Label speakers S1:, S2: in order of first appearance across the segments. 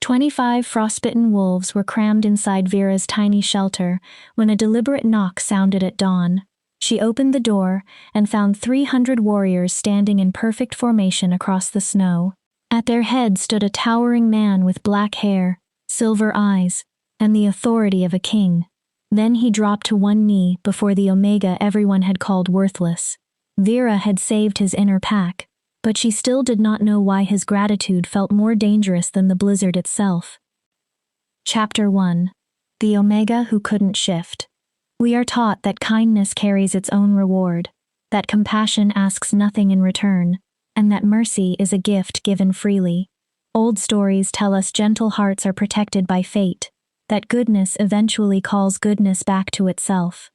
S1: 25 frostbitten wolves were crammed inside Vera's tiny shelter when a deliberate knock sounded at dawn. She opened the door and found 300 warriors standing in perfect formation across the snow. At their head stood a towering man with black hair, silver eyes, and the authority of a king. Then he dropped to one knee before the Omega everyone had called worthless. Vera had saved his inner pack, but she still did not know why his gratitude felt more dangerous than the blizzard itself. Chapter 1. The Omega Who Couldn't Shift. We are taught that kindness carries its own reward, that compassion asks nothing in return, and that mercy is a gift given freely. Old stories tell us gentle hearts are protected by fate, that goodness eventually calls goodness back to itself.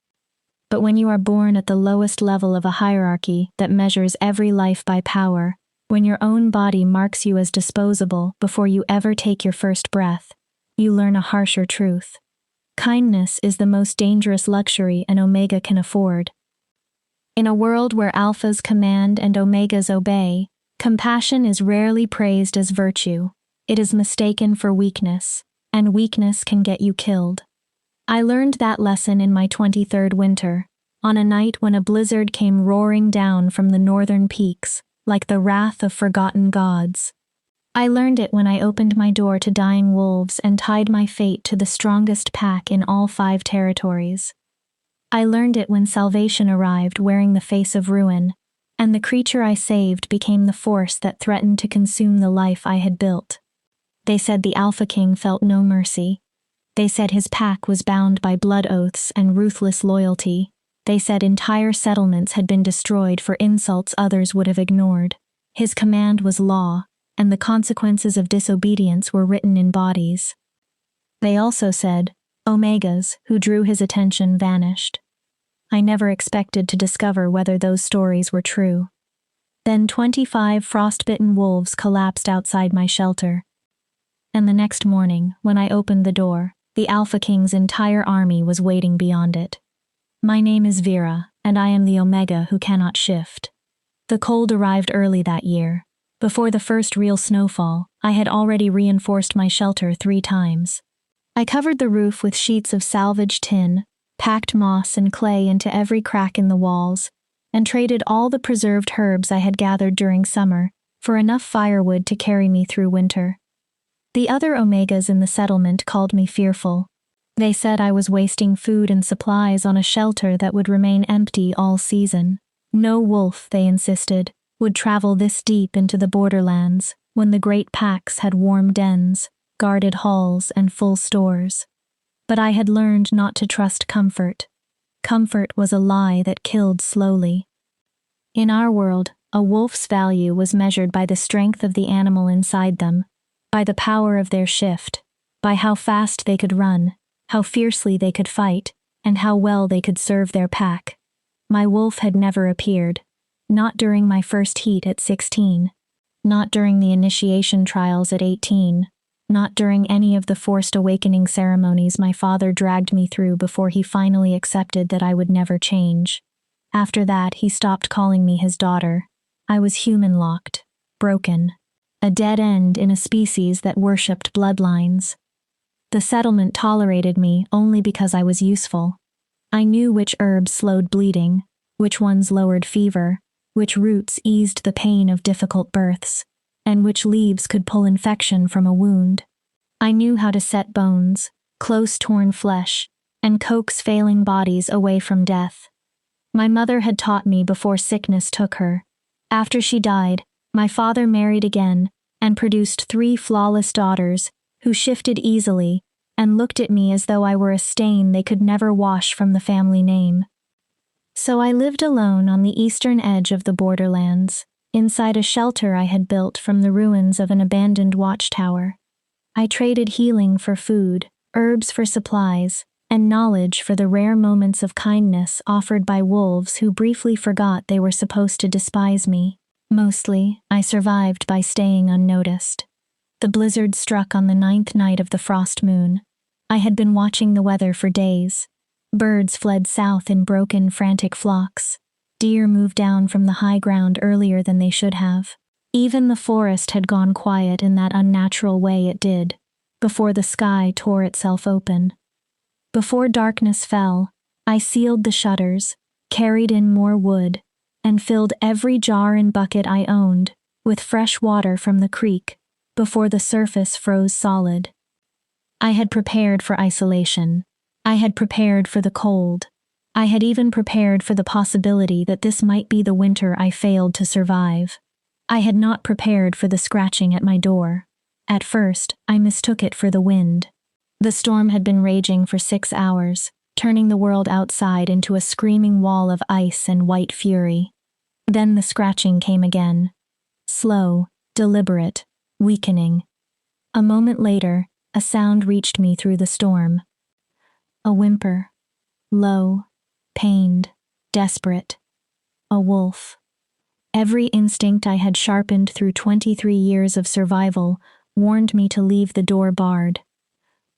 S1: But when you are born at the lowest level of a hierarchy that measures every life by power, when your own body marks you as disposable before you ever take your first breath, you learn a harsher truth. Kindness is the most dangerous luxury an Omega can afford. In a world where alphas command and omegas obey, compassion is rarely praised as virtue. It is mistaken for weakness, and weakness can get you killed. I learned that lesson in my 23rd winter, on a night when a blizzard came roaring down from the northern peaks, like the wrath of forgotten gods. I learned it when I opened my door to dying wolves and tied my fate to the strongest pack in all 5 territories. I learned it when salvation arrived wearing the face of ruin, and the creature I saved became the force that threatened to consume the life I had built. They said the Alpha King felt no mercy. They said his pack was bound by blood oaths and ruthless loyalty. They said entire settlements had been destroyed for insults others would have ignored. His command was law, and the consequences of disobedience were written in bodies. They also said, Omegas, who drew his attention, vanished. I never expected to discover whether those stories were true. Then 25 frostbitten wolves collapsed outside my shelter. And the next morning, when I opened the door, the Alpha King's entire army was waiting beyond it. My name is Vera, and I am the Omega who cannot shift. The cold arrived early that year. Before the first real snowfall, I had already reinforced my shelter 3 times. I covered the roof with sheets of salvaged tin, packed moss and clay into every crack in the walls, and traded all the preserved herbs I had gathered during summer for enough firewood to carry me through winter. The other Omegas in the settlement called me fearful. They said I was wasting food and supplies on a shelter that would remain empty all season. No wolf, they insisted, would travel this deep into the borderlands when the great packs had warm dens, guarded halls, and full stores. But I had learned not to trust comfort. Comfort was a lie that killed slowly. In our world, a wolf's value was measured by the strength of the animal inside them, by the power of their shift, by how fast they could run, how fiercely they could fight, and how well they could serve their pack. My wolf had never appeared. Not during my first heat at 16. Not during the initiation trials at 18. Not during any of the forced awakening ceremonies my father dragged me through before he finally accepted that I would never change. After that, he stopped calling me his daughter. I was human-locked, broken. A dead end in a species that worshipped bloodlines. The settlement tolerated me only because I was useful. I knew which herbs slowed bleeding, which ones lowered fever, which roots eased the pain of difficult births, and which leaves could pull infection from a wound. I knew how to set bones, close torn flesh, and coax failing bodies away from death. My mother had taught me before sickness took her. After she died, my father married again and produced 3 flawless daughters who shifted easily and looked at me as though I were a stain they could never wash from the family name. So I lived alone on the eastern edge of the borderlands, inside a shelter I had built from the ruins of an abandoned watchtower. I traded healing for food, herbs for supplies, and knowledge for the rare moments of kindness offered by wolves who briefly forgot they were supposed to despise me. Mostly, I survived by staying unnoticed. The blizzard struck on the 9th night of the frost moon. I had been watching the weather for days. Birds fled south in broken, frantic flocks. Deer moved down from the high ground earlier than they should have. Even the forest had gone quiet in that unnatural way it did, before the sky tore itself open. Before darkness fell, I sealed the shutters, carried in more wood, and filled every jar and bucket I owned with fresh water from the creek before the surface froze solid. I had prepared for isolation. I had prepared for the cold. I had even prepared for the possibility that this might be the winter I failed to survive. I had not prepared for the scratching at my door. At first, I mistook it for the wind. The storm had been raging for 6 hours, turning the world outside into a screaming wall of ice and white fury. Then the scratching came again. Slow, deliberate, weakening. A moment later, a sound reached me through the storm. A whimper. Low, pained, desperate. A wolf. Every instinct I had sharpened through 23 years of survival warned me to leave the door barred.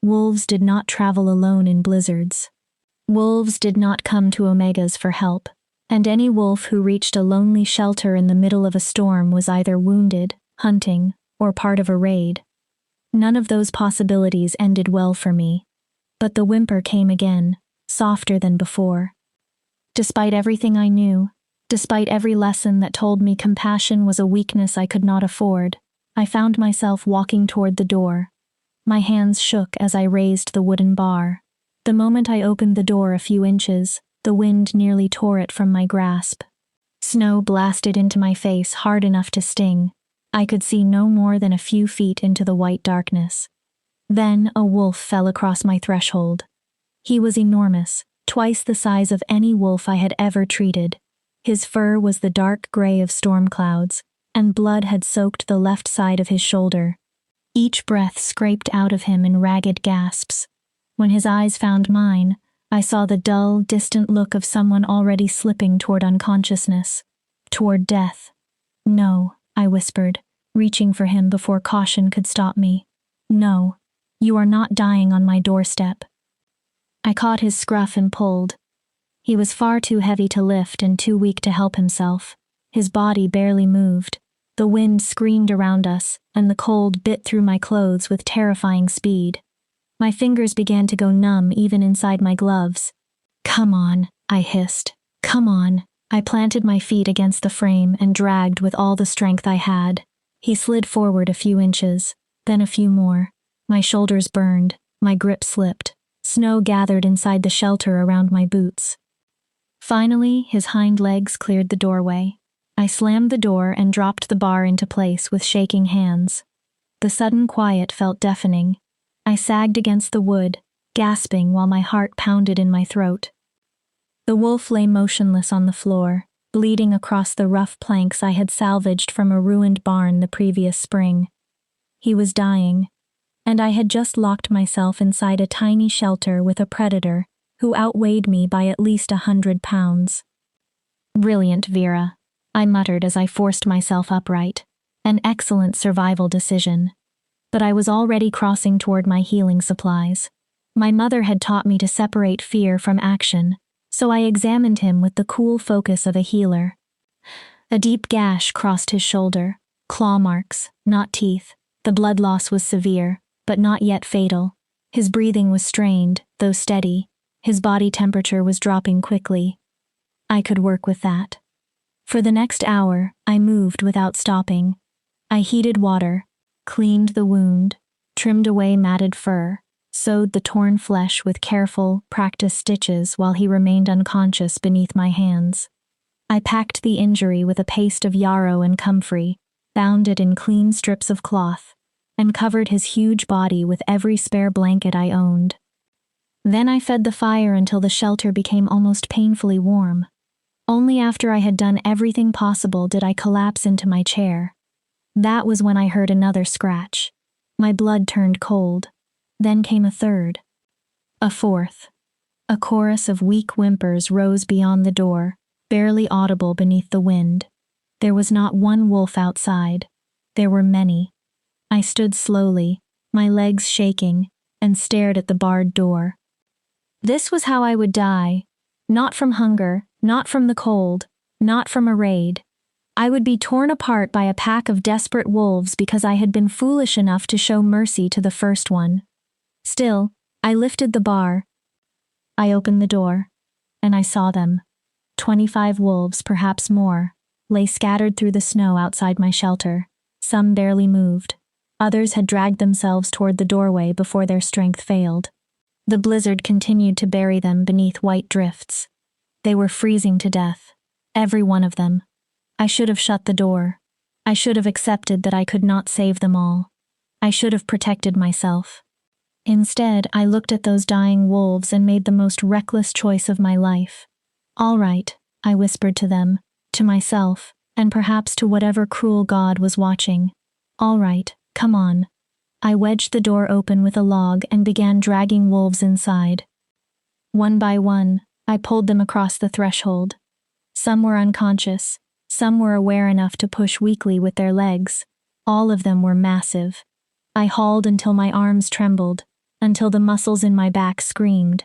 S1: Wolves did not travel alone in blizzards. Wolves did not come to Omegas for help, and any wolf who reached a lonely shelter in the middle of a storm was either wounded, hunting, or part of a raid. None of those possibilities ended well for me, but the whimper came again, softer than before. Despite everything I knew, despite every lesson that told me compassion was a weakness I could not afford, I found myself walking toward the door. My hands shook as I raised the wooden bar. The moment I opened the door a few inches, the wind nearly tore it from my grasp. Snow blasted into my face hard enough to sting. I could see no more than a few feet into the white darkness. Then a wolf fell across my threshold. He was enormous, twice the size of any wolf I had ever treated. His fur was the dark gray of storm clouds, and blood had soaked the left side of his shoulder. Each breath scraped out of him in ragged gasps. When his eyes found mine, I saw the dull, distant look of someone already slipping toward unconsciousness, toward death. "No," I whispered, reaching for him before caution could stop me. "No, you are not dying on my doorstep." I caught his scruff and pulled. He was far too heavy to lift and too weak to help himself. His body barely moved. The wind screamed around us, and the cold bit through my clothes with terrifying speed. My fingers began to go numb even inside my gloves. "Come on," I hissed. "Come on." I planted my feet against the frame and dragged with all the strength I had. He slid forward a few inches, then a few more. My shoulders burned, my grip slipped. Snow gathered inside the shelter around my boots. Finally, his hind legs cleared the doorway. I slammed the door and dropped the bar into place with shaking hands. The sudden quiet felt deafening. I sagged against the wood, gasping while my heart pounded in my throat. The wolf lay motionless on the floor, bleeding across the rough planks I had salvaged from a ruined barn the previous spring. He was dying, and I had just locked myself inside a tiny shelter with a predator who outweighed me by at least 100 pounds. "Brilliant, Vera," I muttered as I forced myself upright. "An excellent survival decision." But I was already crossing toward my healing supplies. My mother had taught me to separate fear from action, so I examined him with the cool focus of a healer. A deep gash crossed his shoulder, claw marks, not teeth. The blood loss was severe, but not yet fatal. His breathing was strained, though steady. His body temperature was dropping quickly. I could work with that. For the next hour, I moved without stopping. I heated water, cleaned the wound, trimmed away matted fur, sewed the torn flesh with careful, practiced stitches while he remained unconscious beneath my hands. I packed the injury with a paste of yarrow and comfrey, bound it in clean strips of cloth, and covered his huge body with every spare blanket I owned. Then I fed the fire until the shelter became almost painfully warm. Only after I had done everything possible did I collapse into my chair. That was when I heard another scratch. My blood turned cold. Then came a third. A fourth. A chorus of weak whimpers rose beyond the door, barely audible beneath the wind. There was not one wolf outside. There were many. I stood slowly, my legs shaking, and stared at the barred door. This was how I would die. Not from hunger, not from the cold, not from a raid. I would be torn apart by a pack of desperate wolves because I had been foolish enough to show mercy to the first one. Still, I lifted the bar. I opened the door, and I saw them. 25 wolves, perhaps more, lay scattered through the snow outside my shelter. Some barely moved. Others had dragged themselves toward the doorway before their strength failed. The blizzard continued to bury them beneath white drifts. They were freezing to death. Every one of them. I should have shut the door. I should have accepted that I could not save them all. I should have protected myself. Instead, I looked at those dying wolves and made the most reckless choice of my life. All right, I whispered to them, to myself, and perhaps to whatever cruel god was watching. All right, come on. I wedged the door open with a log and began dragging wolves inside. One by one, I pulled them across the threshold. Some were unconscious. Some were aware enough to push weakly with their legs. All of them were massive. I hauled until my arms trembled, until the muscles in my back screamed,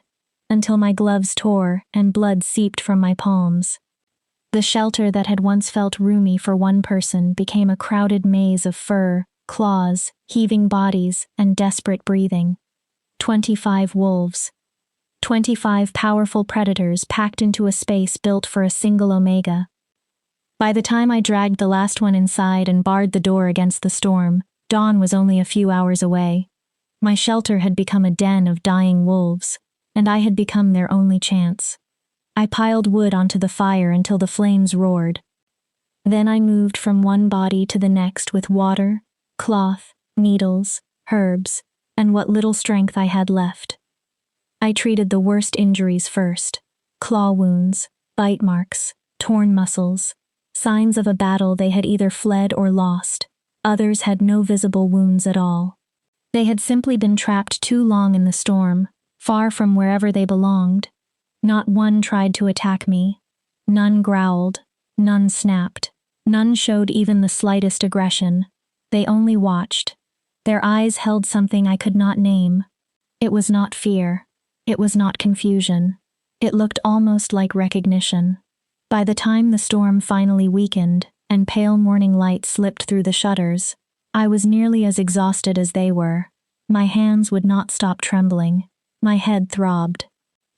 S1: until my gloves tore and blood seeped from my palms. The shelter that had once felt roomy for one person became a crowded maze of fur, claws, heaving bodies, and desperate breathing. 25 wolves. 25 powerful predators packed into a space built for a single omega. By the time I dragged the last one inside and barred the door against the storm, dawn was only a few hours away. My shelter had become a den of dying wolves, and I had become their only chance. I piled wood onto the fire until the flames roared. Then I moved from one body to the next with water, cloth, needles, herbs, and what little strength I had left. I treated the worst injuries first: claw wounds, bite marks, torn muscles, signs of a battle they had either fled or lost. Others had no visible wounds at all. They had simply been trapped too long in the storm, far from wherever they belonged. Not one tried to attack me. None growled. None snapped. None showed even the slightest aggression. They only watched. Their eyes held something I could not name. It was not fear. It was not confusion. It looked almost like recognition. By the time the storm finally weakened and pale morning light slipped through the shutters, I was nearly as exhausted as they were. My hands would not stop trembling. My head throbbed.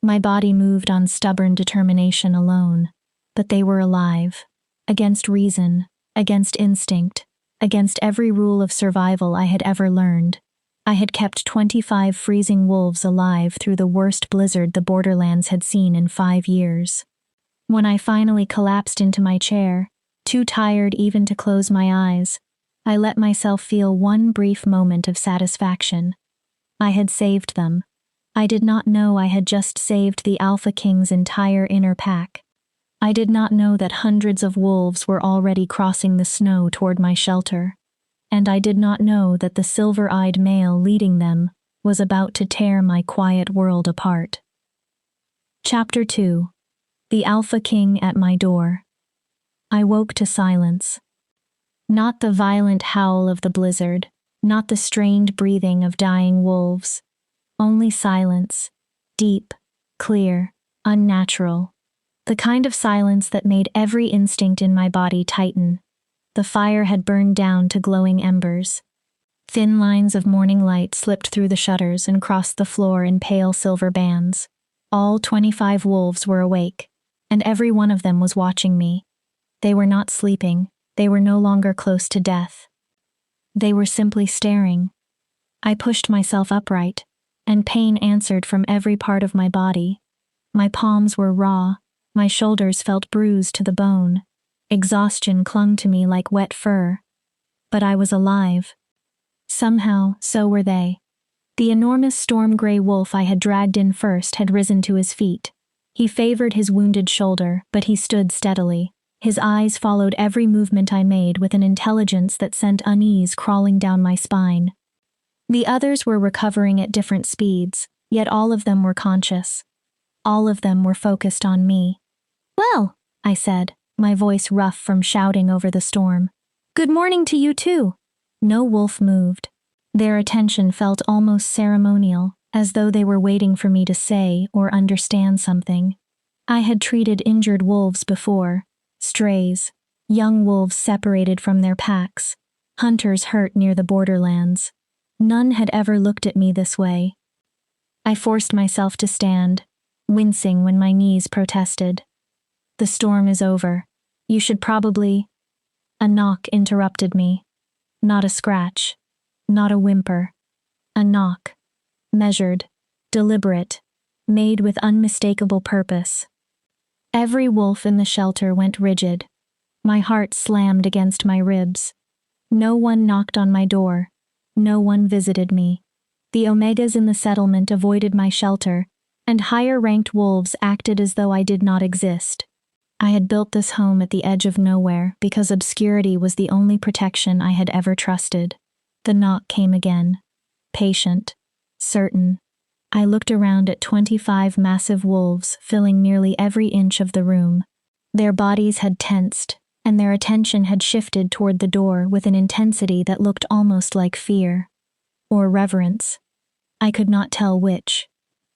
S1: My body moved on stubborn determination alone. But they were alive. Against reason, against instinct, against every rule of survival I had ever learned. I had kept 25 freezing wolves alive through the worst blizzard the borderlands had seen in 5 years. When I finally collapsed into my chair, too tired even to close my eyes, I let myself feel one brief moment of satisfaction. I had saved them. I did not know I had just saved the Alpha King's entire inner pack. I did not know that hundreds of wolves were already crossing the snow toward my shelter. And I did not know that the silver-eyed male leading them was about to tear my quiet world apart. Chapter 2. The Alpha King at my door. I woke to silence. Not the violent howl of the blizzard, not the strained breathing of dying wolves. Only silence, deep, clear, unnatural. The kind of silence that made every instinct in my body tighten. The fire had burned down to glowing embers. Thin lines of morning light slipped through the shutters and crossed the floor in pale silver bands. All 25 wolves were awake, and every one of them was watching me. They were not sleeping. They were no longer close to death. They were simply staring. I pushed myself upright, and pain answered from every part of my body. My palms were raw. My shoulders felt bruised to the bone. Exhaustion clung to me like wet fur. But I was alive. Somehow, so were they. The enormous storm-gray wolf I had dragged in first had risen to his feet. He favored his wounded shoulder, but he stood steadily. His eyes followed every movement I made with an intelligence that sent unease crawling down my spine. The others were recovering at different speeds, yet all of them were conscious. All of them were focused on me. "Well," I said, my voice rough from shouting over the storm. "Good morning to you too." No wolf moved. Their attention felt almost ceremonial, as though they were waiting for me to say or understand something. I had treated injured wolves before. Strays. Young wolves separated from their packs. Hunters hurt near the borderlands. None had ever looked at me this way. I forced myself to stand, wincing when my knees protested. The storm is over. You should probably... A knock interrupted me. Not a scratch. Not a whimper. A knock. Measured. Deliberate. Made with unmistakable purpose. Every wolf in the shelter went rigid. My heart slammed against my ribs. No one knocked on my door. No one visited me. The Omegas in the settlement avoided my shelter, and higher-ranked wolves acted as though I did not exist. I had built this home at the edge of nowhere because obscurity was the only protection I had ever trusted. The knock came again. Patient. Certain. I looked around at 25 massive wolves filling nearly every inch of the room. Their bodies had tensed, and their attention had shifted toward the door with an intensity that looked almost like fear. Or reverence. I could not tell which.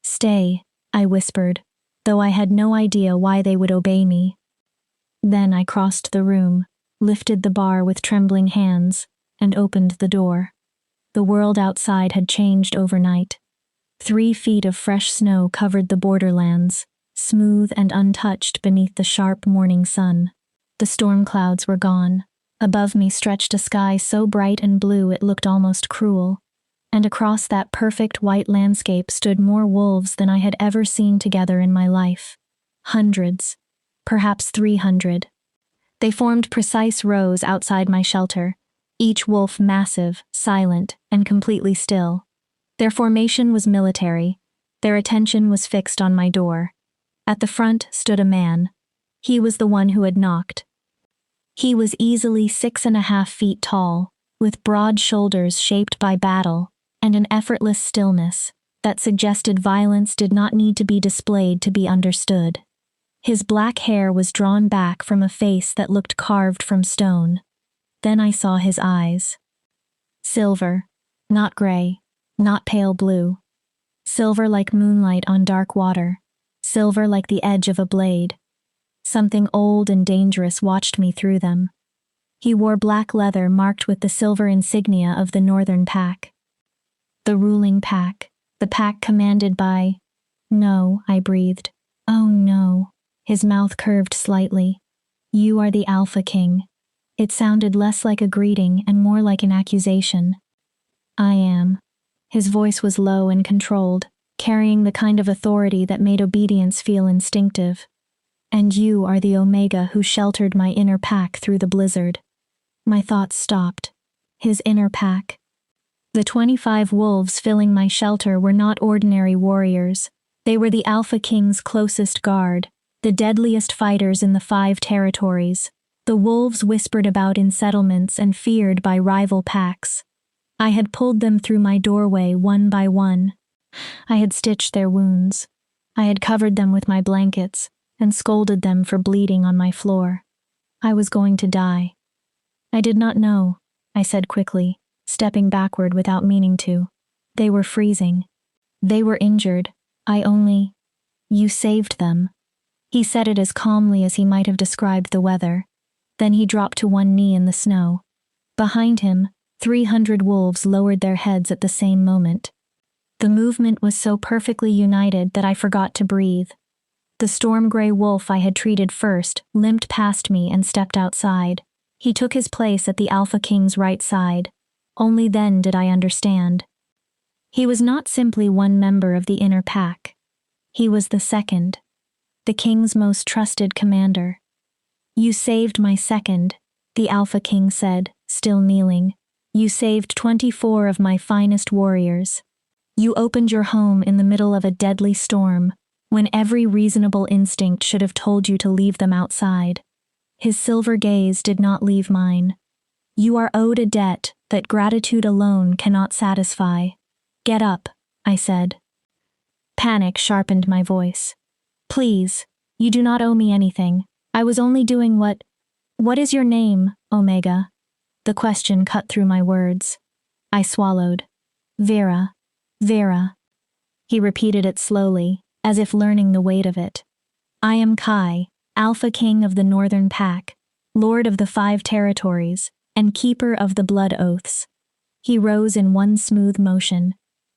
S1: Stay, I whispered, though I had no idea why they would obey me. Then I crossed the room, lifted the bar with trembling hands, and opened the door. The world outside had changed overnight. 3 feet of fresh snow covered the borderlands, smooth and untouched beneath the sharp morning sun. The storm clouds were gone. Above me stretched a sky so bright and blue it looked almost cruel. And across that perfect white landscape stood more wolves than I had ever seen together in my life. Hundreds. Perhaps 300. They formed precise rows outside my shelter, each wolf massive, silent, and completely still. Their formation was military. Their attention was fixed on my door. At the front stood a man. He was the one who had knocked. He was easily 6.5 feet tall, with broad shoulders shaped by battle, and an effortless stillness that suggested violence did not need to be displayed to be understood. His black hair was drawn back from a face that looked carved from stone. Then I saw his eyes. Silver, not gray, not pale blue. Silver like moonlight on dark water. Silver like the edge of a blade. Something old and dangerous watched me through them. He wore black leather marked with the silver insignia of the Northern Pack. The ruling pack. The pack commanded by... No, I breathed. Oh no. His mouth curved slightly. You are the Alpha King. It sounded less like a greeting and more like an accusation. I am. His voice was low and controlled, carrying the kind of authority that made obedience feel instinctive. And you are the Omega who sheltered my inner pack through the blizzard. My thoughts stopped. His inner pack. The 25 wolves filling my shelter were not ordinary warriors. They were the Alpha King's closest guard, the deadliest fighters in the 5 territories. The wolves whispered about in settlements and feared by rival packs. I had pulled them through my doorway one by one. I had stitched their wounds. I had covered them with my blankets and scolded them for bleeding on my floor. I was going to die. I did not know, I said quickly, stepping backward without meaning to. They were freezing. They were injured. You saved them. He said it as calmly as he might have described the weather. Then he dropped to one knee in the snow. Behind him, 300 wolves lowered their heads at the same moment. The movement was so perfectly united that I forgot to breathe. The storm-gray wolf I had treated first limped past me and stepped outside. He took his place at the Alpha King's right side. Only then did I understand. He was not simply one member of the inner pack. He was the second. The King's most trusted commander. You saved my second, the Alpha King said, still kneeling. You saved 24 of my finest warriors. You opened your home in the middle of a deadly storm, when every reasonable instinct should have told you to leave them outside. His silver gaze did not leave mine. You are owed a debt that gratitude alone cannot satisfy. Get up, I said. Panic sharpened my voice. Please, you do not owe me anything. I was only doing what... What is your name, Omega? The question cut through my words. I swallowed. Vera. Vera. He repeated it slowly, as if learning the weight of it. I am Kai, Alpha King of the Northern Pack. Lord of the 5 territories, and keeper of the blood oaths. He rose in one smooth motion.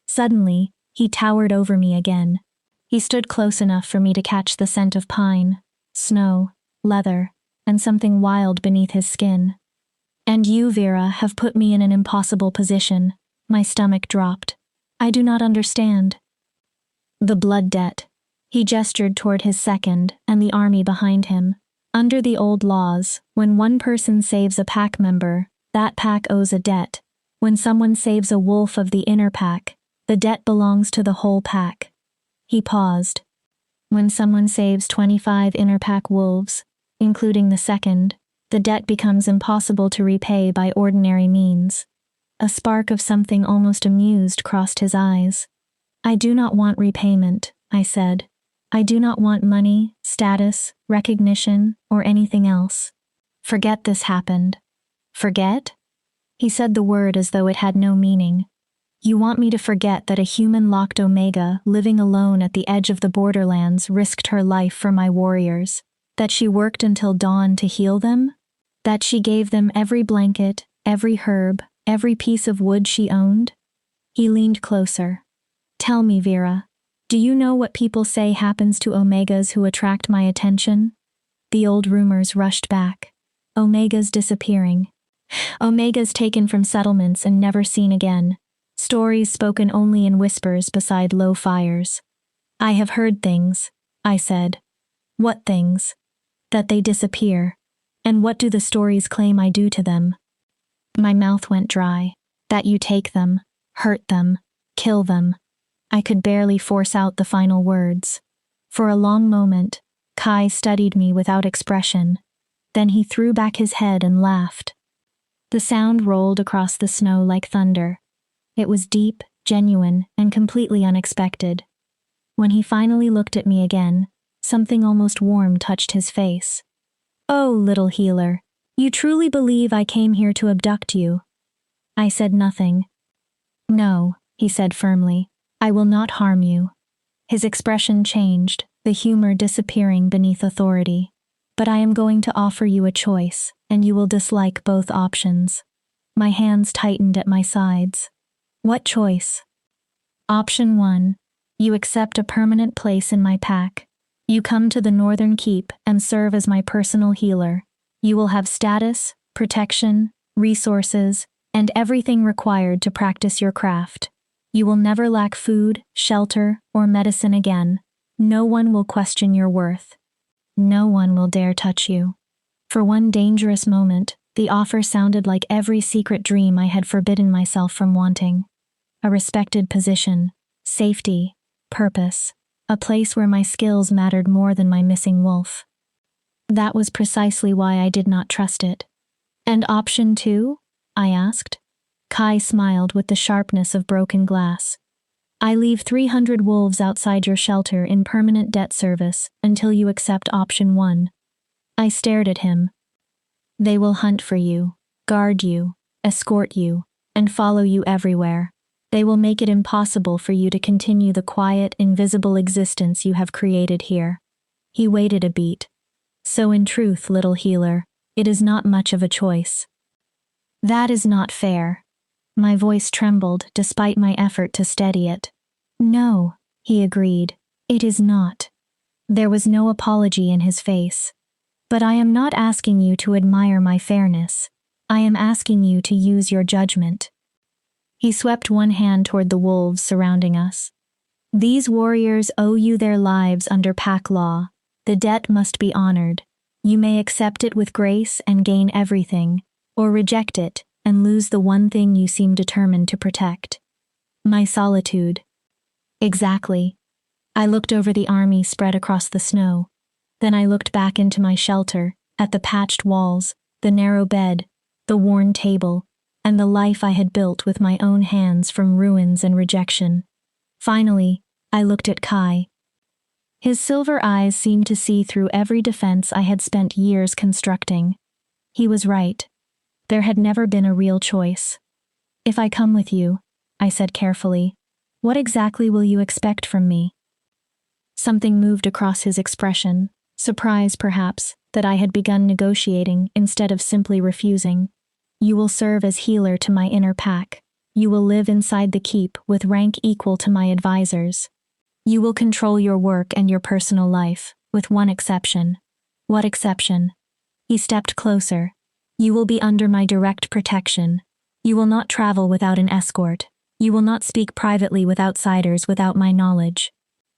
S1: Suddenly, he towered over me again. He stood close enough for me to catch the scent of pine, snow, leather, and something wild beneath his skin. And you, Vera, have put me in an impossible position. My stomach dropped. I do not understand. The blood debt. He gestured toward his second and the army behind him. Under the old laws, when one person saves a pack member, that pack owes a debt. When someone saves a wolf of the inner pack, the debt belongs to the whole pack. He paused. When someone saves 25 inner pack wolves, including the second, the debt becomes impossible to repay by ordinary means. A spark of something almost amused crossed his eyes. I do not want repayment, I said. I do not want money, status, recognition, or anything else. Forget this happened. Forget? He said the word as though it had no meaning. You want me to forget that a human locked Omega, living alone at the edge of the borderlands, risked her life for my warriors? That she worked until dawn to heal them? That she gave them every blanket, every herb, every piece of wood she owned? He leaned closer. Tell me, Vera, do you know what people say happens to Omegas who attract my attention? The old rumors rushed back. Omegas disappearing. Omegas taken from settlements and never seen again. Stories spoken only in whispers beside low fires. I have heard things, I said. What things? That they disappear. And what do the stories claim I do to them? My mouth went dry. That you take them, hurt them, kill them. I could barely force out the final words. For a long moment, Kai studied me without expression. Then he threw back his head and laughed. The sound rolled across the snow like thunder. It was deep, genuine, and completely unexpected. When he finally looked at me again, something almost warm touched his face. Oh, little healer, you truly believe I came here to abduct you? I said nothing. No, he said firmly, I will not harm you. His expression changed, the humor disappearing beneath authority. But I am going to offer you a choice, and you will dislike both options. My hands tightened at my sides. What choice? Option 1. You accept a permanent place in my pack. You come to the Northern Keep and serve as my personal healer. You will have status, protection, resources, and everything required to practice your craft. You will never lack food, shelter, or medicine again. No one will question your worth. No one will dare touch you. For one dangerous moment, the offer sounded like every secret dream I had forbidden myself from wanting. A respected position, safety, purpose, a place where my skills mattered more than my missing wolf. That was precisely why I did not trust it. And option 2? I asked. Kai smiled with the sharpness of broken glass. I leave 300 wolves outside your shelter in permanent debt service until you accept option 1. I stared at him. They will hunt for you, guard you, escort you, and follow you everywhere. They will make it impossible for you to continue the quiet, invisible existence you have created here. He waited a beat. So in truth, little healer, it is not much of a choice. That is not fair. My voice trembled despite my effort to steady it. No, he agreed. It is not. There was no apology in his face. But I am not asking you to admire my fairness. I am asking you to use your judgment. He swept one hand toward the wolves surrounding us. These warriors owe you their lives under pack law. The debt must be honored. You may accept it with grace and gain everything, or reject it and lose the one thing you seem determined to protect. My solitude. Exactly. I looked over the army spread across the snow. Then I looked back into my shelter, at the patched walls, the narrow bed, the worn table, and the life I had built with my own hands from ruins and rejection. Finally, I looked at Kai. His silver eyes seemed to see through every defense I had spent years constructing. He was right. There had never been a real choice. If I come with you, I said carefully, what exactly will you expect from me? Something moved across his expression, surprise perhaps, that I had begun negotiating instead of simply refusing. You will serve as healer to my inner pack. You will live inside the keep with rank equal to my advisors. You will control your work and your personal life, with one exception. What exception? He stepped closer. You will be under my direct protection. You will not travel without an escort. You will not speak privately with outsiders without my knowledge.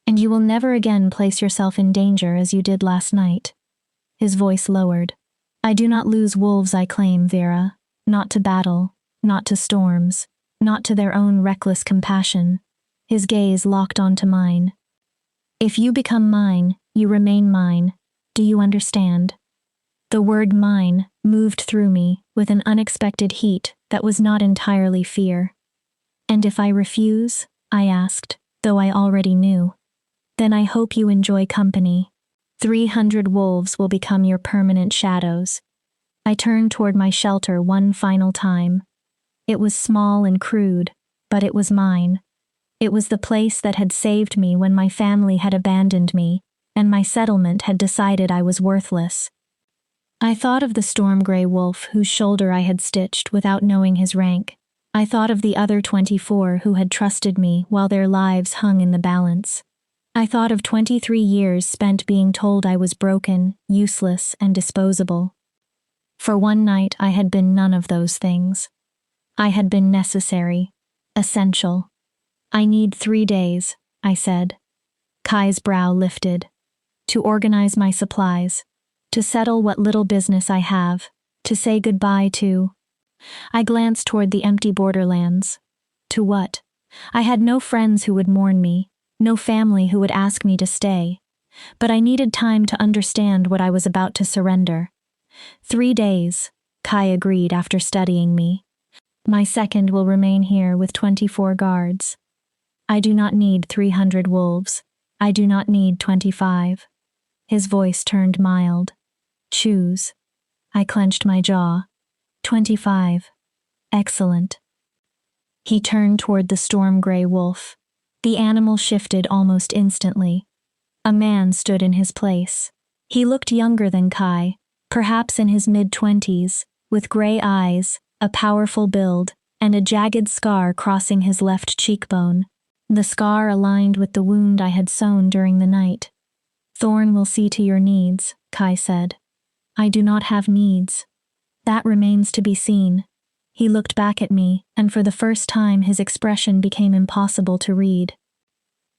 S1: And you will never again place yourself in danger as you did last night. His voice lowered. I do not lose wolves I claim, Vera. Not to battle, not to storms, not to their own reckless compassion. His gaze locked onto mine. If you become mine, you remain mine. Do you understand? The word mine moved through me with an unexpected heat that was not entirely fear. And if I refuse? I asked, though I already knew. Then I hope you enjoy company. 300 wolves will become your permanent shadows. I turned toward my shelter one final time. It was small and crude, but it was mine. It was the place that had saved me when my family had abandoned me, and my settlement had decided I was worthless. I thought of the storm gray wolf whose shoulder I had stitched without knowing his rank. I thought of the other 24 who had trusted me while their lives hung in the balance. I thought of 23 years spent being told I was broken, useless, and disposable. For one night I had been none of those things. I had been necessary, essential. I need 3 days, I said. Kai's brow lifted. To organize my supplies, to settle what little business I have, to say goodbye to. I glanced toward the empty borderlands. To what? I had no friends who would mourn me, no family who would ask me to stay. But I needed time to understand what I was about to surrender. 3 days, Kai agreed after studying me. My second will remain here with 24 guards. I do not need 300 wolves. I do not need 25. His voice turned mild. Choose. I clenched my jaw. 25. Excellent. He turned toward the storm gray wolf. The animal shifted almost instantly. A man stood in his place. He looked younger than Kai, perhaps in his mid-20s, with gray eyes, a powerful build, and a jagged scar crossing his left cheekbone. The scar aligned with the wound I had sewn during the night. Thorn will see to your needs, Kai said. I do not have needs. That remains to be seen. He looked back at me, and for the first time his expression became impossible to read.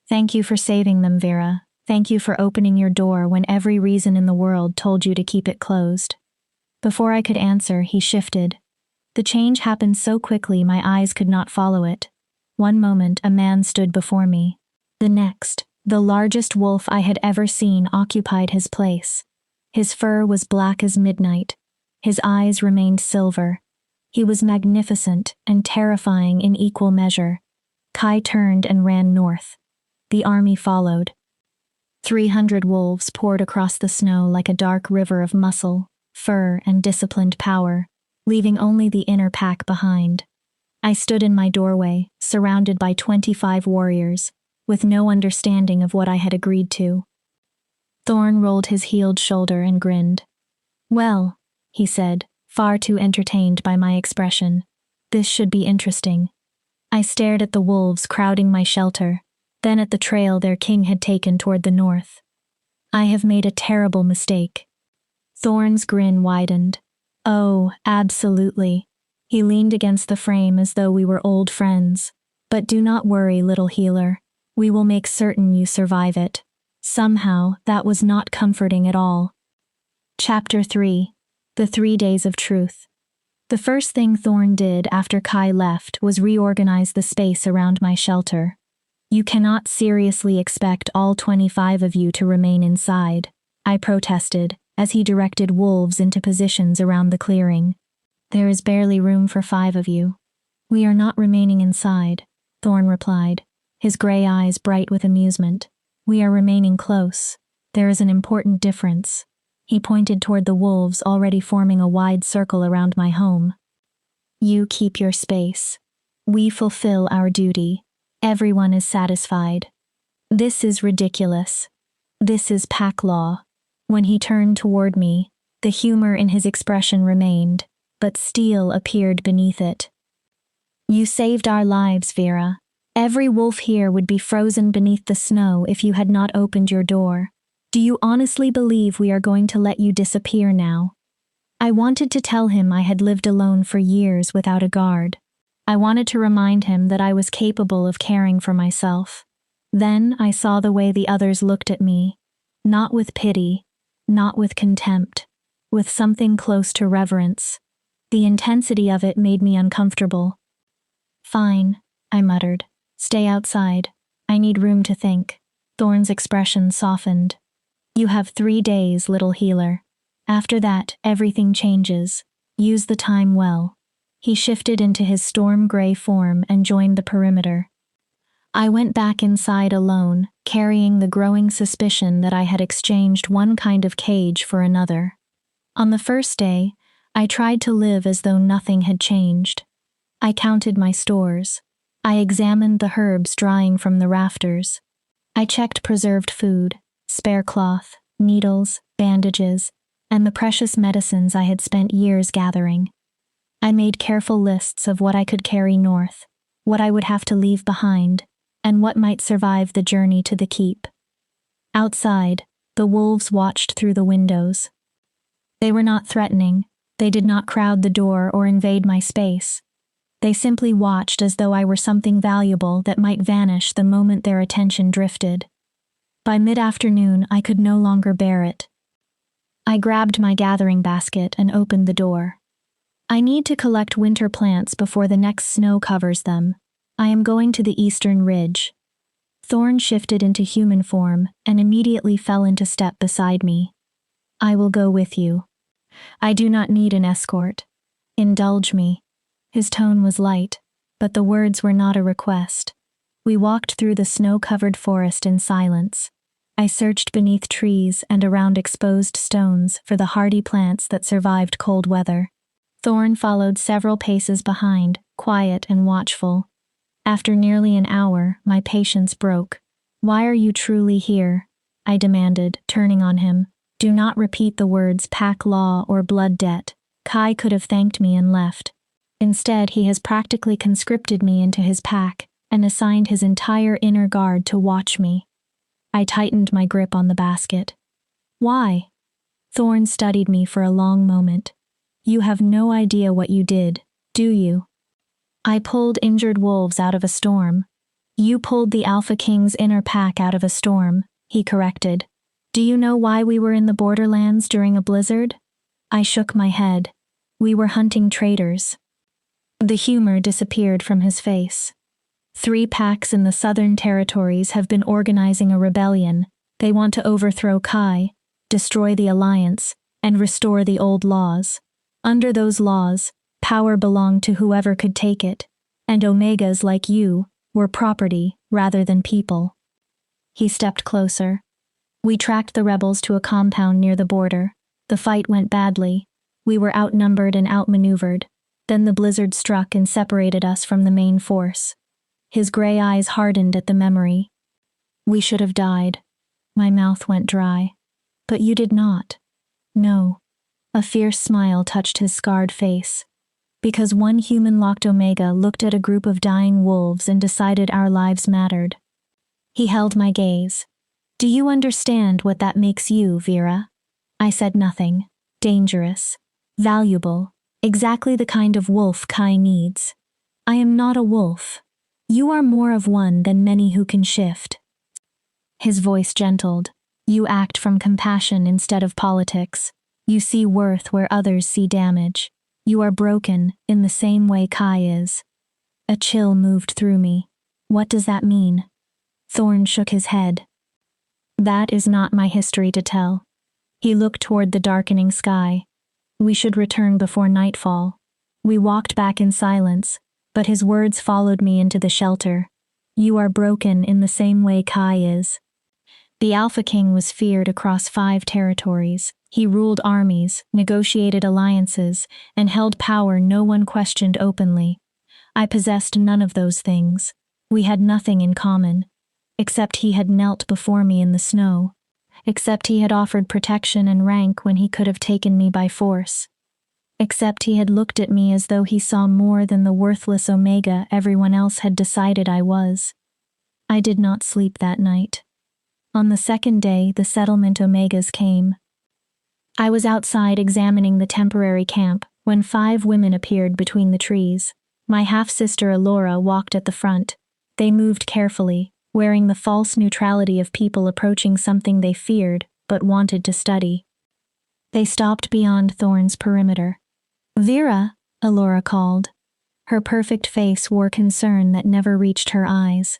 S1: Thank you for saving them, Vera. Thank you for opening your door when every reason in the world told you to keep it closed. Before I could answer, he shifted. The change happened so quickly my eyes could not follow it. One moment a man stood before me. The next, the largest wolf I had ever seen occupied his place. His fur was black as midnight. His eyes remained silver. He was magnificent and terrifying in equal measure. Kai turned and ran north. The army followed. 300 wolves poured across the snow like a dark river of muscle, fur, and disciplined power, leaving only the inner pack behind. I stood in my doorway, surrounded by 25 warriors, with no understanding of what I had agreed to. Thorn rolled his healed shoulder and grinned. Well, he said, far too entertained by my expression. This should be interesting. I stared at the wolves crowding my shelter, then at the trail their king had taken toward the north. I have made a terrible mistake. Thorn's grin widened. Oh, absolutely. He leaned against the frame as though we were old friends. But do not worry, little healer. We will make certain you survive it. Somehow, that was not comforting at all. Chapter 3. The 3 Days of Truth. The first thing Thorn did after Kai left was reorganize the space around my shelter. You cannot seriously expect all 25 of you to remain inside, I protested, as he directed wolves into positions around the clearing. There is barely room for 5 of you. We are not remaining inside, Thorn replied, his gray eyes bright with amusement. We are remaining close. There is an important difference. He pointed toward the wolves already forming a wide circle around my home. You keep your space. We fulfill our duty. Everyone is satisfied. This is ridiculous. This is pack law. When he turned toward me, the humor in his expression remained, but steel appeared beneath it. You saved our lives, Vera. Every wolf here would be frozen beneath the snow if you had not opened your door. Do you honestly believe we are going to let you disappear now? I wanted to tell him I had lived alone for years without a guard. I wanted to remind him that I was capable of caring for myself. Then I saw the way the others looked at me, not with pity, not with contempt, with something close to reverence. The intensity of it made me uncomfortable. Fine, I muttered. Stay outside. I need room to think. Thorn's expression softened. You have 3 days, little healer. After that, everything changes. Use the time well. He shifted into his storm gray form and joined the perimeter. I went back inside alone, carrying the growing suspicion that I had exchanged one kind of cage for another. On the first day, I tried to live as though nothing had changed. I counted my stores. I examined the herbs drying from the rafters. I checked preserved food, spare cloth, needles, bandages, and the precious medicines I had spent years gathering. I made careful lists of what I could carry north, what I would have to leave behind, and what might survive the journey to the keep. Outside, the wolves watched through the windows. They were not threatening. They did not crowd the door or invade my space. They simply watched as though I were something valuable that might vanish the moment their attention drifted. By mid-afternoon, I could no longer bear it. I grabbed my gathering basket and opened the door. I need to collect winter plants before the next snow covers them. I am going to the eastern ridge. Thorn shifted into human form and immediately fell into step beside me. I will go with you. I do not need an escort. Indulge me. His tone was light, but the words were not a request. We walked through the snow-covered forest in silence. I searched beneath trees and around exposed stones for the hardy plants that survived cold weather. Thorn followed several paces behind, quiet and watchful. After nearly an hour, my patience broke. Why are you truly here? I demanded, turning on him. Do not repeat the words pack law or blood debt. Kai could have thanked me and left. Instead, he has practically conscripted me into his pack and assigned his entire inner guard to watch me. I tightened my grip on the basket. Why? Thorn studied me for a long moment. You have no idea what you did, do you? I pulled injured wolves out of a storm. You pulled the Alpha King's inner pack out of a storm, he corrected. Do you know why we were in the borderlands during a blizzard? I shook my head. We were hunting traitors. The humor disappeared from his face. 3 packs in the southern territories have been organizing a rebellion. They want to overthrow Kai, destroy the alliance, and restore the old laws. Under those laws, power belonged to whoever could take it, and Omegas like you were property rather than people. He stepped closer. We tracked the rebels to a compound near the border. The fight went badly. We were outnumbered and outmaneuvered. Then the blizzard struck and separated us from the main force. His gray eyes hardened at the memory. We should have died. My mouth went dry. But you did not. No. A fierce smile touched his scarred face. Because one human-locked Omega looked at a group of dying wolves and decided our lives mattered. He held my gaze. Do you understand what that makes you, Vera? I said nothing. Dangerous. Valuable. Exactly the kind of wolf Kai needs. I am not a wolf. You are more of one than many who can shift. His voice gentled. You act from compassion instead of politics. You see worth where others see damage. You are broken in the same way Kai is. A chill moved through me. What does that mean? Thorn shook his head. That is not my history to tell. He looked toward the darkening sky. We should return before nightfall. We walked back in silence, but his words followed me into the shelter. You are broken in the same way Kai is. The Alpha King was feared across 5 territories. He ruled armies, negotiated alliances, and held power no one questioned openly. I possessed none of those things. We had nothing in common, except he had knelt before me in the snow. except he had offered protection and rank when he could have taken me by force. Except he had looked at me as though he saw more than the worthless Omega everyone else had decided I was. I did not sleep that night. On the second day, the settlement Omegas came. I was outside examining the temporary camp when 5 women appeared between the trees. My half-sister Alora walked at the front. They moved carefully, wearing the false neutrality of people approaching something they feared but wanted to study. They stopped beyond Thorn's perimeter. "Vera," Alora called. Her perfect face wore concern that never reached her eyes.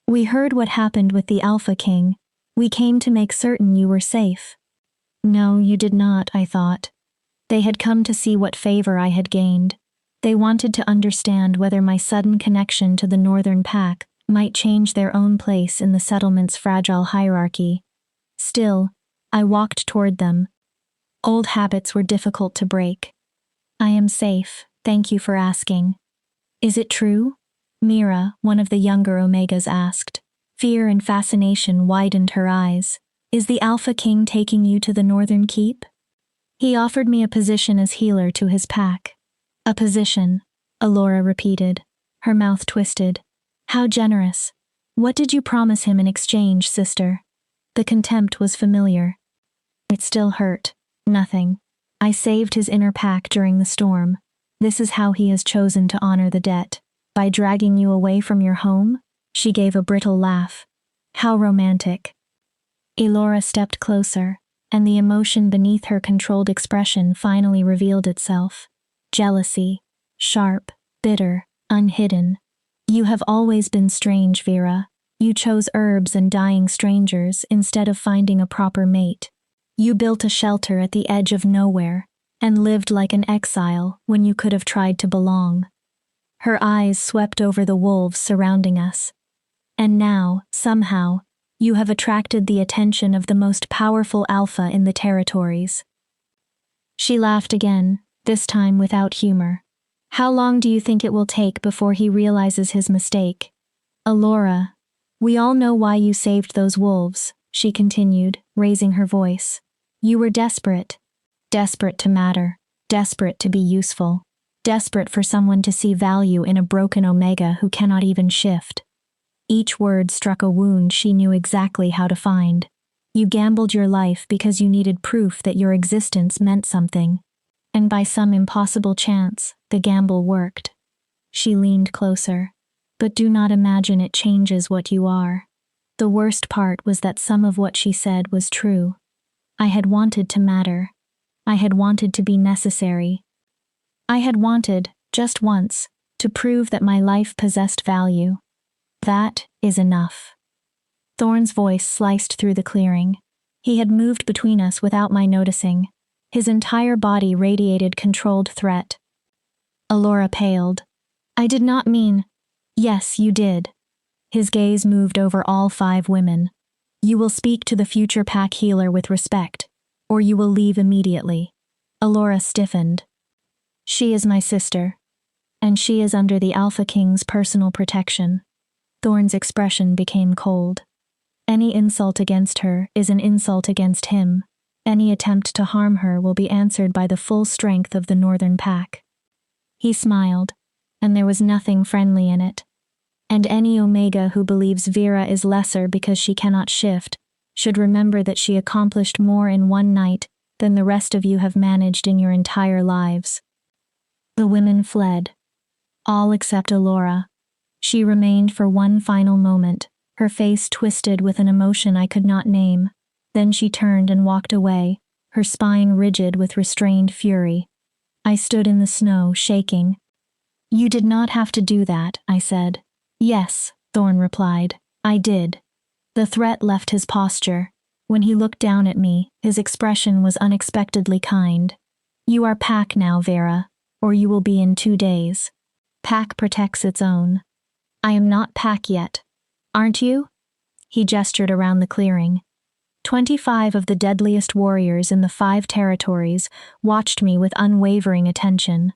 S1: "We heard what happened with the Alpha King. We came to make certain you were safe." No, you did not, I thought. They had come to see what favor I had gained. They wanted to understand whether my sudden connection to the Northern Pack might change their own place in the settlement's fragile hierarchy. Still, I walked toward them. Old habits were difficult to break. "I am safe, thank you for asking." "Is it true?" Mira, one of the younger Omegas, asked. Fear and fascination widened her eyes. "Is the Alpha King taking you to the Northern Keep?" "He offered me a position as healer to his pack." "A position," Alora repeated, her mouth twisted. "How generous. What did you promise him in exchange, sister?" The contempt was familiar. It still hurt. "Nothing. I saved his inner pack during the storm. This is how he has chosen to honor the debt. By dragging you away from your home?" She gave a brittle laugh. "How romantic." Elora stepped closer, and the emotion beneath her controlled expression finally revealed itself. Jealousy. Sharp, bitter, unhidden. "You have always been strange, Vera. You chose herbs and dying strangers instead of finding a proper mate. You built a shelter at the edge of nowhere, and lived like an exile when you could have tried to belong." Her eyes swept over the wolves surrounding us. "And now, somehow, you have attracted the attention of the most powerful alpha in the territories." She laughed again, this time without humor. "How long do you think it will take before he realizes his mistake?" "Alora, we all know why you saved those wolves," she continued, raising her voice. "You were desperate. Desperate to matter. Desperate to be useful. Desperate for someone to see value in a broken Omega who cannot even shift." Each word struck a wound she knew exactly how to find. You gambled your life because you needed proof that your existence meant something. And by some impossible chance, the gamble worked. She leaned closer. "But do not imagine it changes what you are." The worst part was that some of what she said was true. I had wanted to matter. I had wanted to be necessary. I had wanted, just once, to prove that my life possessed value. That is enough. Thorn's voice sliced through the clearing. He had moved between us without my noticing. His entire body radiated controlled threat. Alora paled. "I did not mean—" "Yes, you did." His gaze moved over all 5 women. "You will speak to the future pack healer with respect, or you will leave immediately." Alora stiffened. "She is my sister, and she is under the Alpha King's personal protection." Thorn's expression became cold. "Any insult against her is an insult against him. Any attempt to harm her will be answered by the full strength of the Northern Pack." He smiled, and there was nothing friendly in it. "And any Omega who believes Vera is lesser because she cannot shift should remember that she accomplished more in one night than the rest of you have managed in your entire lives." The women fled. All except Alora. She remained for one final moment, her face twisted with an emotion I could not name. Then she turned and walked away, her spine rigid with restrained fury. I stood in the snow, shaking. "You did not have to do that," I said. "Yes," Thorn replied. "I did." The threat left his posture. When he looked down at me, his expression was unexpectedly kind. "You are Pack now, Vera, or you will be in 2 days. Pack protects its own." "I am not Pack yet. Aren't you?" He gestured around the clearing. 25 of the deadliest warriors in the 5 territories watched me with unwavering attention.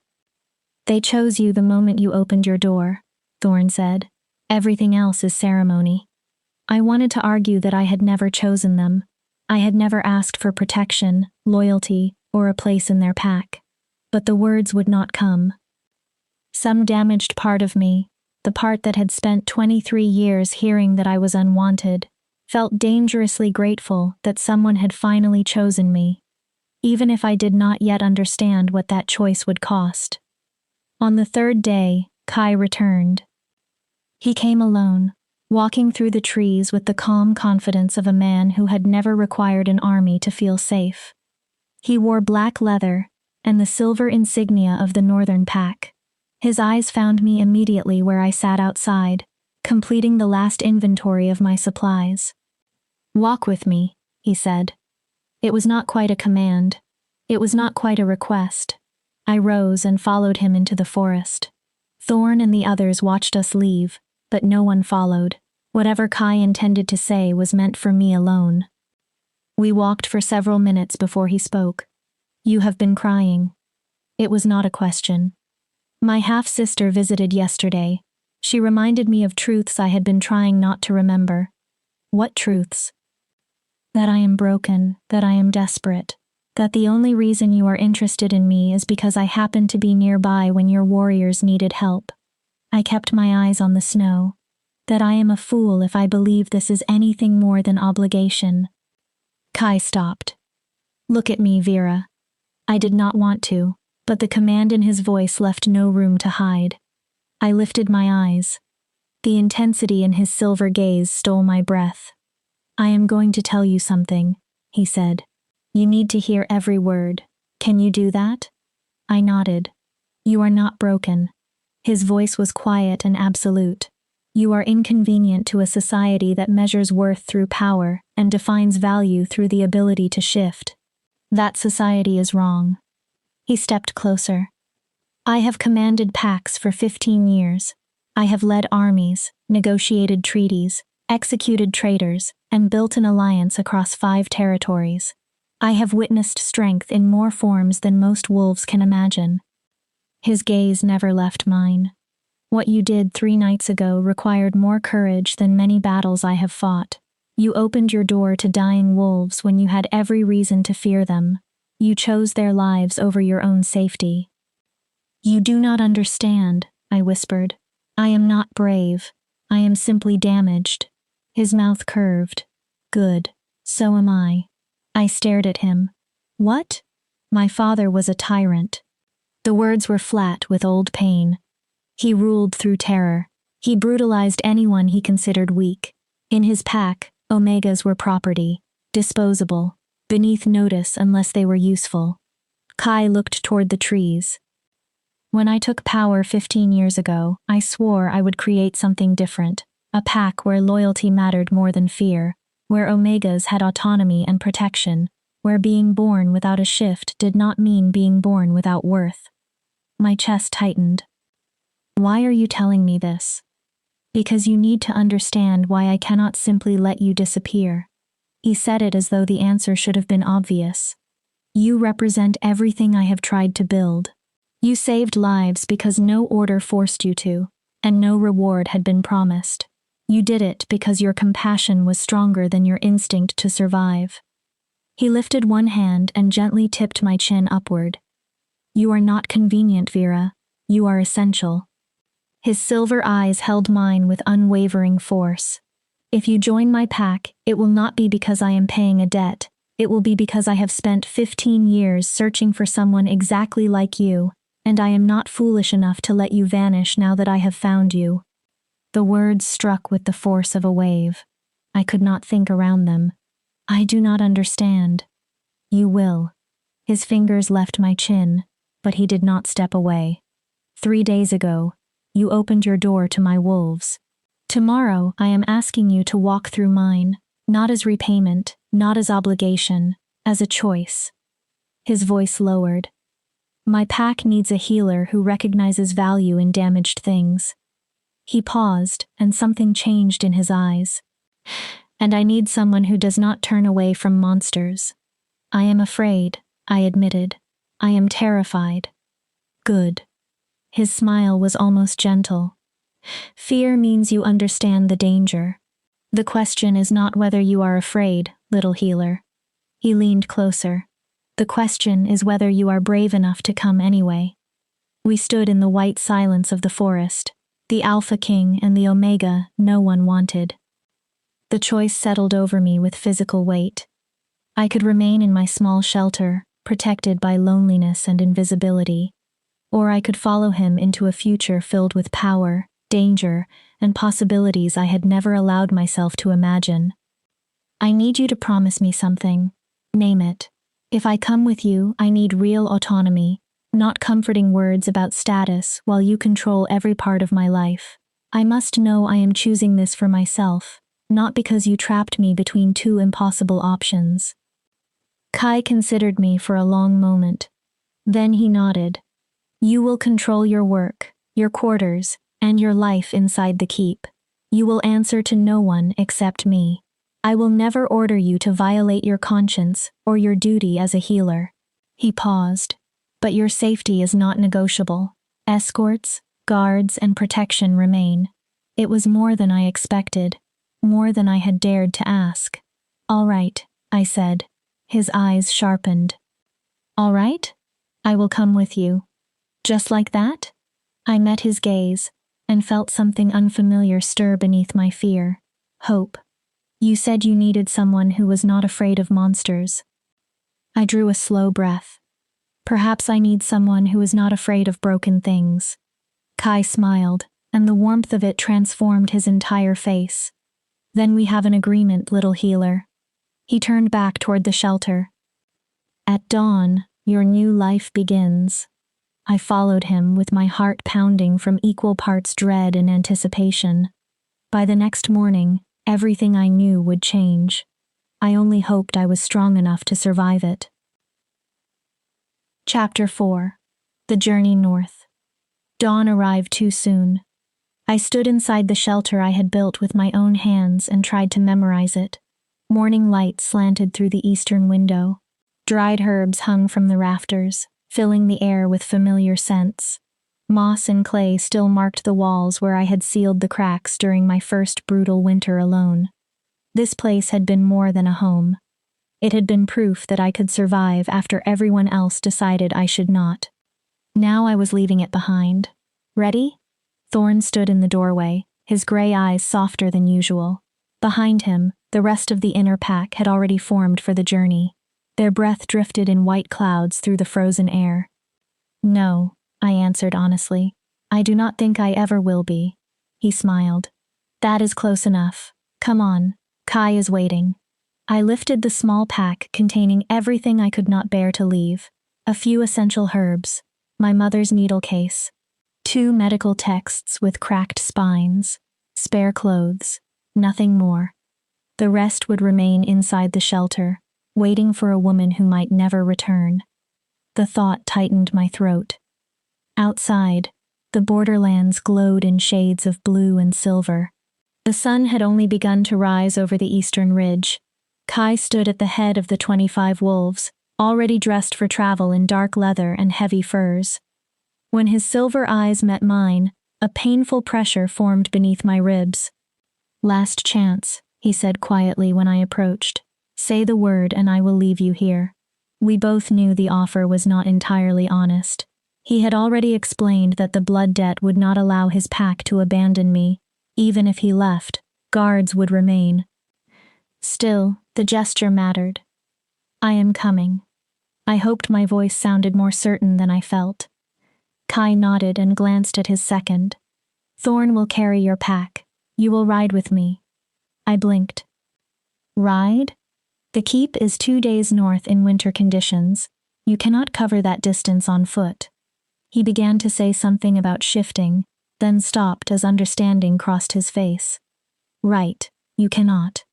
S1: "They chose you the moment you opened your door," Thorn said. "Everything else is ceremony." I wanted to argue that I had never chosen them, I had never asked for protection, loyalty, or a place in their pack. But the words would not come. Some damaged part of me, the part that had spent 23 years hearing that I was unwanted, felt dangerously grateful that someone had finally chosen me, even if I did not yet understand what that choice would cost. On the third day, Kai returned. He came alone, walking through the trees with the calm confidence of a man who had never required an army to feel safe. He wore black leather and the silver insignia of the Northern Pack. His eyes found me immediately where I sat outside, completing the last inventory of my supplies. "Walk with me," he said. It was not quite a command. It was not quite a request. I rose and followed him into the forest. Thorn and the others watched us leave, but no one followed. Whatever Kai intended to say was meant for me alone. We walked for several minutes before he spoke. "You have been crying." It was not a question. My half-sister visited yesterday. She reminded me of truths I had been trying not to remember. What truths? That I am broken, that I am desperate, that the only reason you are interested in me is because I happened to be nearby when your warriors needed help. I kept my eyes on the snow. That I am a fool if I believe this is anything more than obligation. Kai stopped. "Look at me, Vera." I did not want to, but the command in his voice left no room to hide. I lifted my eyes. The intensity in his silver gaze stole my breath. "I am going to tell you something," he said. "You need to hear every word. Can you do that?" I nodded. "You are not broken." His voice was quiet and absolute. "You are inconvenient to a society that measures worth through power and defines value through the ability to shift. That society is wrong." He stepped closer. "I have commanded packs for 15 years. I have led armies, negotiated treaties, executed traitors, and built an alliance across 5 territories. I have witnessed strength in more forms than most wolves can imagine." His gaze never left mine. "What you did 3 nights ago required more courage than many battles I have fought. You opened your door to dying wolves when you had every reason to fear them. You chose their lives over your own safety." "You do not understand," I whispered. "I am not brave. I am simply damaged." His mouth curved. "Good. So am I." I stared at him. "What?" "My father was a tyrant." The words were flat with old pain. He ruled through terror. He brutalized anyone he considered weak. In his pack, Omegas were property, disposable, beneath notice unless they were useful. Kai looked toward the trees. "When I took power 15 years ago, I swore I would create something different, a pack where loyalty mattered more than fear, where Omegas had autonomy and protection, where being born without a shift did not mean being born without worth." My chest tightened. "Why are you telling me this?" "Because you need to understand why I cannot simply let you disappear." He said it as though the answer should have been obvious. "You represent everything I have tried to build. You saved lives because no order forced you to, and no reward had been promised. You did it because your compassion was stronger than your instinct to survive." He lifted one hand and gently tipped my chin upward. "You are not convenient, Vera. You are essential." His silver eyes held mine with unwavering force. "If you join my pack, it will not be because I am paying a debt. It will be because I have spent 15 years searching for someone exactly like you, and I am not foolish enough to let you vanish now that I have found you." The words struck with the force of a wave. I could not think around them. "I do not understand." "You will." His fingers left my chin, but he did not step away. 3 days ago, you opened your door to my wolves. Tomorrow, I am asking you to walk through mine, not as repayment, not as obligation, as a choice. His voice lowered. My pack needs a healer who recognizes value in damaged things. He paused, and something changed in his eyes. And I need someone who does not turn away from monsters. I am afraid, I admitted. I am terrified. Good. His smile was almost gentle. Fear means you understand the danger. The question is not whether you are afraid, little healer. He leaned closer. The question is whether you are brave enough to come anyway. We stood in the white silence of the forest, the Alpha King and the Omega no one wanted. The choice settled over me with physical weight. I could remain in my small shelter, protected by loneliness and invisibility, or I could follow him into a future filled with power, danger, and possibilities I had never allowed myself to imagine. I need you to promise me something. Name it. If I come with you, I need real autonomy, not comforting words about status while you control every part of my life. I must know I am choosing this for myself, not because you trapped me between two impossible options. Kai considered me for a long moment. Then he nodded. You will control your work, your quarters, and your life inside the keep. You will answer to no one except me. I will never order you to violate your conscience or your duty as a healer. He paused. But your safety is not negotiable. Escorts, guards, and protection remain. It was more than I expected, more than I had dared to ask. All right, I said. His eyes sharpened. All right? I will come with you. Just like that? I met his gaze and felt something unfamiliar stir beneath my fear. Hope. You said you needed someone who was not afraid of monsters. I drew a slow breath. Perhaps I need someone who is not afraid of broken things. Kai smiled, and the warmth of it transformed his entire face. Then we have an agreement, little healer. He turned back toward the shelter. At dawn, your new life begins. I followed him with my heart pounding from equal parts dread and anticipation. By the next morning, everything I knew would change. I only hoped I was strong enough to survive it. Chapter 4. The Journey North. Dawn arrived too soon. I stood inside the shelter I had built with my own hands and tried to memorize it. Morning light slanted through the eastern window. Dried herbs hung from the rafters, filling the air with familiar scents. Moss and clay still marked the walls where I had sealed the cracks during my first brutal winter alone. This place had been more than a home. It had been proof that I could survive after everyone else decided I should not. Now I was leaving it behind. Ready? Thorn stood in the doorway, his gray eyes softer than usual. Behind him, the rest of the inner pack had already formed for the journey. Their breath drifted in white clouds through the frozen air. No, I answered honestly. I do not think I ever will be. He smiled. That is close enough. Come on, Kai is waiting. I lifted the small pack containing everything I could not bear to leave. A few essential herbs, my mother's needle case, 2 medical texts with cracked spines, spare clothes, nothing more. The rest would remain inside the shelter, waiting for a woman who might never return. The thought tightened my throat. Outside, the borderlands glowed in shades of blue and silver. The sun had only begun to rise over the eastern ridge. Kai stood at the head of the 25 wolves, already dressed for travel in dark leather and heavy furs. When his silver eyes met mine, a painful pressure formed beneath my ribs. Last chance, he said quietly when I approached. Say the word and I will leave you here. We both knew the offer was not entirely honest. He had already explained that the blood debt would not allow his pack to abandon me. Even if he left, guards would remain. Still, the gesture mattered. I am coming. I hoped my voice sounded more certain than I felt. Kai nodded and glanced at his second. Thorn will carry your pack. You will ride with me. I blinked. Ride? The keep is 2 days north in winter conditions. You cannot cover that distance on foot. He began to say something about shifting, then stopped as understanding crossed his face. Right, you cannot.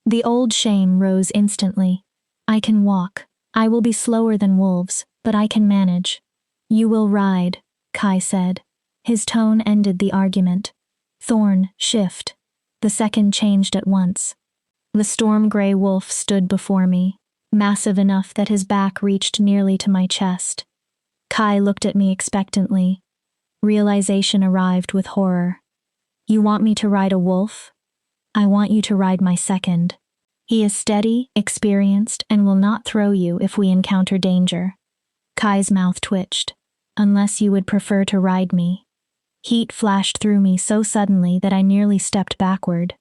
S1: The old shame rose instantly. I can walk. I will be slower than wolves, but I can manage. You will ride, Kai said. His tone ended the argument. Thorn, shift. The second changed at once. The storm-gray wolf stood before me, massive enough that his back reached nearly to my chest. Kai looked at me expectantly. Realization arrived with horror. You want me to ride a wolf? I want you to ride my second. He is steady, experienced, and will not throw you if we encounter danger. Kai's mouth twitched. Unless you would prefer to ride me. Heat flashed through me so suddenly that I nearly stepped backward.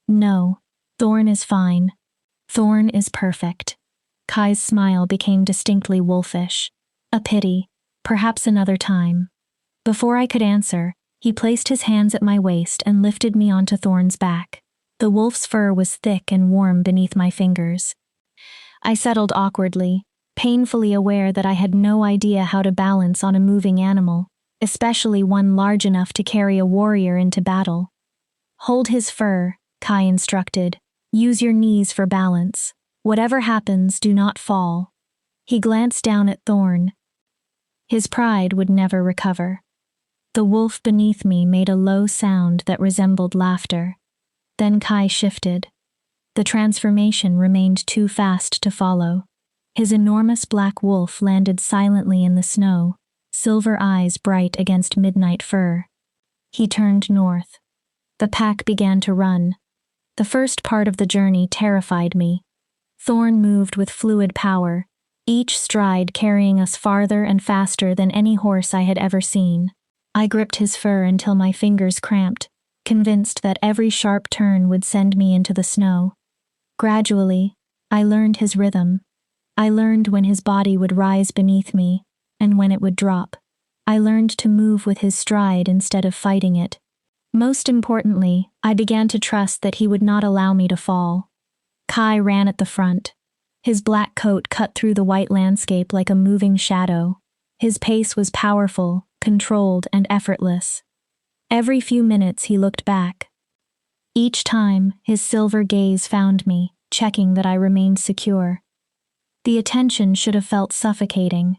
S1: No, Thorn is fine. Thorn is perfect. Kai's smile became distinctly wolfish. A pity. Perhaps another time. Before I could answer, he placed his hands at my waist and lifted me onto Thorn's back. The wolf's fur was thick and warm beneath my fingers. I settled awkwardly, painfully aware that I had no idea how to balance on a moving animal, especially one large enough to carry a warrior into battle. Hold his fur, Kai instructed. Use your knees for balance. Whatever happens, do not fall. He glanced down at Thorn. His pride would never recover. The wolf beneath me made a low sound that resembled laughter. Then Kai shifted. The transformation remained too fast to follow. His enormous black wolf landed silently in the snow, silver eyes bright against midnight fur. He turned north. The pack began to run. The first part of the journey terrified me. Thorn moved with fluid power, each stride carrying us farther and faster than any horse I had ever seen. I gripped his fur until my fingers cramped, convinced that every sharp turn would send me into the snow. Gradually, I learned his rhythm. I learned when his body would rise beneath me, and when it would drop. I learned to move with his stride instead of fighting it. Most importantly, I began to trust that he would not allow me to fall. Kai ran at the front. His black coat cut through the white landscape like a moving shadow. His pace was powerful, controlled, and effortless. Every few minutes he looked back. Each time, his silver gaze found me, checking that I remained secure. The attention should have felt suffocating.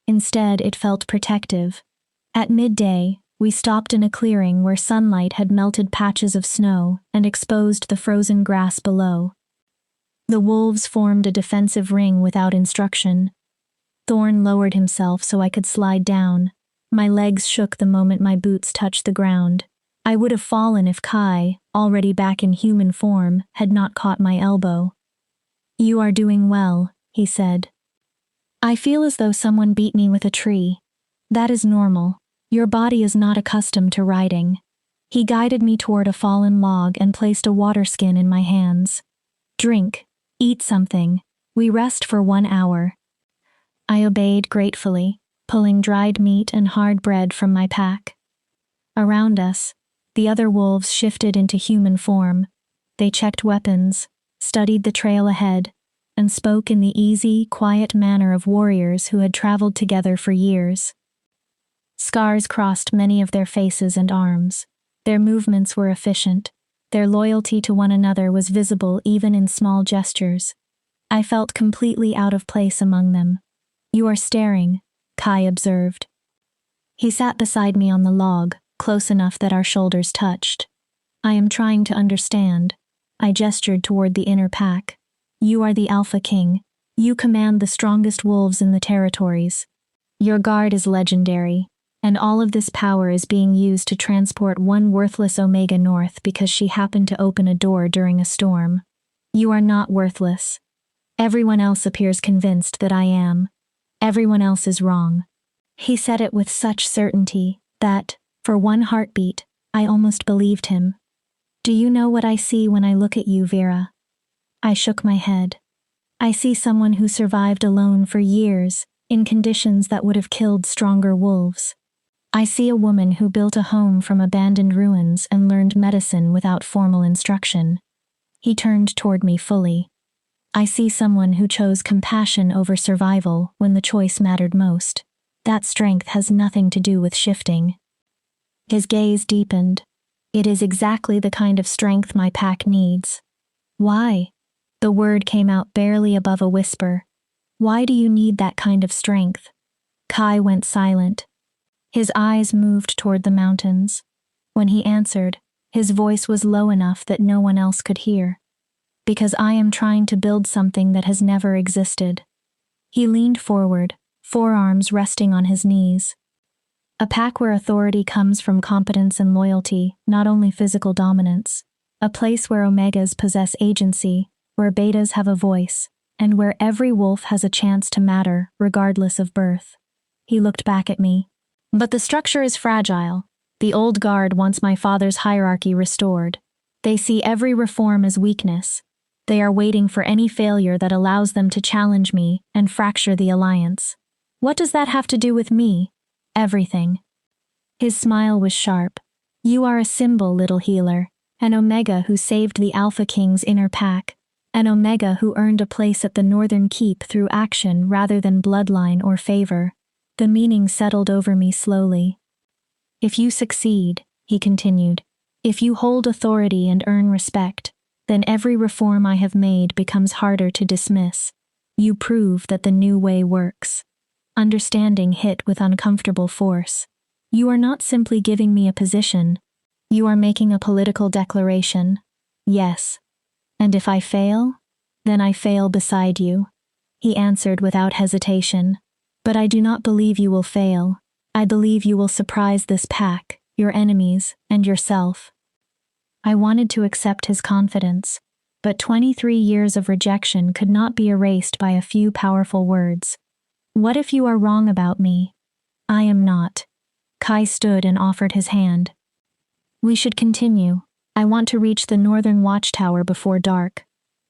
S1: Instead, it felt protective. At midday, we stopped in a clearing where sunlight had melted patches of snow and exposed the frozen grass below. The wolves formed a defensive ring without instruction. Thorn lowered himself so I could slide down. My legs shook the moment my boots touched the ground. I would have fallen if Kai, already back in human form, had not caught my elbow. "You are doing well," he said. "I feel as though someone beat me with a tree. That is normal. Your body is not accustomed to riding." He guided me toward a fallen log and placed a water skin in my hands. "Drink. Eat something. We rest for 1 hour." I obeyed gratefully, pulling dried meat and hard bread from my pack. Around us, the other wolves shifted into human form. They checked weapons, studied the trail ahead, and spoke in the easy, quiet manner of warriors who had traveled together for years. Scars crossed many of their faces and arms. Their movements were efficient. Their loyalty to one another was visible even in small gestures. I felt completely out of place among them. "You are staring," Kai observed. He sat beside me on the log, close enough that our shoulders touched. "I am trying to understand." I gestured toward the inner pack. "You are the Alpha King. You command the strongest wolves in the territories. Your guard is legendary, and all of this power is being used to transport one worthless Omega north because she happened to open a door during a storm. You are not worthless. Everyone else appears convinced that I am. Everyone else is wrong." He said it with such certainty that, for one heartbeat, I almost believed him. "Do you know what I see when I look at you, Vera?" I shook my head. "I see someone who survived alone for years, in conditions that would have killed stronger wolves. I see a woman who built a home from abandoned ruins and learned medicine without formal instruction." He turned toward me fully. "I see someone who chose compassion over survival when the choice mattered most. That strength has nothing to do with shifting." His gaze deepened. "It is exactly the kind of strength my pack needs." "Why?" The word came out barely above a whisper. "Why do you need that kind of strength?" Kai went silent. His eyes moved toward the mountains. When he answered, his voice was low enough that no one else could hear. "Because I am trying to build something that has never existed." He leaned forward, forearms resting on his knees. "A pack where authority comes from competence and loyalty, not only physical dominance. A place where Omegas possess agency, where betas have a voice, and where every wolf has a chance to matter, regardless of birth. He looked back at me. But the structure is fragile. The old guard wants my father's hierarchy restored. They see every reform as weakness. They are waiting for any failure that allows them to challenge me and fracture the alliance. What does that have to do with me? Everything. His smile was sharp. You are a symbol, little healer, an Omega who saved the Alpha King's inner pack, an Omega who earned a place at the Northern Keep through action rather than bloodline or favor. The meaning settled over me slowly. If you succeed, he continued, if you hold authority and earn respect, then every reform I have made becomes harder to dismiss. You prove that the new way works. Understanding hit with uncomfortable force. You are not simply giving me a position. You are making a political declaration. Yes. And if I fail, then I fail beside you. He answered without hesitation. But I do not believe you will fail. I believe you will surprise this pack, your enemies, and yourself. I wanted to accept his confidence, but 23 years of rejection could not be erased by a few powerful words. What if you are wrong about me? I am not. Kai stood and offered his hand. We should continue. I want to reach the northern watchtower before dark.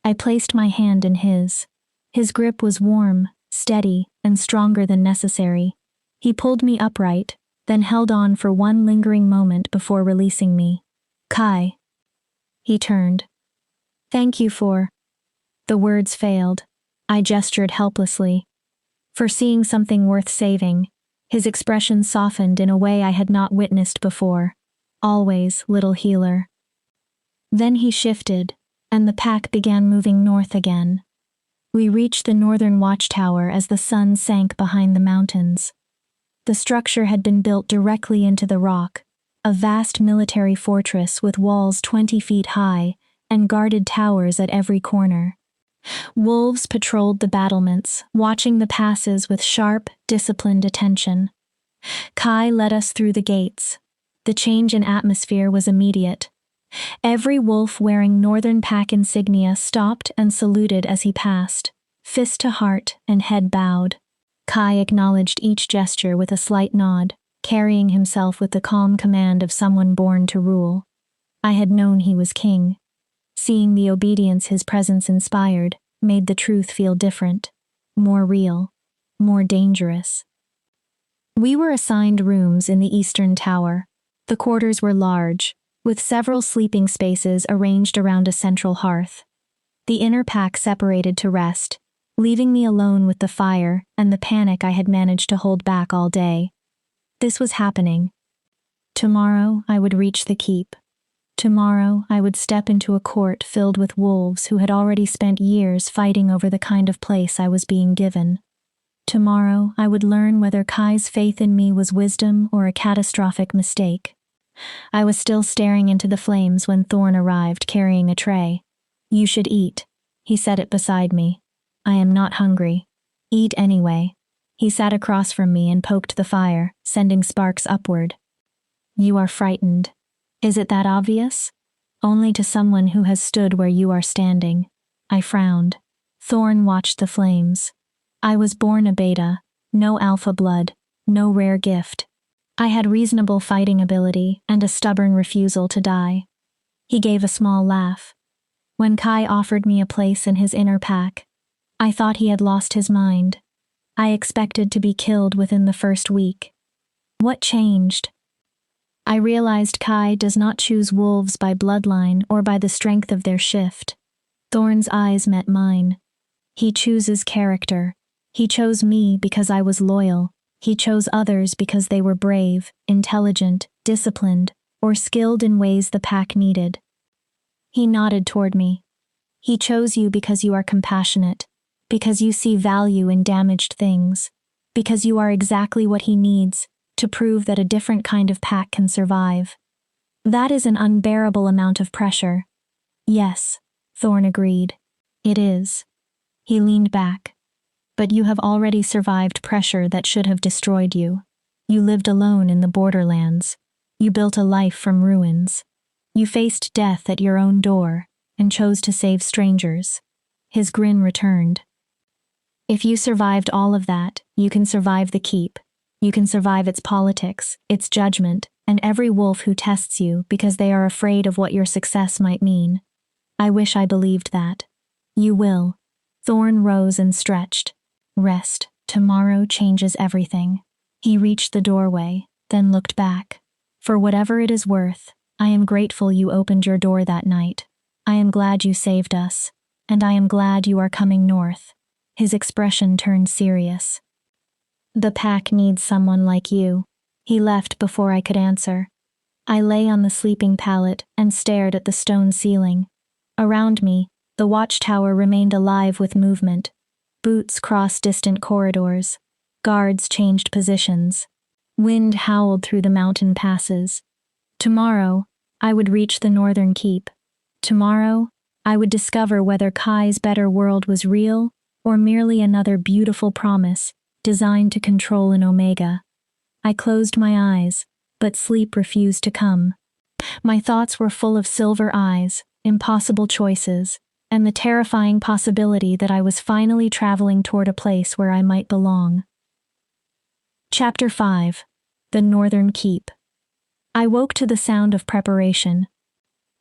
S1: I placed my hand in his. His grip was warm, steady, and stronger than necessary. He pulled me upright, then held on for one lingering moment before releasing me. Kai. He turned. Thank you for... The words failed. I gestured helplessly. For seeing something worth saving. His expression softened in a way I had not witnessed before. Always, little healer. Then he shifted, and the pack began moving north again. We reached the northern watchtower as the sun sank behind the mountains. The structure had been built directly into the rock, a vast military fortress with walls 20 feet high and guarded towers at every corner. Wolves patrolled the battlements, watching the passes with sharp, disciplined attention. Kai led us through the gates. The change in atmosphere was immediate. Every wolf wearing Northern Pack insignia stopped and saluted as he passed, fist to heart and head bowed. Kai acknowledged each gesture with a slight nod, carrying himself with the calm command of someone born to rule. I had known he was king. Seeing the obedience his presence inspired made the truth feel different, more real, more dangerous. We were assigned rooms in the eastern tower. The quarters were large, with several sleeping spaces arranged around a central hearth. The inner pack separated to rest, leaving me alone with the fire and the panic I had managed to hold back all day. This was happening. Tomorrow I would reach the keep. Tomorrow I would step into a court filled with wolves who had already spent years fighting over the kind of place I was being given. Tomorrow I would learn whether Kai's faith in me was wisdom or a catastrophic mistake. I was still staring into the flames when Thorn arrived carrying a tray. You should eat. He set it beside me. I am not hungry. Eat anyway. He sat across from me and poked the fire, sending sparks upward. You are frightened. Is it that obvious? Only to someone who has stood where you are standing. I frowned. Thorn watched the flames. I was born a beta, no alpha blood, no rare gift. I had reasonable fighting ability and a stubborn refusal to die. He gave a small laugh. When Kai offered me a place in his inner pack, I thought he had lost his mind. I expected to be killed within the first week. What changed? I realized Kai does not choose wolves by bloodline or by the strength of their shift. Thorn's eyes met mine. He chooses character. He chose me because I was loyal. He chose others because they were brave, intelligent, disciplined, or skilled in ways the pack needed. He nodded toward me. He chose you because you are compassionate, because you see value in damaged things, because you are exactly what he needs to prove that a different kind of pack can survive. That is an unbearable amount of pressure. Yes, Thorn agreed. It is. He leaned back. But you have already survived pressure that should have destroyed you. You lived alone in the borderlands. You built a life from ruins. You faced death at your own door and chose to save strangers. His grin returned. If you survived all of that, you can survive the keep. You can survive its politics, its judgment, and every wolf who tests you because they are afraid of what your success might mean. I wish I believed that. You will. Thorn rose and stretched. Rest. Tomorrow changes everything. He reached the doorway, then looked back. For whatever it is worth, I am grateful you opened your door that night. I am glad you saved us. And I am glad you are coming north. His expression turned serious. The pack needs someone like you. He left before I could answer. I lay on the sleeping pallet and stared at the stone ceiling. Around me, the watchtower remained alive with movement. Boots crossed distant corridors. Guards changed positions. Wind howled through the mountain passes. Tomorrow, I would reach the northern keep. Tomorrow, I would discover whether Kai's better world was real or merely another beautiful promise designed to control an Omega. I closed my eyes, but sleep refused to come. My thoughts were full of silver eyes, impossible choices, and the terrifying possibility that I was finally traveling toward a place where I might belong. Chapter 5. The Northern Keep. I woke to the sound of preparation.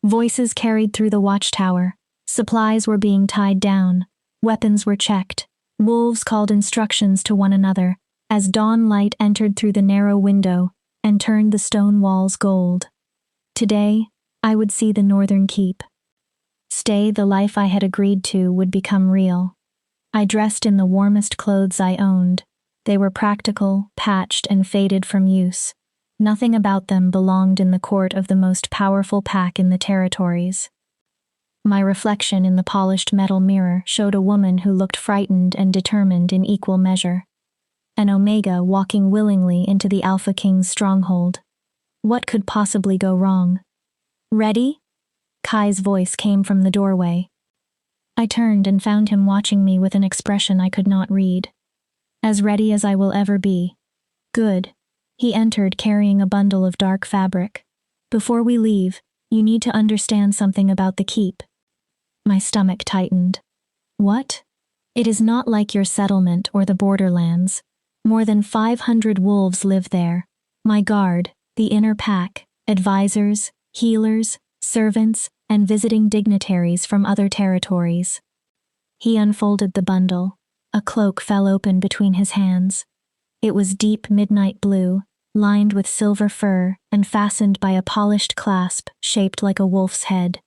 S1: Voices carried through the watchtower. Supplies were being tied down. Weapons were checked. Wolves called instructions to one another as dawn light entered through the narrow window and turned the stone walls gold. Today, I would see the Northern Keep. Stay, the life I had agreed to would become real. I dressed in the warmest clothes I owned. They were practical, patched, and faded from use. Nothing about them belonged in the court of the most powerful pack in the territories. My reflection in the polished metal mirror showed a woman who looked frightened and determined in equal measure. An Omega walking willingly into the Alpha King's stronghold. What could possibly go wrong? Ready? Kai's voice came from the doorway. I turned and found him watching me with an expression I could not read. As ready as I will ever be. Good. He entered carrying a bundle of dark fabric. Before we leave, you need to understand something about the keep. My stomach tightened. What? It is not like your settlement or the borderlands. More than 500 wolves live there. My guard, the inner pack, advisors, healers, servants, and visiting dignitaries from other territories. He unfolded the bundle. A cloak fell open between his hands. It was deep midnight blue, lined with silver fur and fastened by a polished clasp shaped like a wolf's head.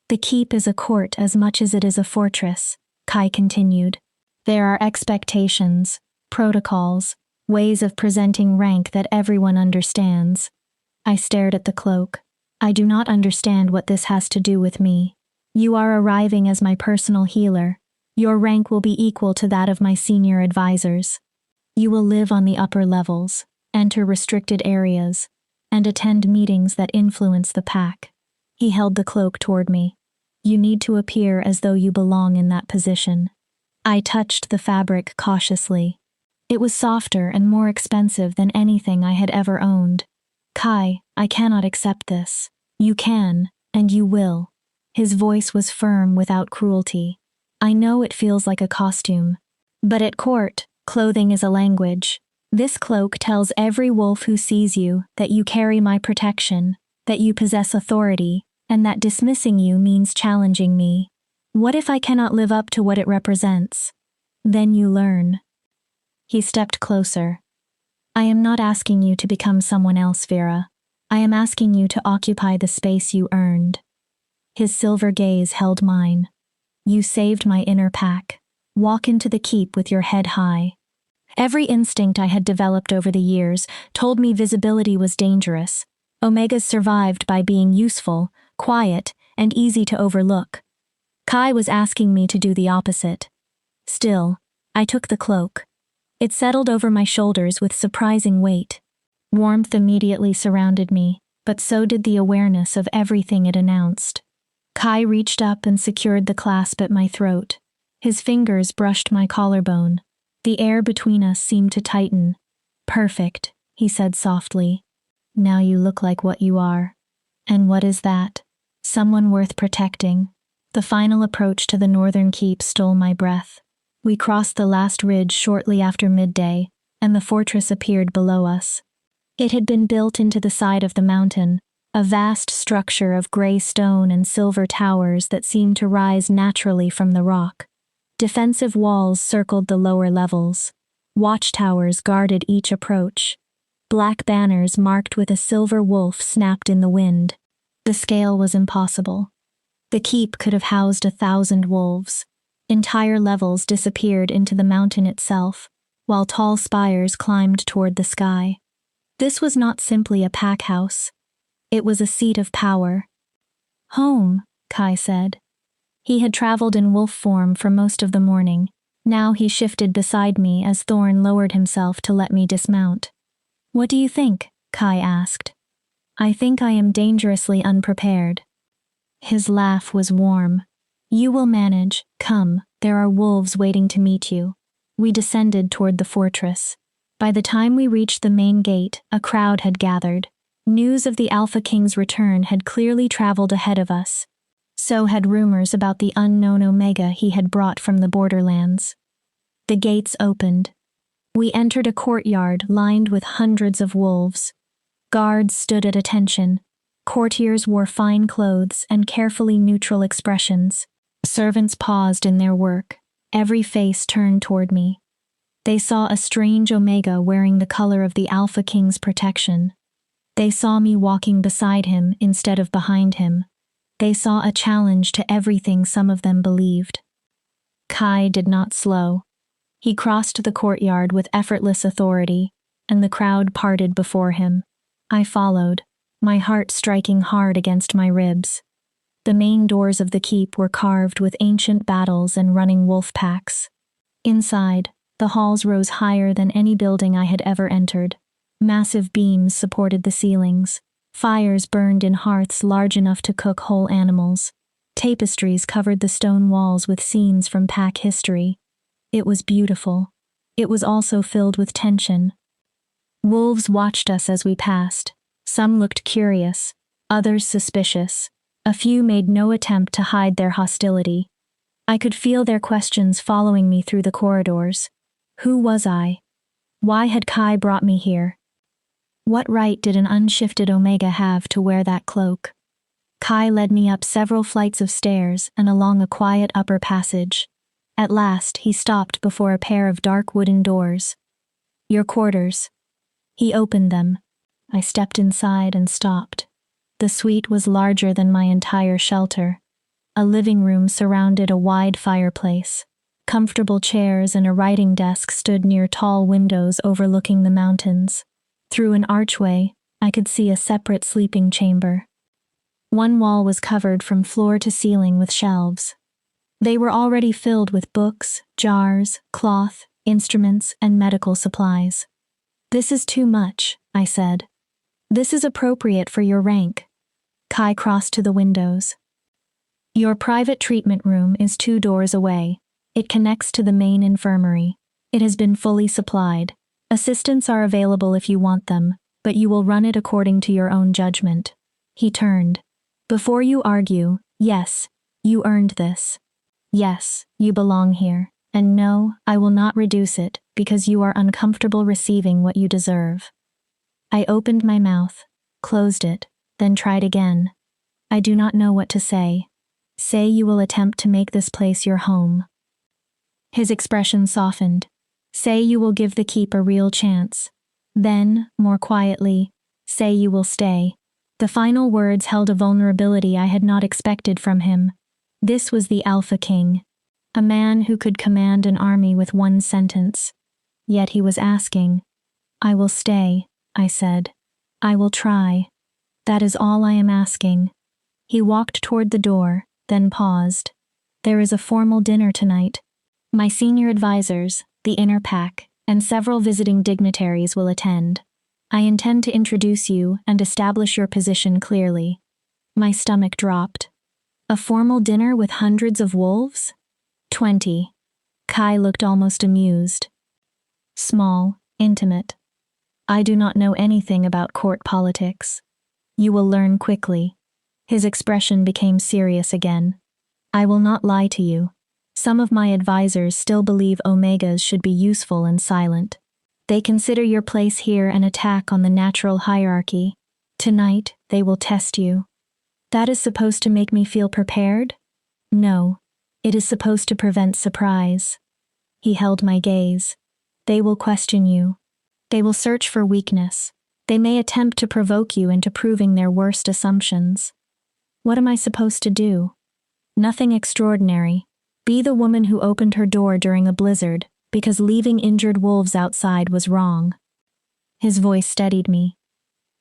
S1: The keep is a court as much as it is a fortress, Kai continued. There are expectations, protocols, ways of presenting rank that everyone understands. I stared at the cloak. I do not understand what this has to do with me. You are arriving as my personal healer. Your rank will be equal to that of my senior advisors. You will live on the upper levels, enter restricted areas, and attend meetings that influence the pack. He held the cloak toward me. You need to appear as though you belong in that position. I touched the fabric cautiously. It was softer and more expensive than anything I had ever owned. Kai, I cannot accept this. You can, and you will. His voice was firm without cruelty. I know it feels like a costume. But at court, clothing is a language. This cloak tells every wolf who sees you that you carry my protection, that you possess authority, and that dismissing you means challenging me. What if I cannot live up to what it represents? Then you learn. He stepped closer. I am not asking you to become someone else, Vera. I am asking you to occupy the space you earned. His silver gaze held mine. You saved my inner pack. Walk into the keep with your head high. Every instinct I had developed over the years told me visibility was dangerous. Omegas survived by being useful, quiet, and easy to overlook. Kai was asking me to do the opposite. Still, I took the cloak. It settled over my shoulders with surprising weight. Warmth immediately surrounded me, but so did the awareness of everything it announced. Kai reached up and secured the clasp at my throat. His fingers brushed my collarbone. The air between us seemed to tighten. Perfect, he said softly. Now you look like what you are. And what is that? Someone worth protecting. The final approach to the northern keep stole my breath. We crossed the last ridge shortly after midday, and the fortress appeared below us. It had been built into the side of the mountain, a vast structure of gray stone and silver towers that seemed to rise naturally from the rock. Defensive walls circled the lower levels. Watchtowers guarded each approach. Black banners marked with a silver wolf snapped in the wind. The scale was impossible. The keep could have housed 1,000 wolves. Entire levels disappeared into the mountain itself, while tall spires climbed toward the sky. This was not simply a pack house. It was a seat of power. "Home," Kai said. He had traveled in wolf form for most of the morning. Now he shifted beside me as Thorn lowered himself to let me dismount. "What do you think?" Kai asked. "I think I am dangerously unprepared." His laugh was warm. "You will manage. Come, there are wolves waiting to meet you." We descended toward the fortress. By the time we reached the main gate, a crowd had gathered. News of the Alpha King's return had clearly traveled ahead of us. So had rumors about the unknown Omega he had brought from the borderlands. The gates opened. We entered a courtyard lined with hundreds of wolves. Guards stood at attention. Courtiers wore fine clothes and carefully neutral expressions. Servants paused in their work. Every face turned toward me. They saw a strange Omega wearing the color of the Alpha King's protection. They saw me walking beside him instead of behind him. They saw a challenge to everything some of them believed. Kai did not slow. He crossed the courtyard with effortless authority, and the crowd parted before him. I followed, my heart striking hard against my ribs. The main doors of the keep were carved with ancient battles and running wolf packs. Inside, the halls rose higher than any building I had ever entered. Massive beams supported the ceilings. Fires burned in hearths large enough to cook whole animals. Tapestries covered the stone walls with scenes from pack history. It was beautiful. It was also filled with tension. Wolves watched us as we passed. Some looked curious, others suspicious. A few made no attempt to hide their hostility. I could feel their questions following me through the corridors. Who was I? Why had Kai brought me here? What right did an unshifted Omega have to wear that cloak? Kai led me up several flights of stairs and along a quiet upper passage. At last, he stopped before a pair of dark wooden doors. "Your quarters." He opened them. I stepped inside and stopped. The suite was larger than my entire shelter. A living room surrounded a wide fireplace. Comfortable chairs and a writing desk stood near tall windows overlooking the mountains. Through an archway, I could see a separate sleeping chamber. One wall was covered from floor to ceiling with shelves. They were already filled with books, jars, cloth, instruments, and medical supplies. "This is too much," I said. "This is appropriate for your rank." Kai crossed to the windows. "Your private treatment room is 2 doors away. It connects to the main infirmary. It has been fully supplied. Assistants are available if you want them, but you will run it according to your own judgment." He turned. "Before you argue, yes, you earned this. Yes, you belong here. And no, I will not reduce it, because you are uncomfortable receiving what you deserve." I opened my mouth, closed it, then tried again. "I do not know what to say. Say you will attempt to make this place your home." His expression softened. "Say you will give the keep a real chance." Then, more quietly, "Say you will stay." The final words held a vulnerability I had not expected from him. This was the Alpha King, a man who could command an army with one sentence. Yet he was asking. "I will stay," I said. "I will try. That is all I am asking." He walked toward the door, then paused. "There is a formal dinner tonight. My senior advisors, the inner pack, and several visiting dignitaries will attend. I intend to introduce you and establish your position clearly." My stomach dropped. A formal dinner with hundreds of wolves? 20. Kai looked almost amused. "Small, intimate. I do not know anything about court politics. You will learn quickly." His expression became serious again. I will not lie to you. Some of my advisors still believe Omegas should be useful and silent. They consider your place here an attack on the natural hierarchy. Tonight, they will test you. That is supposed to make me feel prepared? No. It is supposed to prevent surprise. He held my gaze. They will question you. They will search for weakness. They may attempt to provoke you into proving their worst assumptions. What am I supposed to do? Nothing extraordinary. Be the woman who opened her door during a blizzard, because leaving injured wolves outside was wrong. His voice steadied me.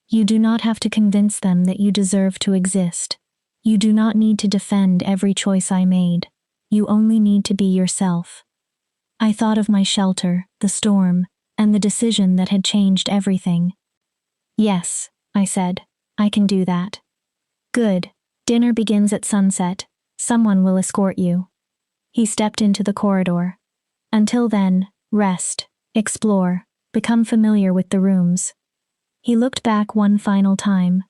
S1: You do not have to convince them that you deserve to exist. You do not need to defend every choice I made. You only need to be yourself. I thought of my shelter, the storm, and the decision that had changed everything. Yes, I said, I can do that. Good. Dinner begins at sunset. Someone will escort you. He stepped into the corridor. Until then, rest, explore, become familiar with the rooms. He looked back one final time.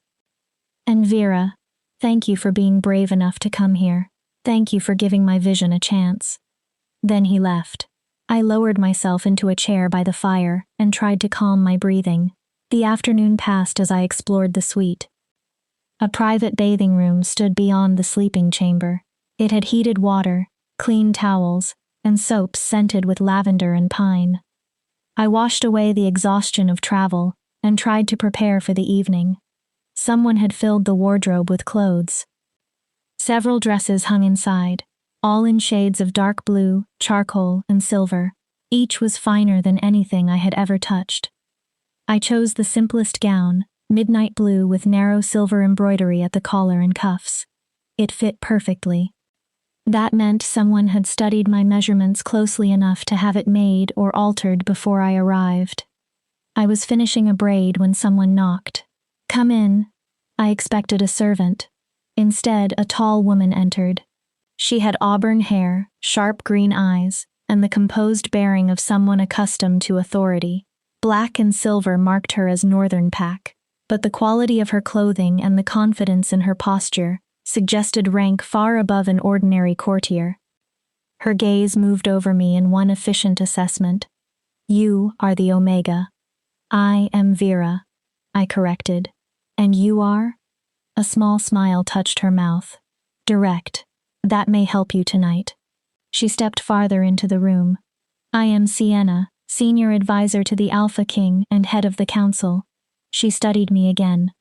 S1: And Vera, thank you for being brave enough to come here. Thank you for giving my vision a chance. Then he left. I lowered myself into a chair by the fire and tried to calm my breathing. The afternoon passed as I explored the suite. A private bathing room stood beyond the sleeping chamber. It had heated water, clean towels, and soaps scented with lavender and pine. I washed away the exhaustion of travel and tried to prepare for the evening. Someone had filled the wardrobe with clothes. Several dresses hung inside, all in shades of dark blue, charcoal, and silver. Each was finer than anything I had ever touched. I chose the simplest gown, midnight blue with narrow silver embroidery at the collar and cuffs. It fit perfectly. That meant someone had studied my measurements closely enough to have it made or altered before I arrived. I was finishing a braid when someone knocked. Come in. I expected a servant. Instead, a tall woman entered. She had auburn hair, sharp green eyes, and the composed bearing of someone accustomed to authority. Black and silver marked her as Northern Pack, but the quality of her clothing and the confidence in her posture suggested rank far above an ordinary courtier. Her gaze moved over me in one efficient assessment. You are the Omega. I am Vera, I corrected. And you are? A small smile touched her mouth. Direct. That may help you tonight. She stepped farther into the room. I am Sienna, senior advisor to the Alpha King and head of the council. She studied me again.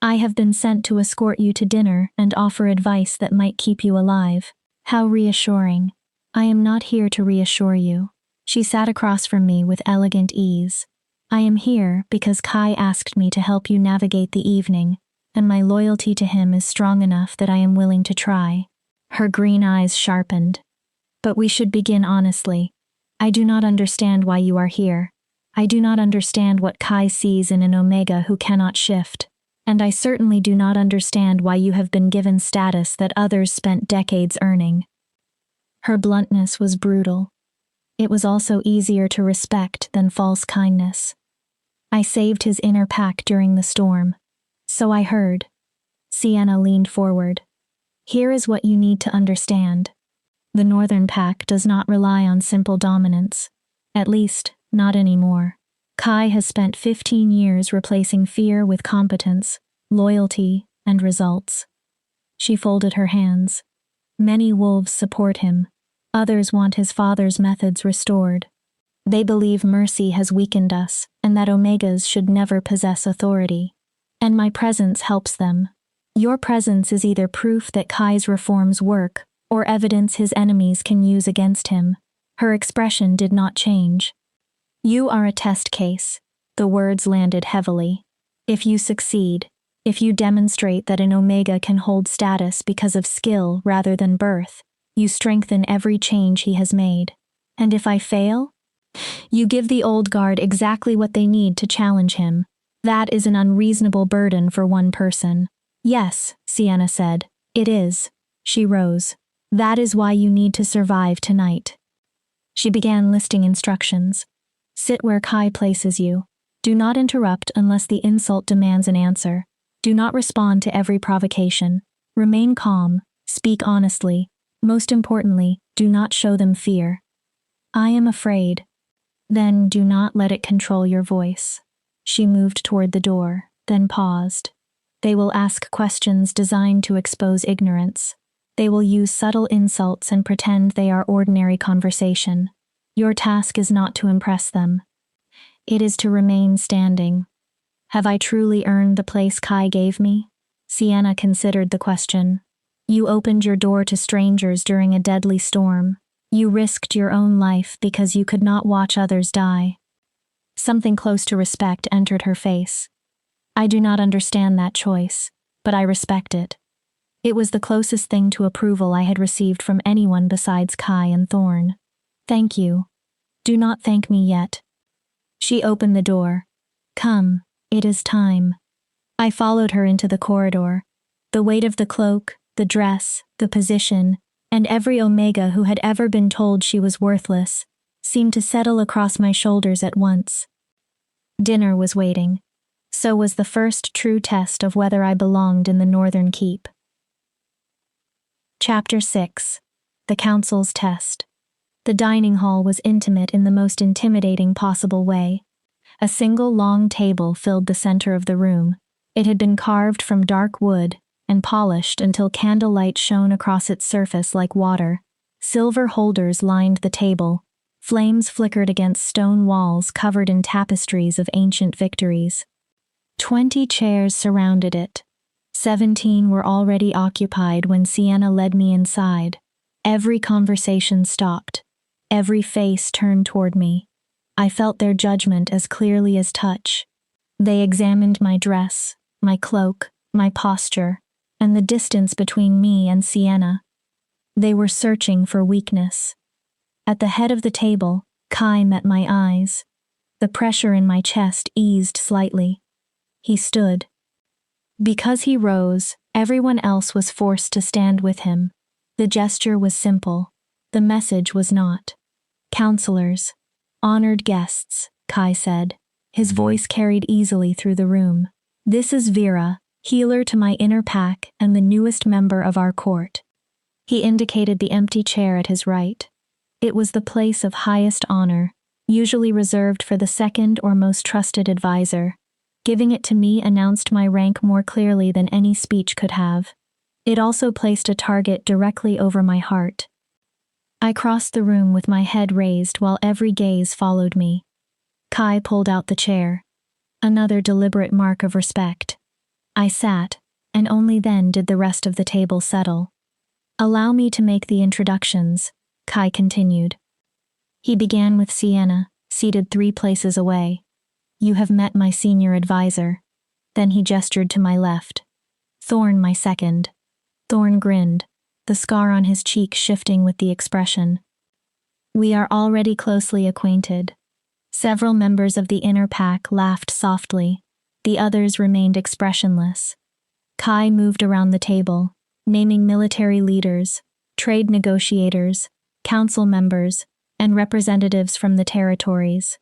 S1: I have been sent to escort you to dinner and offer advice that might keep you alive. How reassuring. I am not here to reassure you. She sat across from me with elegant ease. I am here because Kai asked me to help you navigate the evening, and my loyalty to him is strong enough that I am willing to try. Her green eyes sharpened. But we should begin honestly. I do not understand why you are here. I do not understand what Kai sees in an Omega who cannot shift. And I certainly do not understand why you have been given status that others spent decades earning. Her bluntness was brutal. It was also easier to respect than false kindness. I saved his inner pack during the storm. So I heard. Sienna leaned forward. Here is what you need to understand. The Northern Pack does not rely on simple dominance. At least, not anymore. Kai has spent 15 years replacing fear with competence, loyalty, and results. She folded her hands. Many wolves support him. Others want his father's methods restored. They believe mercy has weakened us, and that Omegas should never possess authority. And my presence helps them. Your presence is either proof that Kai's reforms work, or evidence his enemies can use against him. Her expression did not change. You are a test case. The words landed heavily. If you succeed, if you demonstrate that an Omega can hold status because of skill rather than birth, you strengthen every change he has made. And if I fail? You give the old guard exactly what they need to challenge him. That is an unreasonable burden for one person. Yes, Sienna said. It is. She rose. That is why you need to survive tonight. She began listing instructions. Sit where Kai places you. Do not interrupt unless the insult demands an answer. Do not respond to every provocation. Remain calm. Speak honestly. Most importantly, do not show them fear. I am afraid. Then do not let it control your voice. She moved toward the door, then paused. They will ask questions designed to expose ignorance. They will use subtle insults and pretend they are ordinary conversation. Your task is not to impress them. It is to remain standing. Have I truly earned the place Kai gave me? Sienna considered the question. You opened your door to strangers during a deadly storm. You risked your own life because you could not watch others die. Something close to respect entered her face. I do not understand that choice, but I respect it. It was the closest thing to approval I had received from anyone besides Kai and Thorn. Thank you. Do not thank me yet. She opened the door. Come, it is time. I followed her into the corridor. The weight of the cloak, the dress, the position, and every Omega who had ever been told she was worthless, seemed to settle across my shoulders at once. Dinner was waiting. So was the first true test of whether I belonged in the Northern Keep. Chapter 6. The Council's Test. The dining hall was intimate in the most intimidating possible way. A single long table filled the center of the room. It had been carved from dark wood and polished until candlelight shone across its surface like water. Silver holders lined the table. Flames flickered against stone walls covered in tapestries of ancient victories. 20 chairs surrounded it. 17 were already occupied when Sienna led me inside. Every conversation stopped. Every face turned toward me. I felt their judgment as clearly as touch. They examined my dress, my cloak, my posture, and the distance between me and Sienna. They were searching for weakness. At the head of the table, Kai met my eyes. The pressure in my chest eased slightly. He stood. Because he rose, everyone else was forced to stand with him. The gesture was simple. The message was not. Counselors. Honored guests, Kai said. His voice carried easily through the room. This is Vera, healer to my inner pack and the newest member of our court. He indicated the empty chair at his right. It was the place of highest honor, usually reserved for the second or most trusted advisor. Giving it to me announced my rank more clearly than any speech could have. It also placed a target directly over my heart. I crossed the room with my head raised while every gaze followed me. Kai pulled out the chair. Another deliberate mark of respect. I sat, and only then did the rest of the table settle. Allow me to make the introductions, Kai continued. He began with Sienna, seated 3 places away. You have met my senior advisor. Then he gestured to my left. Thorn, my second. Thorn grinned, the scar on his cheek shifting with the expression. We are already closely acquainted. Several members of the inner pack laughed softly. The others remained expressionless. Kai moved around the table, naming military leaders, trade negotiators, council members, and representatives from the territories.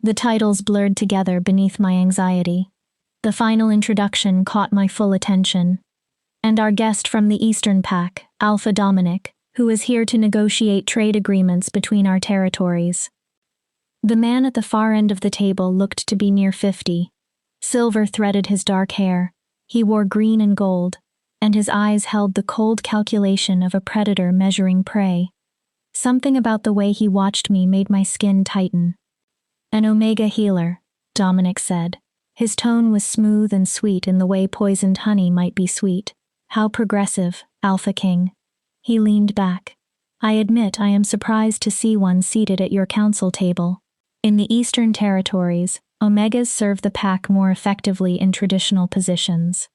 S1: The titles blurred together beneath my anxiety. The final introduction caught my full attention. And our guest from the Eastern Pack, Alpha Dominic, who is here to negotiate trade agreements between our territories. The man at the far end of the table looked to be near 50. Silver threaded his dark hair. He wore green and gold, and his eyes held the cold calculation of a predator measuring prey. Something about the way he watched me made my skin tighten. An Omega healer, Dominic said. His tone was smooth and sweet in the way poisoned honey might be sweet. How progressive, Alpha King. He leaned back. I admit I am surprised to see one seated at your council table. In the Eastern Territories, Omegas serve the pack more effectively in traditional positions.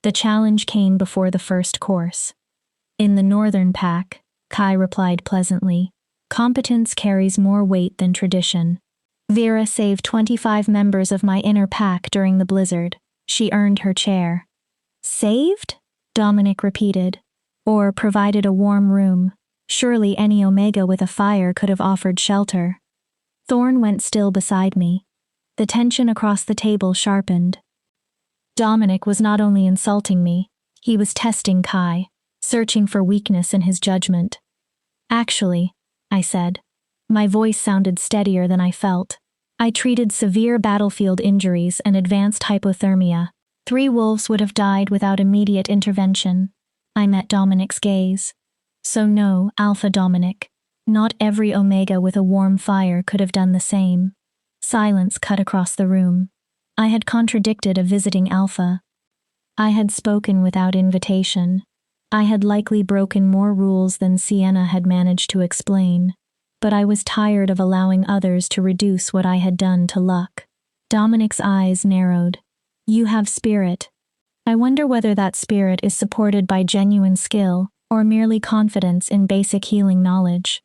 S1: The challenge came before the first course. In the Northern Pack, Kai replied pleasantly, competence carries more weight than tradition. Vera saved 25 members of my inner pack during the blizzard. She earned her chair. Saved? Dominic repeated. Or provided a warm room. Surely any Omega with a fire could have offered shelter. Thorn went still beside me. The tension across the table sharpened. Dominic was not only insulting me, he was testing Kai. searching for weakness in his judgment. Actually, I said. My voice sounded steadier than I felt. I treated severe battlefield injuries and advanced hypothermia. 3 wolves would have died without immediate intervention. I met Dominic's gaze. So no, Alpha Dominic. Not every Omega with a warm fire could have done the same. Silence cut across the room. I had contradicted a visiting Alpha. I had spoken without invitation. I had likely broken more rules than Sienna had managed to explain. But I was tired of allowing others to reduce what I had done to luck. Dominic's eyes narrowed. You have spirit. I wonder whether that spirit is supported by genuine skill or merely confidence in basic healing knowledge.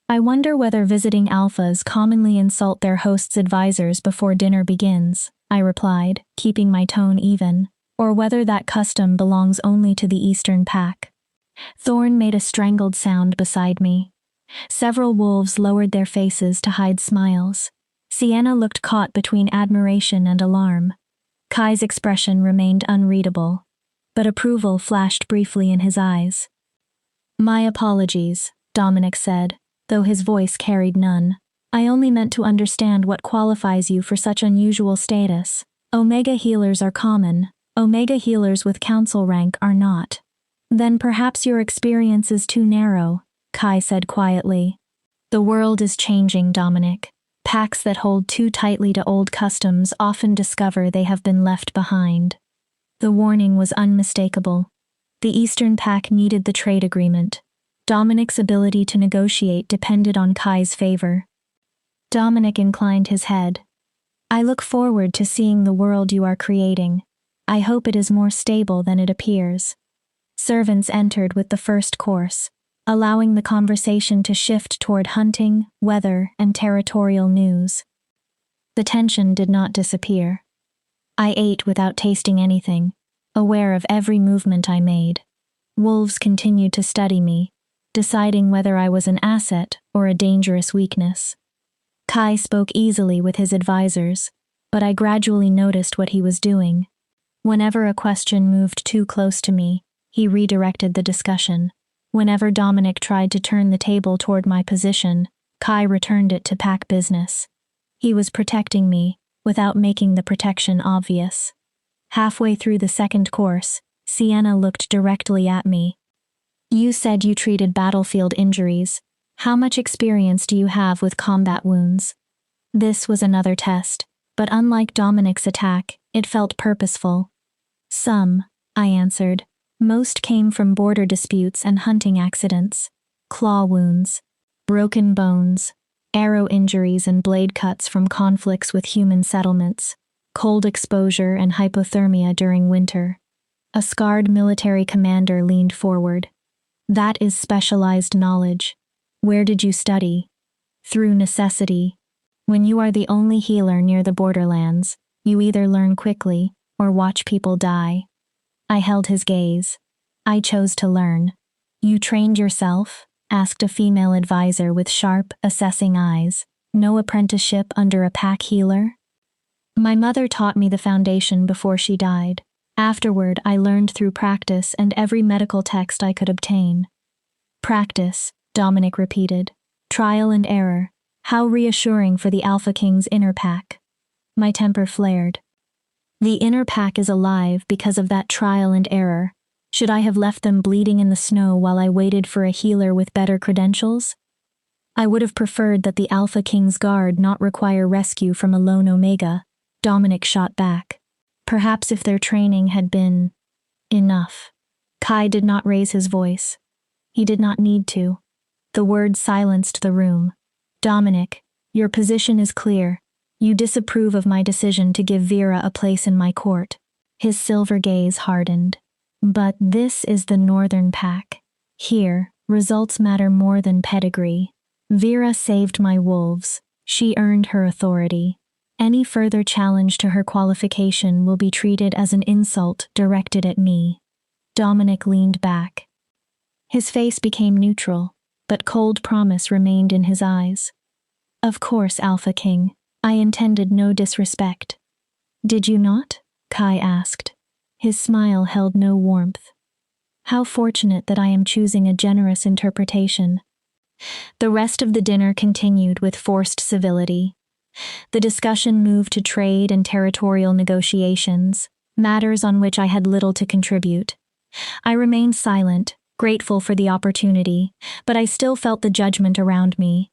S1: I wonder whether visiting alphas commonly insult their hosts' advisors before dinner begins, I replied, keeping my tone even, or whether that custom belongs only to the Eastern Pack. Thorn made a strangled sound beside me. Several wolves lowered their faces to hide smiles. Sienna looked caught between admiration and alarm. Kai's expression remained unreadable, but approval flashed briefly in his eyes. My apologies, Dominic said, though his voice carried none. I only meant to understand what qualifies you for such unusual status. Omega healers are common. Omega healers with council rank are not. Then perhaps your experience is too narrow, Kai said quietly. The world is changing, Dominic. Packs that hold too tightly to old customs often discover they have been left behind. The warning was unmistakable. The Eastern Pack needed the trade agreement. Dominic's ability to negotiate depended on Kai's favor. Dominic inclined his head. I look forward to seeing the world you are creating. I hope it is more stable than it appears. Servants entered with the first course, allowing the conversation to shift toward hunting, weather, and territorial news. The tension did not disappear. I ate without tasting anything, aware of every movement I made. Wolves continued to study me, deciding whether I was an asset or a dangerous weakness. Kai spoke easily with his advisors, but I gradually noticed what he was doing. Whenever a question moved too close to me, he redirected the discussion. Whenever Dominic tried to turn the table toward my position, Kai returned it to pack business. He was protecting me, without making the protection obvious. Halfway through the second course, Sienna looked directly at me. You said you treated battlefield injuries. How much experience do you have with combat wounds? This was another test, but unlike Dominic's attack, it felt purposeful. Some, I answered. Most came from border disputes and hunting accidents. Claw wounds, broken bones, arrow injuries and blade cuts from conflicts with human settlements, cold exposure and hypothermia during winter. A scarred military commander leaned forward. That is specialized knowledge. Where did you study? Through necessity. When you are the only healer near the borderlands, you either learn quickly or watch people die. I held his gaze. I chose to learn. You trained yourself? Asked a female advisor with sharp, assessing eyes. No apprenticeship under a pack healer? My mother taught me the foundation before she died. Afterward, I learned through practice and every medical text I could obtain. Practice, Dominic repeated. Trial and error. How reassuring for the Alpha King's inner pack. My temper flared. The inner pack is alive because of that trial and error. Should I have left them bleeding in the snow while I waited for a healer with better credentials? I would have preferred that the Alpha King's guard not require rescue from a lone Omega, Dominic shot back. Perhaps if their training had been enough. Kai did not raise his voice. He did not need to. The words silenced the room. Dominic, your position is clear. You disapprove of my decision to give Vera a place in my court. His silver gaze hardened. But this is the Northern Pack. Here, results matter more than pedigree. Vera saved my wolves. She earned her authority. Any further challenge to her qualification will be treated as an insult directed at me. Dominic leaned back. His face became neutral, but cold promise remained in his eyes. Of course, Alpha King. I intended no disrespect. Did you not? Kai asked. His smile held no warmth. How fortunate that I am choosing a generous interpretation. The rest of the dinner continued with forced civility. The discussion moved to trade and territorial negotiations, matters on which I had little to contribute. I remained silent, grateful for the opportunity, but I still felt the judgment around me.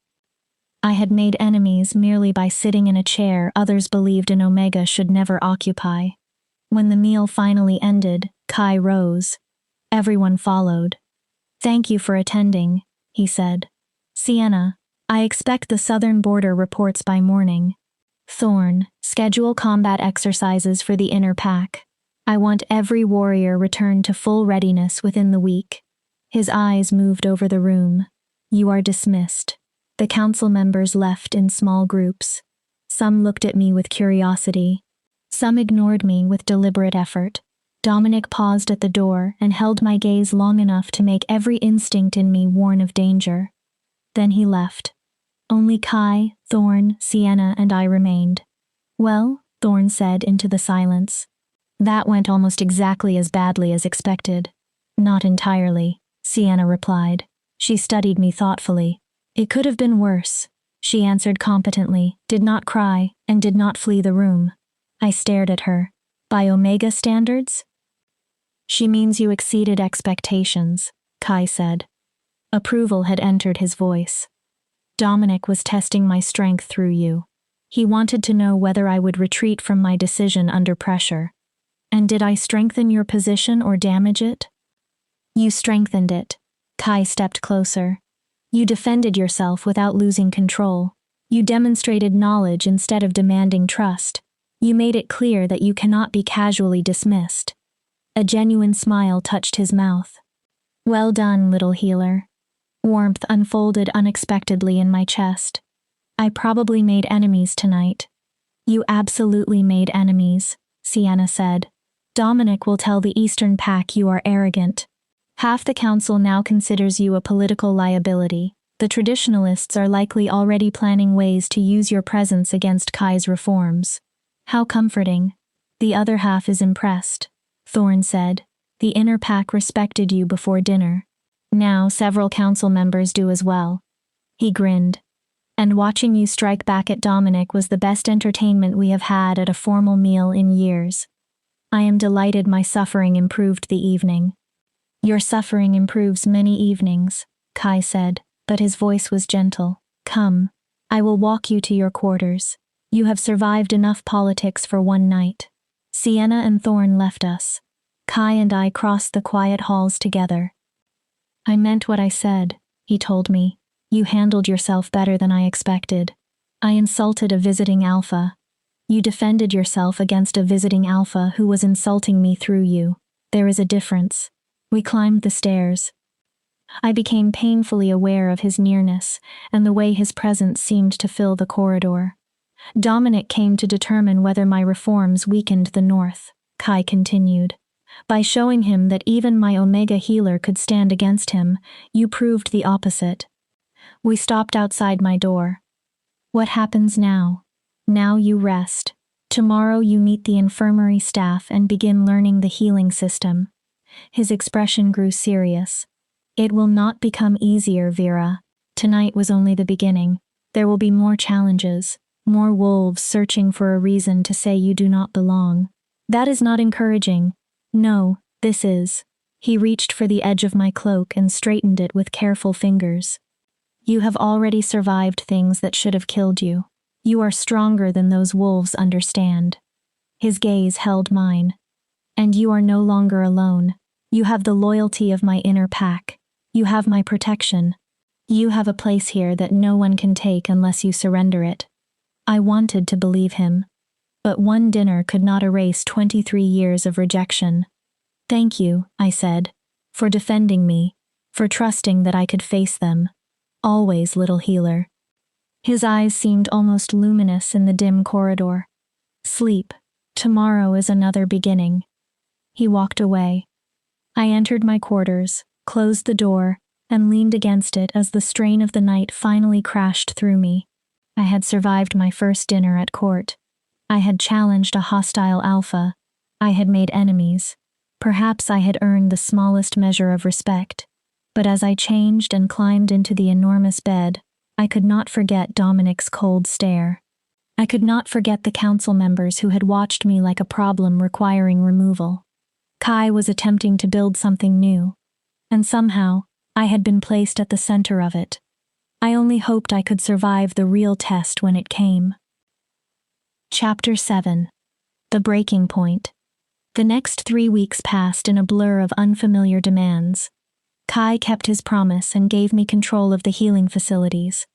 S1: I had made enemies merely by sitting in a chair others believed an Omega should never occupy. When the meal finally ended, Kai rose. Everyone followed. "Thank you for attending," he said. "Sienna, I expect the southern border reports by morning. Thorn, schedule combat exercises for the inner pack. I want every warrior returned to full readiness within the week." His eyes moved over the room. "You are dismissed." The council members left in small groups. Some looked at me with curiosity. Some ignored me with deliberate effort. Dominic paused at the door and held my gaze long enough to make every instinct in me warn of danger. Then he left. Only Kai, Thorn, Sienna, and I remained. "Well," Thorn said into the silence. "That went almost exactly as badly as expected." "Not entirely," Sienna replied. She studied me thoughtfully. "It could have been worse," she answered competently, did not cry, and did not flee the room. I stared at her. "By Omega standards?" "She means you exceeded expectations," Kai said. Approval had entered his voice. "Dominic was testing my strength through you. He wanted to know whether I would retreat from my decision under pressure. And did I strengthen your position or damage it?" "You strengthened it." Kai stepped closer. "You defended yourself without losing control. You demonstrated knowledge instead of demanding trust. You made it clear that you cannot be casually dismissed." A genuine smile touched his mouth. "Well done, little healer." Warmth unfolded unexpectedly in my chest. "I probably made enemies tonight." "You absolutely made enemies," Sienna said. "Dominic will tell the Eastern Pack you are arrogant. Half the council now considers you a political liability. The traditionalists are likely already planning ways to use your presence against Kai's reforms." "How comforting." "The other half is impressed," Thorn said. "The inner pack respected you before dinner. Now several council members do as well." He grinned. "And watching you strike back at Dominic was the best entertainment we have had at a formal meal in years. I am delighted my suffering improved the evening." "Your suffering improves many evenings," Kai said, but his voice was gentle. "Come. I will walk you to your quarters. You have survived enough politics for one night." Sienna and Thorn left us. Kai and I crossed the quiet halls together. "I meant what I said," he told me. "You handled yourself better than I expected. I insulted a visiting alpha. You defended yourself against a visiting alpha who was insulting me through you. There is a difference." We climbed the stairs. I became painfully aware of his nearness and the way his presence seemed to fill the corridor. "Dominic came to determine whether my reforms weakened the North," Kai continued. "By showing him that even my Omega healer could stand against him, you proved the opposite." We stopped outside my door. "What happens now?" "Now you rest. Tomorrow you meet the infirmary staff and begin learning the healing system." His expression grew serious. "It will not become easier, Vera. Tonight was only the beginning. There will be more challenges, more wolves searching for a reason to say you do not belong." "That is not encouraging." "No, this is." He reached for the edge of my cloak and straightened it with careful fingers. "You have already survived things that should have killed you. You are stronger than those wolves understand." His gaze held mine. "And you are no longer alone. You have the loyalty of my inner pack. You have my protection. You have a place here that no one can take unless you surrender it." I wanted to believe him. But one dinner could not erase 23 years of rejection. "Thank you," I said, "for defending me, for trusting that I could face them. Always, little healer." His eyes seemed almost luminous in the dim corridor. "Sleep. Tomorrow is another beginning." He walked away. I entered my quarters, closed the door, and leaned against it as the strain of the night finally crashed through me. I had survived my first dinner at court. I had challenged a hostile alpha. I had made enemies. Perhaps I had earned the smallest measure of respect, but as I changed and climbed into the enormous bed, I could not forget Dominic's cold stare. I could not forget the council members who had watched me like a problem requiring removal. Kai was attempting to build something new, and somehow, I had been placed at the center of it. I only hoped I could survive the real test when it came. Chapter 7. The Breaking Point. The next 3 weeks passed in a blur of unfamiliar demands. Kai kept his promise and gave me control of the healing facilities.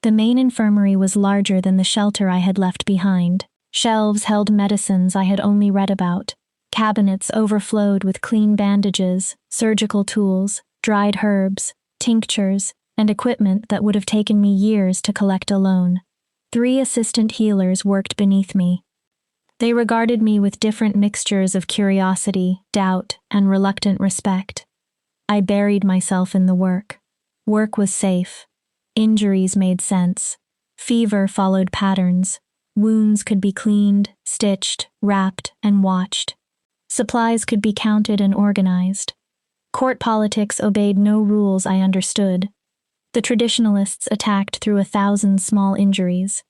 S1: The main infirmary was larger than the shelter I had left behind. Shelves held medicines I had only read about. Cabinets overflowed with clean bandages, surgical tools, dried herbs, tinctures, and equipment that would have taken me years to collect alone. 3 assistant healers worked beneath me. They regarded me with different mixtures of curiosity, doubt, and reluctant respect. I buried myself in the work. Work was safe. Injuries made sense. Fever followed patterns. Wounds could be cleaned, stitched, wrapped, and watched. Supplies could be counted and organized. Court politics obeyed no rules I understood. The traditionalists attacked through 1,000 small injuries.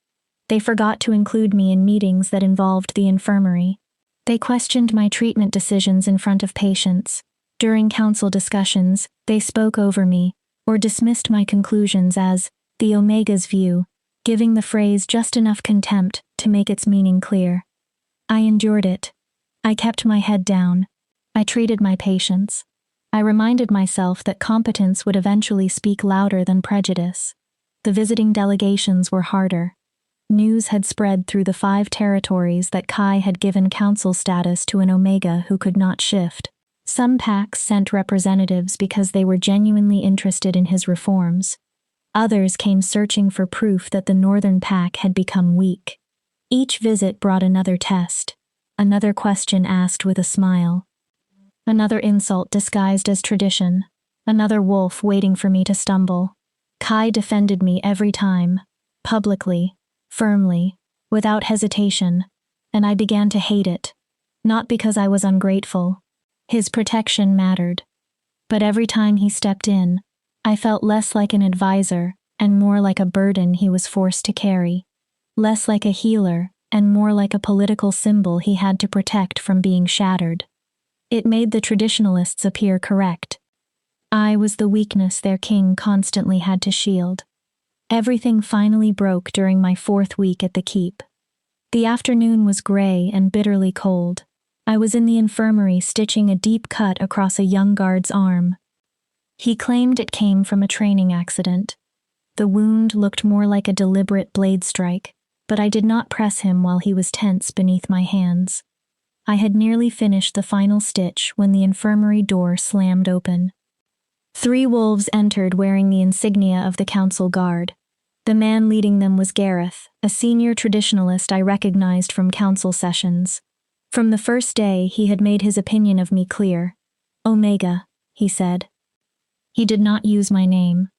S1: They forgot to include me in meetings that involved the infirmary. They questioned my treatment decisions in front of patients. During council discussions, they spoke over me, or dismissed my conclusions as the Omega's view, giving the phrase just enough contempt to make its meaning clear. I endured it. I kept my head down. I treated my patients. I reminded myself that competence would eventually speak louder than prejudice. The visiting delegations were harder. News had spread through the 5 territories that Kai had given council status to an Omega who could not shift. Some packs sent representatives because they were genuinely interested in his reforms. Others came searching for proof that the Northern Pack had become weak. Each visit brought another test, another question asked with a smile, another insult disguised as tradition, another wolf waiting for me to stumble. Kai defended me every time, publicly, firmly, without hesitation, and I began to hate it, not because I was ungrateful. His protection mattered. But every time he stepped in, I felt less like an advisor and more like a burden he was forced to carry. Less like a healer and more like a political symbol he had to protect from being shattered. It made the traditionalists appear correct. I was the weakness their king constantly had to shield. Everything finally broke during my 4th week at the keep. The afternoon was gray and bitterly cold. I was in the infirmary stitching a deep cut across a young guard's arm. He claimed it came from a training accident. The wound looked more like a deliberate blade strike, but I did not press him while he was tense beneath my hands. I had nearly finished the final stitch when the infirmary door slammed open. 3 wolves entered wearing the insignia of the council guard. The man leading them was Gareth, a senior traditionalist I recognized from council sessions. From the first day, he had made his opinion of me clear. Omega, he said. He did not use my name.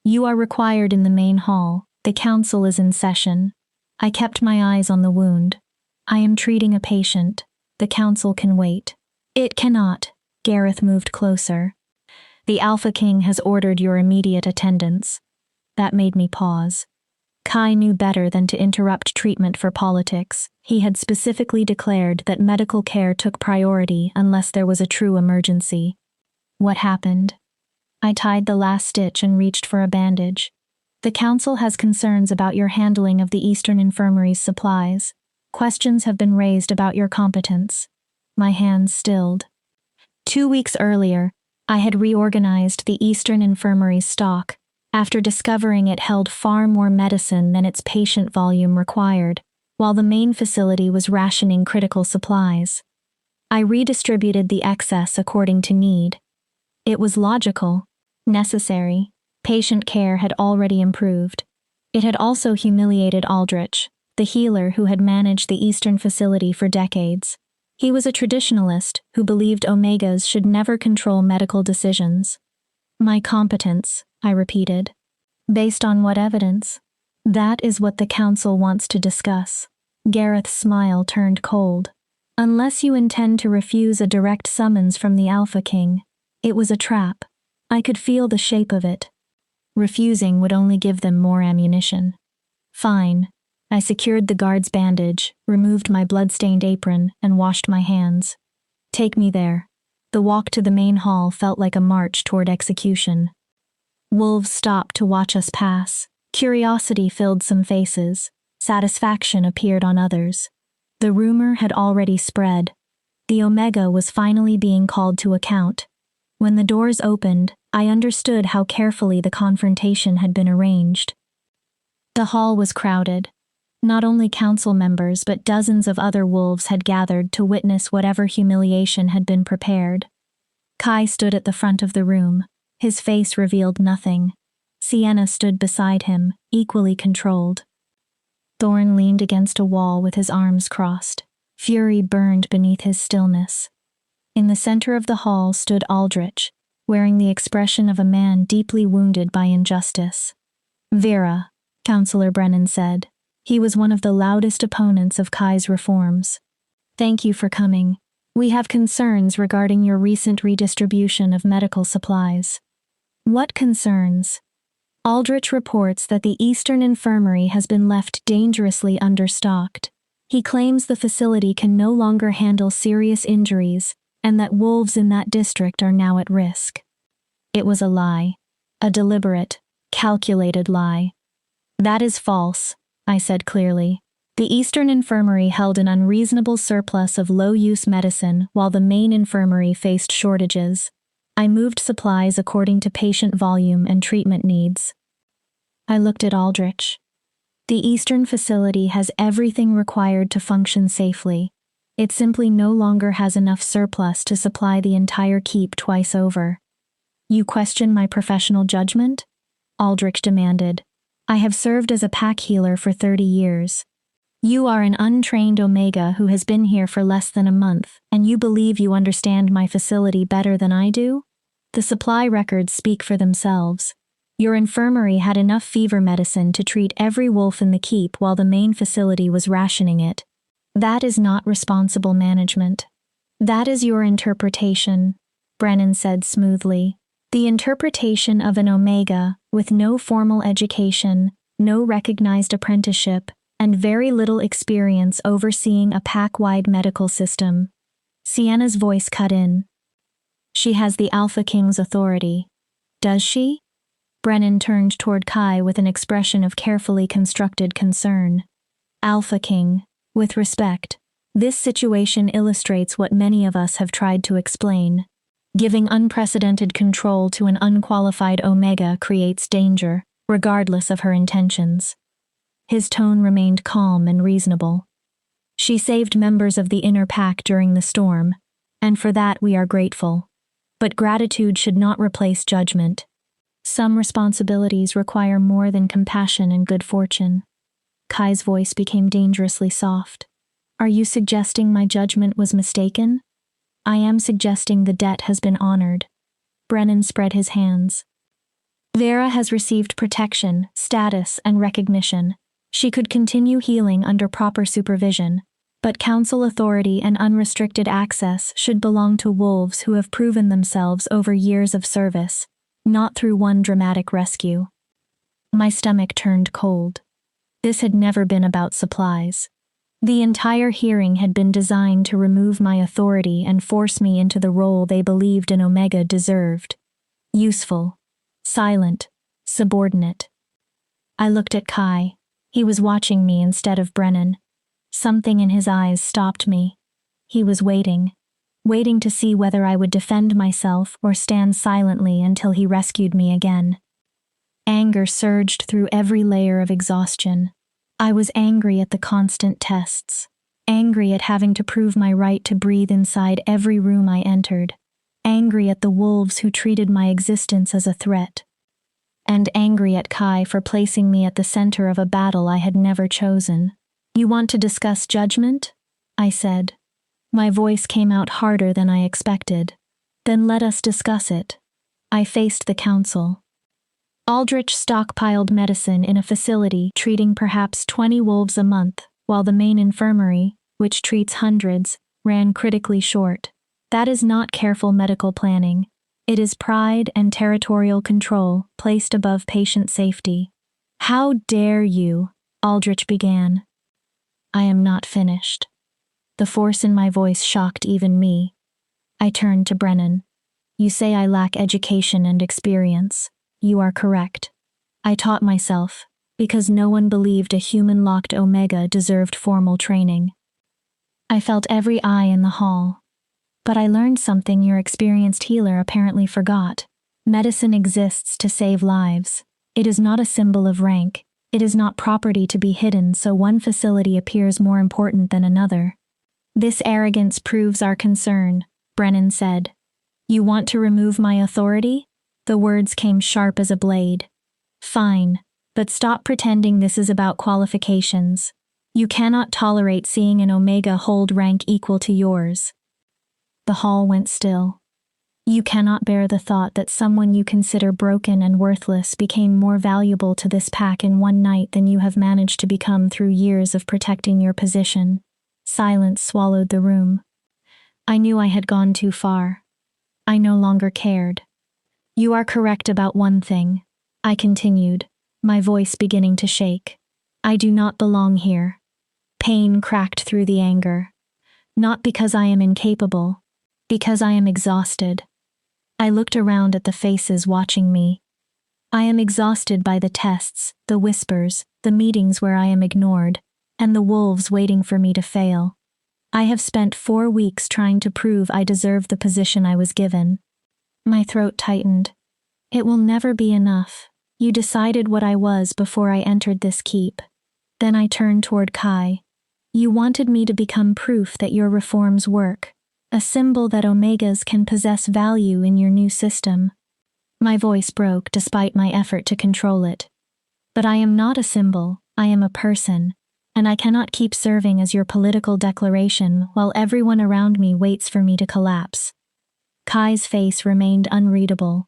S1: You are required in the main hall. The council is in session. I kept my eyes on the wound. I am treating a patient. The council can wait. It cannot. Gareth moved closer. The Alpha King has ordered your immediate attendance. That made me pause. Kai knew better than to interrupt treatment for politics. He had specifically declared that medical care took priority unless there was a true emergency. What happened? I tied the last stitch and reached for a bandage. The council has concerns about your handling of the Eastern Infirmary's supplies. Questions have been raised about your competence. My hands stilled. 2 weeks earlier, I had reorganized the Eastern Infirmary's stock, after discovering it held far more medicine than its patient volume required, while the main facility was rationing critical supplies. I redistributed the excess according to need. It was logical, necessary. Patient care had already improved. It had also humiliated Aldrich, the healer who had managed the Eastern facility for decades. He was a traditionalist who believed Omegas should never control medical decisions. My competence, I repeated. Based on what evidence? That is what the council wants to discuss. Gareth's smile turned cold. Unless you intend to refuse a direct summons from the Alpha King. It was a trap. I could feel the shape of it. Refusing would only give them more ammunition. Fine. I secured the guard's bandage, removed my blood-stained apron, and washed my hands. Take me there. The walk to the main hall felt like a march toward execution. Wolves stopped to watch us pass. Curiosity filled some faces. Satisfaction appeared on others. The rumor had already spread. The Omega was finally being called to account. When the doors opened, I understood how carefully the confrontation had been arranged. The hall was crowded. Not only council members but dozens of other wolves had gathered to witness whatever humiliation had been prepared. Kai stood at the front of the room. His face revealed nothing. Sienna stood beside him, equally controlled. Thorn leaned against a wall with his arms crossed. Fury burned beneath his stillness. In the center of the hall stood Aldrich, wearing the expression of a man deeply wounded by injustice. Vera, Councillor Brennan said. He was one of the loudest opponents of Kai's reforms. Thank you for coming. We have concerns regarding your recent redistribution of medical supplies. What concerns? Aldrich reports that the Eastern Infirmary has been left dangerously understocked. He claims the facility can no longer handle serious injuries and that wolves in that district are now at risk. It was a lie. A deliberate, calculated lie. That is false, I said clearly. The Eastern Infirmary held an unreasonable surplus of low-use medicine while the main infirmary faced shortages. I moved supplies according to patient volume and treatment needs. I looked at Aldrich. The Eastern facility has everything required to function safely. It simply no longer has enough surplus to supply the entire keep twice over. You question my professional judgment? Aldrich demanded. I have served as a pack healer for 30 years. You are an untrained Omega who has been here for less than a month, and you believe you understand my facility better than I do? The supply records speak for themselves. Your infirmary had enough fever medicine to treat every wolf in the keep while the main facility was rationing it. That is not responsible management. That is your interpretation, Brennan said smoothly. The interpretation of an Omega with no formal education, no recognized apprenticeship, and very little experience overseeing a pack-wide medical system. Sienna's voice cut in. She has the Alpha King's authority. Does she? Brennan turned toward Kai with an expression of carefully constructed concern. Alpha King, with respect, this situation illustrates what many of us have tried to explain. Giving unprecedented control to an unqualified Omega creates danger, regardless of her intentions. His tone remained calm and reasonable. She saved members of the inner pack during the storm, and for that we are grateful. But gratitude should not replace judgment. Some responsibilities require more than compassion and good fortune. Kai's voice became dangerously soft. Are you suggesting my judgment was mistaken? I am suggesting the debt has been honored. Brennan spread his hands. Vera has received protection, status, and recognition. She could continue healing under proper supervision, but council authority and unrestricted access should belong to wolves who have proven themselves over years of service, not through one dramatic rescue. My stomach turned cold. This had never been about supplies. The entire hearing had been designed to remove my authority and force me into the role they believed an Omega deserved. Useful, silent, subordinate. I looked at Kai. He was watching me instead of Brennan. Something in his eyes stopped me. He was waiting to see whether I would defend myself or stand silently until he rescued me again. Anger surged through every layer of exhaustion. I was angry at the constant tests, angry at having to prove my right to breathe inside every room I entered, angry at the wolves who treated my existence as a threat, and angry at Kai for placing me at the center of a battle I had never chosen. You want to discuss judgment? I said. My voice came out harder than I expected. Then let us discuss it. I faced the council. Aldrich stockpiled medicine in a facility treating perhaps 20 wolves a month, while the main infirmary, which treats hundreds, ran critically short. That is not careful medical planning. It is pride and territorial control placed above patient safety. How dare you? Aldrich began. I am not finished. The force in my voice shocked even me. I turned to Brennan. You say I lack education and experience. You are correct. I taught myself, because no one believed a human-locked Omega deserved formal training. I felt every eye in the hall. But I learned something your experienced healer apparently forgot. Medicine exists to save lives. It is not a symbol of rank. It is not property to be hidden so one facility appears more important than another. This arrogance proves our concern, Brennan said. You want to remove my authority? The words came sharp as a blade. Fine, but stop pretending this is about qualifications. You cannot tolerate seeing an Omega hold rank equal to yours. The hall went still. You cannot bear the thought that someone you consider broken and worthless became more valuable to this pack in one night than you have managed to become through years of protecting your position. Silence swallowed the room. I knew I had gone too far. I no longer cared. You are correct about one thing, I continued, my voice beginning to shake. I do not belong here. Pain cracked through the anger. Not because I am incapable, because I am exhausted. I looked around at the faces watching me. I am exhausted by the tests, the whispers, the meetings where I am ignored, and the wolves waiting for me to fail. I have spent 4 weeks trying to prove I deserve the position I was given. My throat tightened. It will never be enough. You decided what I was before I entered this keep. Then I turned toward Kai. You wanted me to become proof that your reforms work, a symbol that Omegas can possess value in your new system. My voice broke despite my effort to control it. But I am not a symbol, I am a person, and I cannot keep serving as your political declaration while everyone around me waits for me to collapse. Kai's face remained unreadable.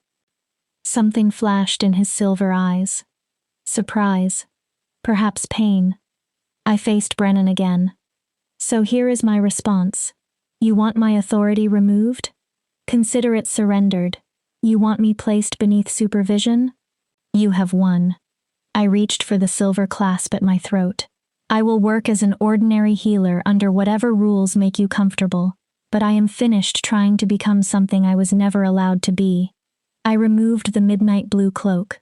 S1: Something flashed in his silver eyes. Surprise. Perhaps pain. I faced Brennan again. So here is my response. You want my authority removed? Consider it surrendered. You want me placed beneath supervision? You have won. I reached for the silver clasp at my throat. I will work as an ordinary healer under whatever rules make you comfortable, but I am finished trying to become something I was never allowed to be. I removed the midnight blue cloak.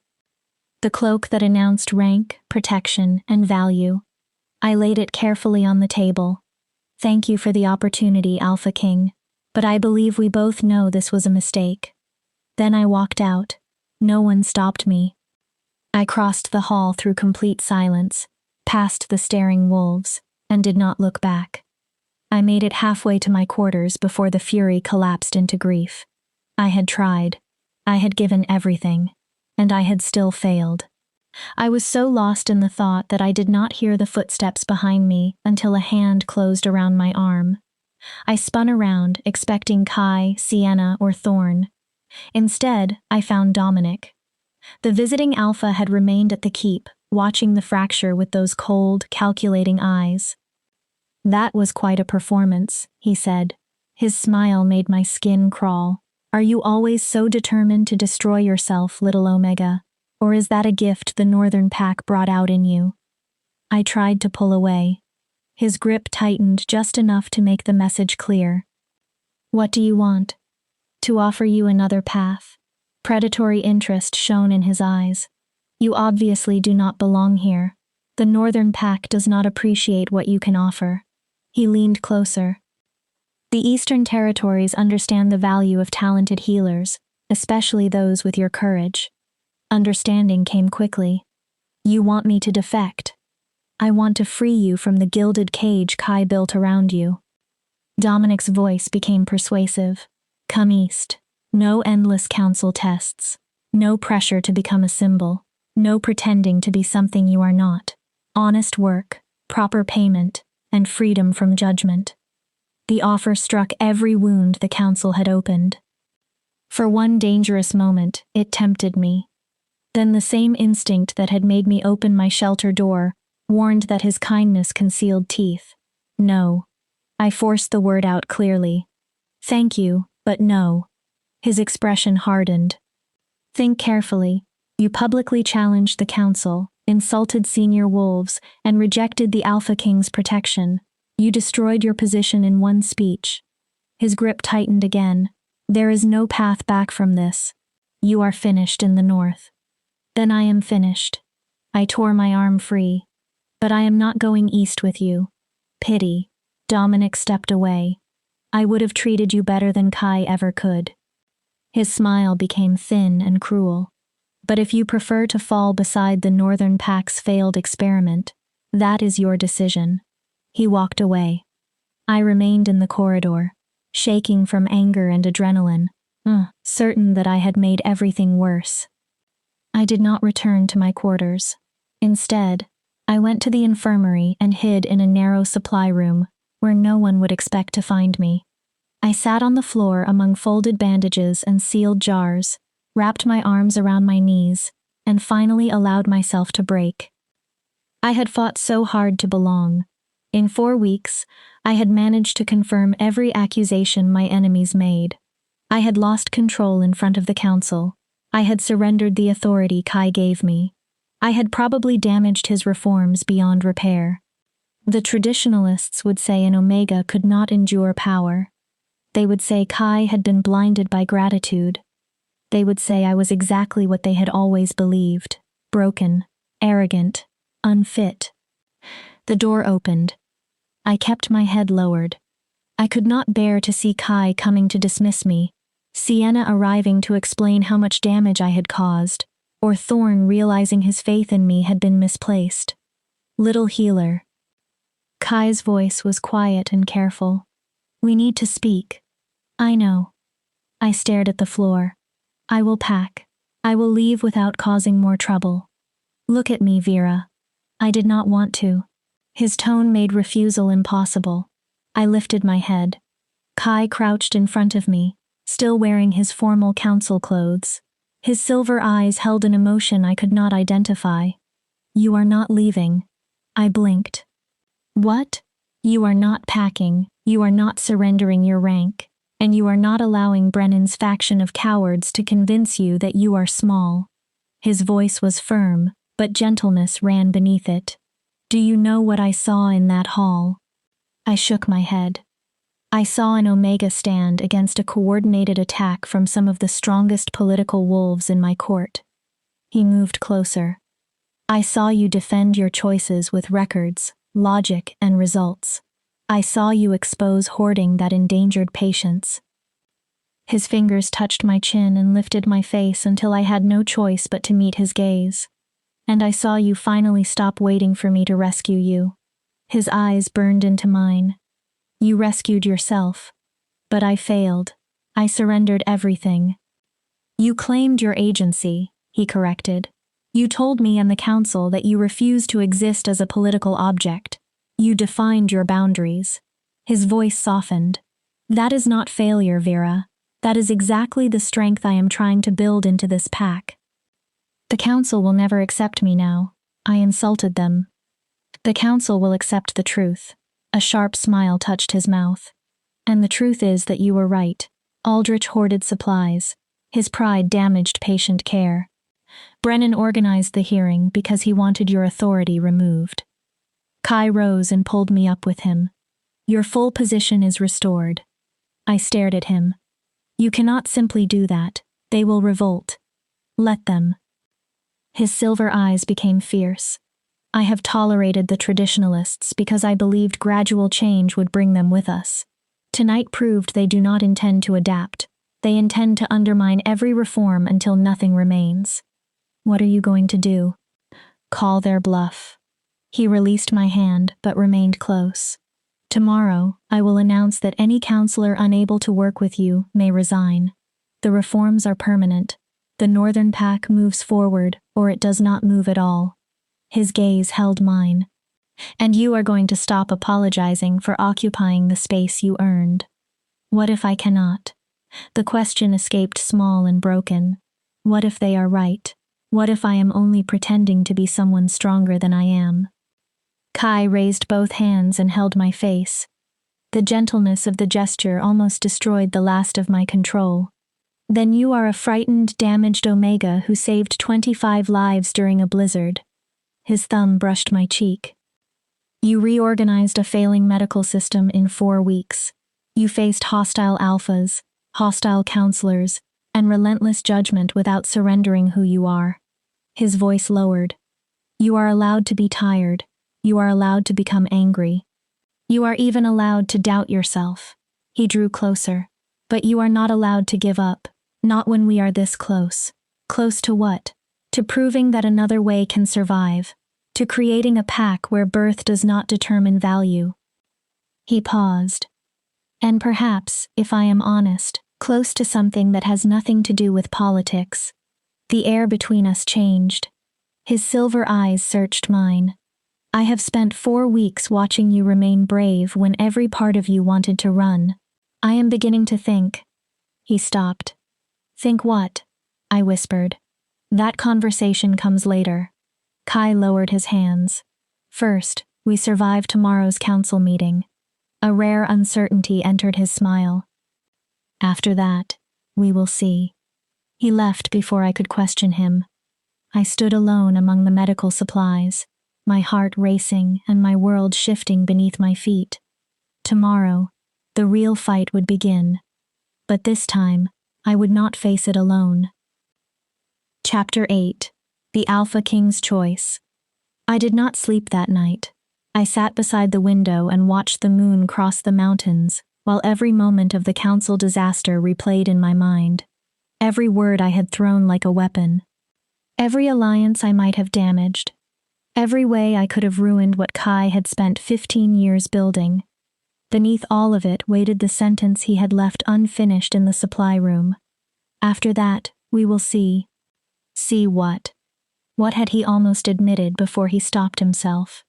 S1: The cloak that announced rank, protection, and value. I laid it carefully on the table. Thank you for the opportunity, Alpha King, but I believe we both know this was a mistake. Then I walked out. No one stopped me. I crossed the hall through complete silence, past the staring wolves, and did not look back. I made it halfway to my quarters before the fury collapsed into grief. I had tried. I had given everything, and I had still failed. I was so lost in the thought that I did not hear the footsteps behind me until a hand closed around my arm. I spun around, expecting Kai, Sienna, or Thorn. Instead, I found Dominic. The visiting Alpha had remained at the keep, watching the fracture with those cold, calculating eyes. That was quite a performance, he said. His smile made my skin crawl. Are you always so determined to destroy yourself, little Omega? Or is that a gift the Northern Pack brought out in you? I tried to pull away. His grip tightened just enough to make the message clear. What do you want? To offer you another path. Predatory interest shone in his eyes. You obviously do not belong here. The Northern Pack does not appreciate what you can offer. He leaned closer. The Eastern Territories understand the value of talented healers, especially those with your courage. Understanding came quickly. You want me to defect. I want to free you from the gilded cage Kai built around you. Dominic's voice became persuasive. Come east. No endless council tests. No pressure to become a symbol. No pretending to be something you are not. Honest work, proper payment, and freedom from judgment. The offer struck every wound the council had opened. For one dangerous moment, it tempted me. Then the same instinct that had made me open my shelter door warned that his kindness concealed teeth. No. I forced the word out clearly. Thank you, but no. His expression hardened. Think carefully. You publicly challenged the council, insulted senior wolves, and rejected the Alpha King's protection. You destroyed your position in one speech. His grip tightened again. There is no path back from this. You are finished in the north. Then I am finished. I tore my arm free. But I am not going east with you. Pity. Dominic stepped away. I would have treated you better than Kai ever could. His smile became thin and cruel. But if you prefer to fall beside the Northern Pack's failed experiment, that is your decision. He walked away. I remained in the corridor, shaking from anger and adrenaline, certain that I had made everything worse. I did not return to my quarters. Instead, I went to the infirmary and hid in a narrow supply room where no one would expect to find me. I sat on the floor among folded bandages and sealed jars, wrapped my arms around my knees, and finally allowed myself to break. I had fought so hard to belong. In 4 weeks, I had managed to confirm every accusation my enemies made. I had lost control in front of the council. I had surrendered the authority Kai gave me. I had probably damaged his reforms beyond repair. The traditionalists would say an Omega could not endure power. They would say Kai had been blinded by gratitude. They would say I was exactly what they had always believed: broken, arrogant, unfit. The door opened. I kept my head lowered. I could not bear to see Kai coming to dismiss me, Sienna arriving to explain how much damage I had caused, or Thorn realizing his faith in me had been misplaced. Little healer. Kai's voice was quiet and careful. We need to speak. I know. I stared at the floor. I will pack. I will leave without causing more trouble. Look at me, Vera. I did not want to. His tone made refusal impossible. I lifted my head. Kai crouched in front of me, still wearing his formal council clothes. His silver eyes held an emotion I could not identify. You are not leaving. I blinked. What? You are not packing, you are not surrendering your rank, and you are not allowing Brennan's faction of cowards to convince you that you are small. His voice was firm, but gentleness ran beneath it. Do you know what I saw in that hall? I shook my head. I saw an Omega stand against a coordinated attack from some of the strongest political wolves in my court. He moved closer. I saw you defend your choices with records, logic, and results. I saw you expose hoarding that endangered patients. His fingers touched my chin and lifted my face until I had no choice but to meet his gaze. And I saw you finally stop waiting for me to rescue you. His eyes burned into mine. You rescued yourself. But I failed. I surrendered everything. You claimed your agency, he corrected. You told me and the council that you refused to exist as a political object. You defined your boundaries. His voice softened. That is not failure, Vera. That is exactly the strength I am trying to build into this pack. The council will never accept me now. I insulted them. The council will accept the truth. A sharp smile touched his mouth. And the truth is that you were right. Aldrich hoarded supplies. His pride damaged patient care. Brennan organized the hearing because he wanted your authority removed. Kai rose and pulled me up with him. Your full position is restored. I stared at him. You cannot simply do that. They will revolt. Let them. His silver eyes became fierce. I have tolerated the traditionalists because I believed gradual change would bring them with us. Tonight proved they do not intend to adapt. They intend to undermine every reform until nothing remains. What are you going to do? Call their bluff. He released my hand, but remained close. Tomorrow, I will announce that any counselor unable to work with you may resign. The reforms are permanent. The Northern Pack moves forward, or it does not move at all. His gaze held mine. And you are going to stop apologizing for occupying the space you earned. What if I cannot? The question escaped small and broken. What if they are right? What if I am only pretending to be someone stronger than I am? Kai raised both hands and held my face. The gentleness of the gesture almost destroyed the last of my control. Then you are a frightened, damaged Omega who saved 25 lives during a blizzard. His thumb brushed my cheek. You reorganized a failing medical system in 4 weeks. You faced hostile alphas, hostile counselors, and relentless judgment without surrendering who you are. His voice lowered. You are allowed to be tired. You are allowed to become angry. You are even allowed to doubt yourself. He drew closer. But you are not allowed to give up. Not when we are this close. Close to what? To proving that another way can survive. To creating a pack where birth does not determine value. He paused. And perhaps, if I am honest, close to something that has nothing to do with politics. The air between us changed. His silver eyes searched mine. I have spent 4 weeks watching you remain brave when every part of you wanted to run. I am beginning to think. He stopped. Think what? I whispered. That conversation comes later. Kai lowered his hands. First, we survive tomorrow's council meeting. A rare uncertainty entered his smile. After that, we will see. He left before I could question him. I stood alone among the medical supplies, my heart racing and my world shifting beneath my feet. Tomorrow, the real fight would begin. But this time, I would not face it alone. Chapter 8. The Alpha King's Choice. I did not sleep that night. I sat beside the window and watched the moon cross the mountains, while every moment of the council disaster replayed in my mind. Every word I had thrown like a weapon. Every alliance I might have damaged. Every way I could have ruined what Kai had spent 15 years building. Beneath all of it waited the sentence he had left unfinished in the supply room. After that, we will see. See what? What had he almost admitted before he stopped himself?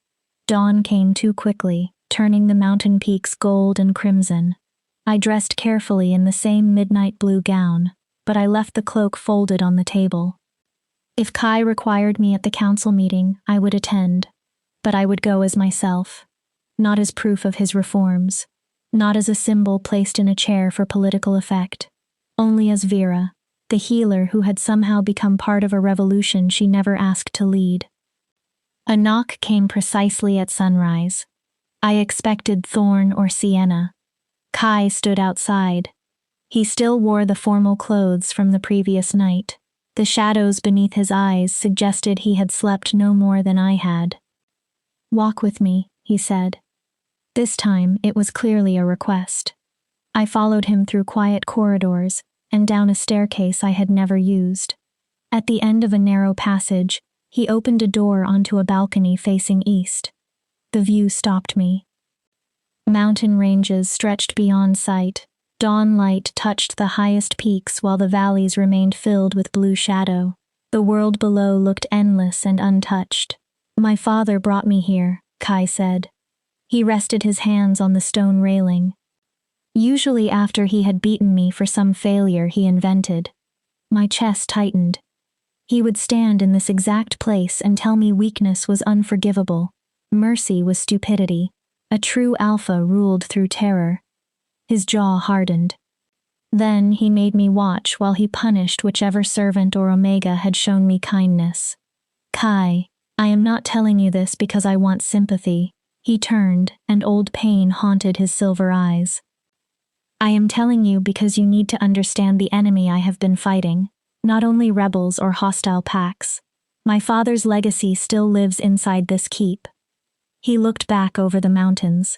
S1: Dawn came too quickly, turning the mountain peaks gold and crimson. I dressed carefully in the same midnight blue gown, but I left the cloak folded on the table. If Kai required me at the council meeting, I would attend. But I would go as myself. Not as proof of his reforms. Not as a symbol placed in a chair for political effect. Only as Vera, the healer who had somehow become part of a revolution she never asked to lead. A knock came precisely at sunrise. I expected Thorn or Sienna. Kai stood outside. He still wore the formal clothes from the previous night. The shadows beneath his eyes suggested he had slept no more than I had. Walk with me, he said. This time it was clearly a request. I followed him through quiet corridors and down a staircase I had never used. At the end of a narrow passage, he opened a door onto a balcony facing east. The view stopped me. Mountain ranges stretched beyond sight. Dawn light touched the highest peaks while the valleys remained filled with blue shadow. The world below looked endless and untouched. My father brought me here, Kai said. He rested his hands on the stone railing. Usually after he had beaten me for some failure he invented. My chest tightened. He would stand in this exact place and tell me weakness was unforgivable. Mercy was stupidity. A true alpha ruled through terror. His jaw hardened. Then he made me watch while he punished whichever servant or Omega had shown me kindness. Kai, I am not telling you this because I want sympathy. He turned, and old pain haunted his silver eyes. I am telling you because you need to understand the enemy I have been fighting, not only rebels or hostile packs. My father's legacy still lives inside this keep. He looked back over the mountains.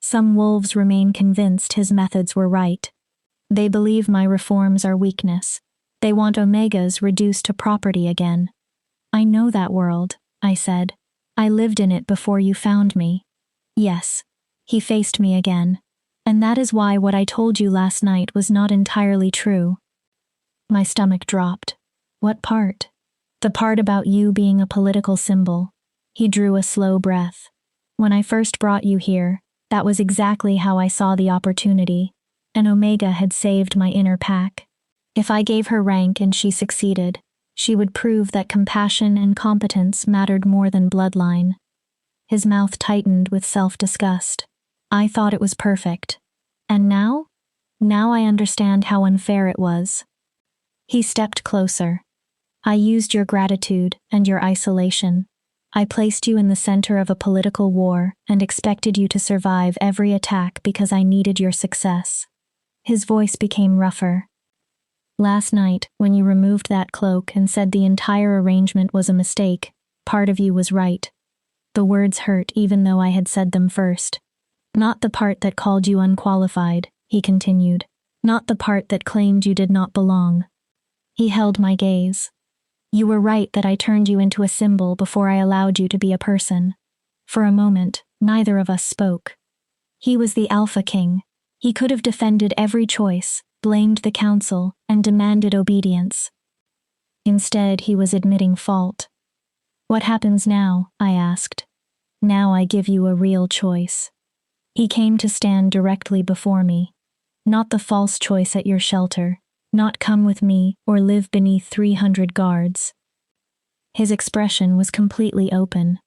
S1: Some wolves remain convinced his methods were right. They believe my reforms are weakness. They want Omegas reduced to property again. I know that world, I said. I lived in it before you found me. Yes. He faced me again. And that is why what I told you last night was not entirely true. My stomach dropped. What part? The part about you being a political symbol. He drew a slow breath. When I first brought you here, that was exactly how I saw the opportunity. An Omega had saved my inner pack. If I gave her rank and she succeeded, she would prove that compassion and competence mattered more than bloodline. His mouth tightened with self-disgust. I thought it was perfect. And now? Now I understand how unfair it was. He stepped closer. I used your gratitude and your isolation. I placed you in the center of a political war and expected you to survive every attack because I needed your success. His voice became rougher. Last night, when you removed that cloak and said the entire arrangement was a mistake, part of you was right. The words hurt even though I had said them first. Not the part that called you unqualified, he continued. Not the part that claimed you did not belong. He held my gaze. You were right that I turned you into a symbol before I allowed you to be a person. For a moment, neither of us spoke. He was the Alpha King. He could have defended every choice, blamed the council, and demanded obedience. Instead, he was admitting fault. What happens now? I asked. Now I give you a real choice. He came to stand directly before me. Not the false choice at your shelter, not come with me or live beneath 300 guards. His expression was completely open.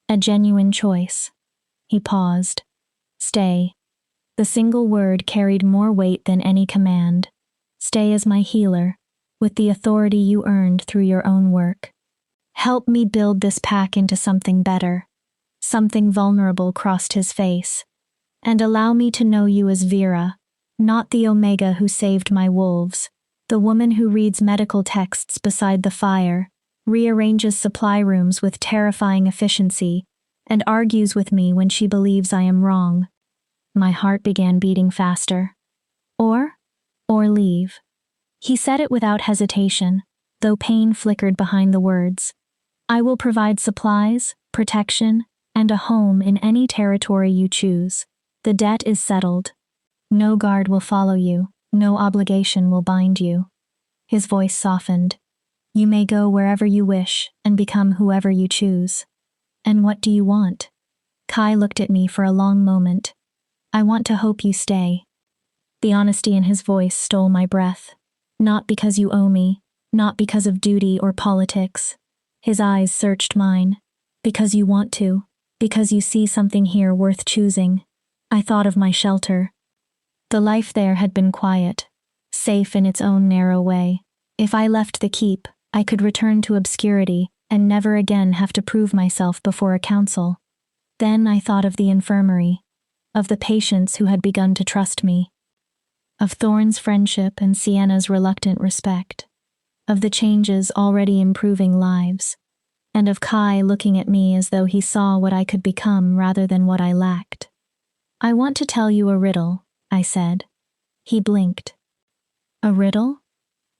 S1: A genuine choice. He paused. Stay. The single word carried more weight than any command. Stay as my healer, with the authority you earned through your own work. Help me build this pack into something better. Something vulnerable crossed his face. And allow me to know you as Vera, not the Omega who saved my wolves, the woman who reads medical texts beside the fire, rearranges supply rooms with terrifying efficiency, and argues with me when she believes I am wrong. My heart began beating faster. Or leave. He said it without hesitation, though pain flickered behind the words. I will provide supplies, protection, and a home in any territory you choose. The debt is settled. No guard will follow you, no obligation will bind you. His voice softened. You may go wherever you wish and become whoever you choose. And what do you want? Kai looked at me for a long moment. I want to hope you stay. The honesty in his voice stole my breath. Not because you owe me, not because of duty or politics. His eyes searched mine. Because you want to, because you see something here worth choosing. I thought of my shelter. The life there had been quiet, safe in its own narrow way. If I left the keep, I could return to obscurity and never again have to prove myself before a council. Then I thought of the infirmary, of the patients who had begun to trust me, of Thorne's friendship and Sienna's reluctant respect, of the changes already improving lives, and of Kai looking at me as though he saw what I could become rather than what I lacked. I want to tell you a riddle, I said. He blinked. A riddle?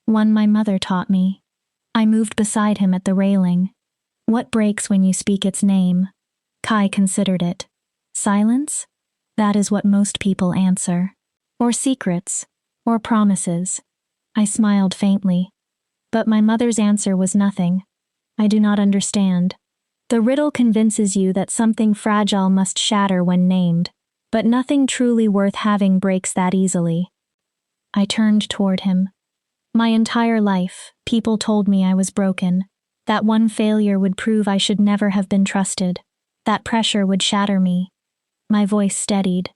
S1: One my mother taught me. I moved beside him at the railing. What breaks when you speak its name? Kai considered it. Silence? That is what most people answer. Or secrets. Or promises. I smiled faintly. But my mother's answer was nothing. I do not understand. The riddle convinces you that something fragile must shatter when named. But nothing truly worth having breaks that easily. I turned toward him. My entire life, people told me I was broken. That one failure would prove I should never have been trusted. That pressure would shatter me. My voice steadied.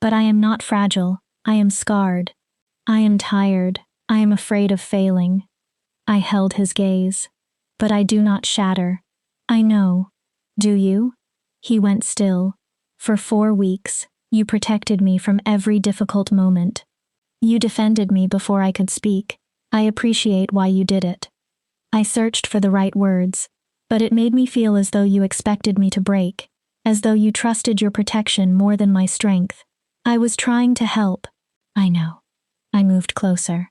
S1: But I am not fragile. I am scarred. I am tired. I am afraid of failing. I held his gaze. But I do not shatter. I know. Do you? He went still. For 4 weeks, you protected me from every difficult moment. You defended me before I could speak. I appreciate why you did it. I searched for the right words, but it made me feel as though you expected me to break, as though you trusted your protection more than my strength. I was trying to help. I know. I moved closer.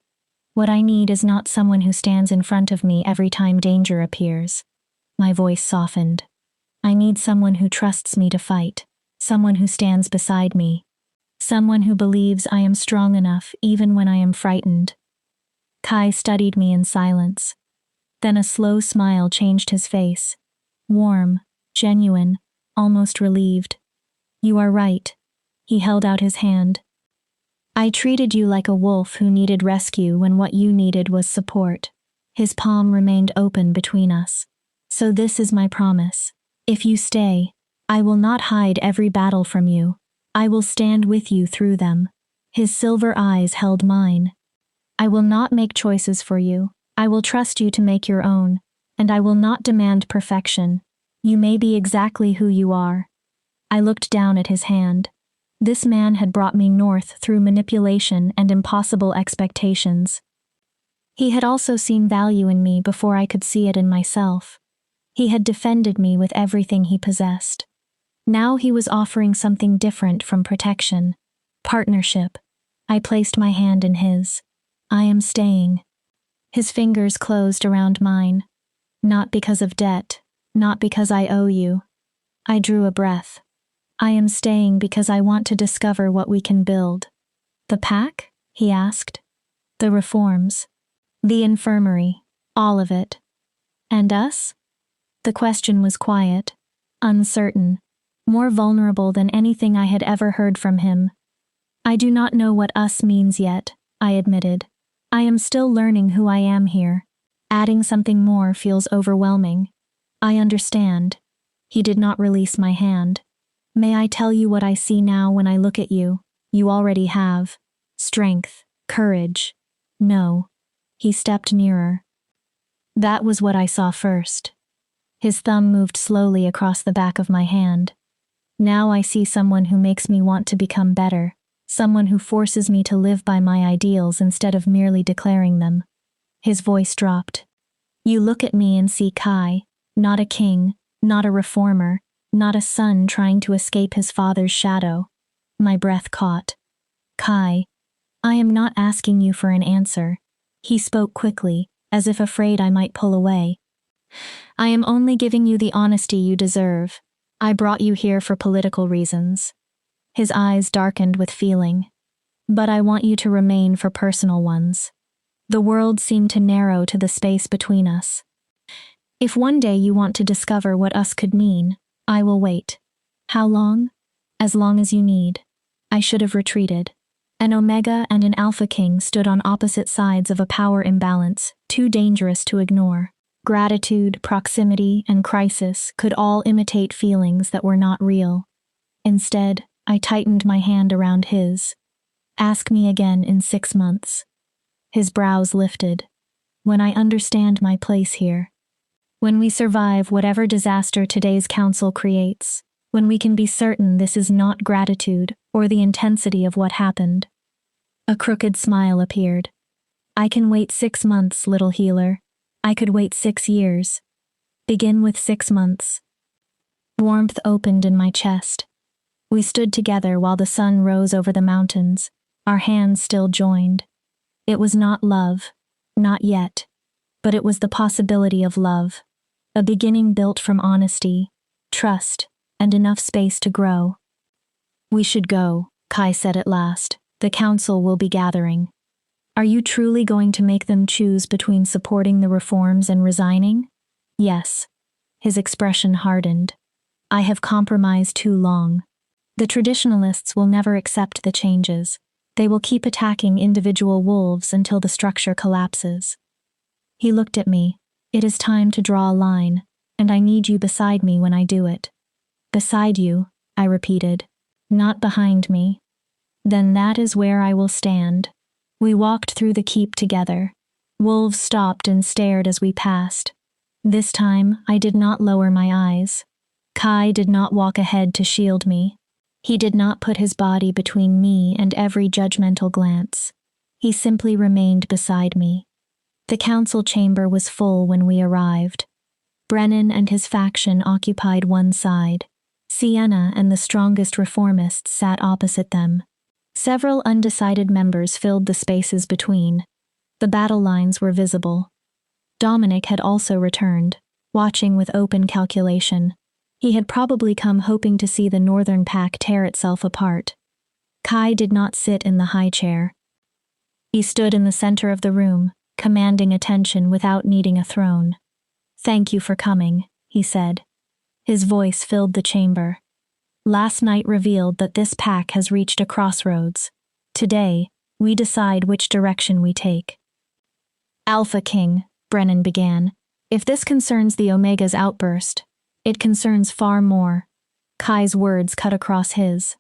S1: What I need is not someone who stands in front of me every time danger appears. My voice softened. I need someone who trusts me to fight. Someone who stands beside me. Someone who believes I am strong enough even when I am frightened. Kai studied me in silence. Then a slow smile changed his face. Warm, genuine, almost relieved. You are right. He held out his hand. I treated you like a wolf who needed rescue when what you needed was support. His palm remained open between us. So this is my promise. If you stay, I will not hide every battle from you. I will stand with you through them. His silver eyes held mine. I will not make choices for you. I will trust you to make your own, and I will not demand perfection. You may be exactly who you are. I looked down at his hand. This man had brought me north through manipulation and impossible expectations. He had also seen value in me before I could see it in myself. He had defended me with everything he possessed. Now he was offering something different from protection. Partnership. I placed my hand in his. I am staying. His fingers closed around mine. Not because of debt, not because I owe you. I drew a breath. I am staying because I want to discover what we can build. The pack? He asked. The reforms. The infirmary. All of it. And us? The question was quiet, uncertain, more vulnerable than anything I had ever heard from him. I do not know what us means yet, I admitted. I am still learning who I am here. Adding something more feels overwhelming. I understand. He did not release my hand. May I tell you what I see now when I look at you? You already have. Strength, courage. No. He stepped nearer. That was what I saw first. His thumb moved slowly across the back of my hand. Now I see someone who makes me want to become better, someone who forces me to live by my ideals instead of merely declaring them. His voice dropped. You look at me and see Kai, not a king, not a reformer, not a son trying to escape his father's shadow. My breath caught. Kai, I am not asking you for an answer. He spoke quickly, as if afraid I might pull away. I am only giving you the honesty you deserve. I brought you here for political reasons. His eyes darkened with feeling. But I want you to remain for personal ones. The world seemed to narrow to the space between us. If one day you want to discover what us could mean, I will wait. How long? As long as you need. I should have retreated. An Omega and an Alpha King stood on opposite sides of a power imbalance, too dangerous to ignore. Gratitude, proximity, and crisis could all imitate feelings that were not real. Instead, I tightened my hand around his. Ask me again in 6 months. His brows lifted. When I understand my place here. When we survive whatever disaster today's council creates. When we can be certain this is not gratitude or the intensity of what happened. A crooked smile appeared. I can wait 6 months, little healer. I could wait 6 years. Begin with 6 months. Warmth opened in my chest. We stood together while the sun rose over the mountains, our hands still joined. It was not love, not yet, but it was the possibility of love, a beginning built from honesty, trust, and enough space to grow. We should go, Kai said at last. The council will be gathering. Are you truly going to make them choose between supporting the reforms and resigning? Yes. His expression hardened. I have compromised too long. The traditionalists will never accept the changes. They will keep attacking individual wolves until the structure collapses. He looked at me. It is time to draw a line, and I need you beside me when I do it. Beside you, I repeated. Not behind me. Then that is where I will stand. We walked through the keep together. Wolves stopped and stared as we passed. This time, I did not lower my eyes. Kai did not walk ahead to shield me. He did not put his body between me and every judgmental glance. He simply remained beside me. The council chamber was full when we arrived. Brennan and his faction occupied one side. Sienna and the strongest reformists sat opposite them. Several undecided members filled the spaces between. The battle lines were visible. Dominic had also returned, watching with open calculation. He had probably come hoping to see the northern pack tear itself apart. Kai did not sit in the high chair. He stood in the center of the room, commanding attention without needing a throne. Thank you for coming, he said. His voice filled the chamber. Last night revealed that this pack has reached a crossroads. Today, we decide which direction we take. Alpha King, Brennan began. If this concerns the Omega's outburst, it concerns far more. Kai's words cut across his.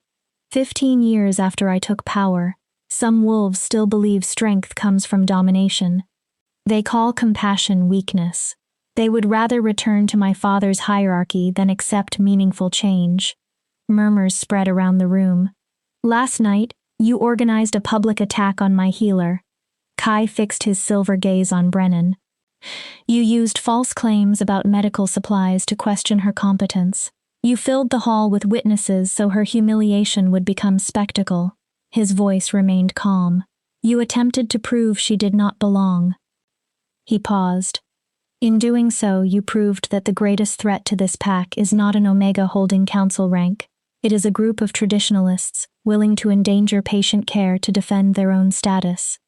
S1: 15 years after I took power, some wolves still believe strength comes from domination. They call compassion weakness. They would rather return to my father's hierarchy than accept meaningful change. Murmurs spread around the room. Last night, you organized a public attack on my healer. Kai fixed his silver gaze on Brennan. You used false claims about medical supplies to question her competence. You filled the hall with witnesses so her humiliation would become spectacle. His voice remained calm. You attempted to prove she did not belong. He paused. In doing so, you proved that the greatest threat to this pack is not an Omega holding council rank. It is a group of traditionalists willing to endanger patient care to defend their own status.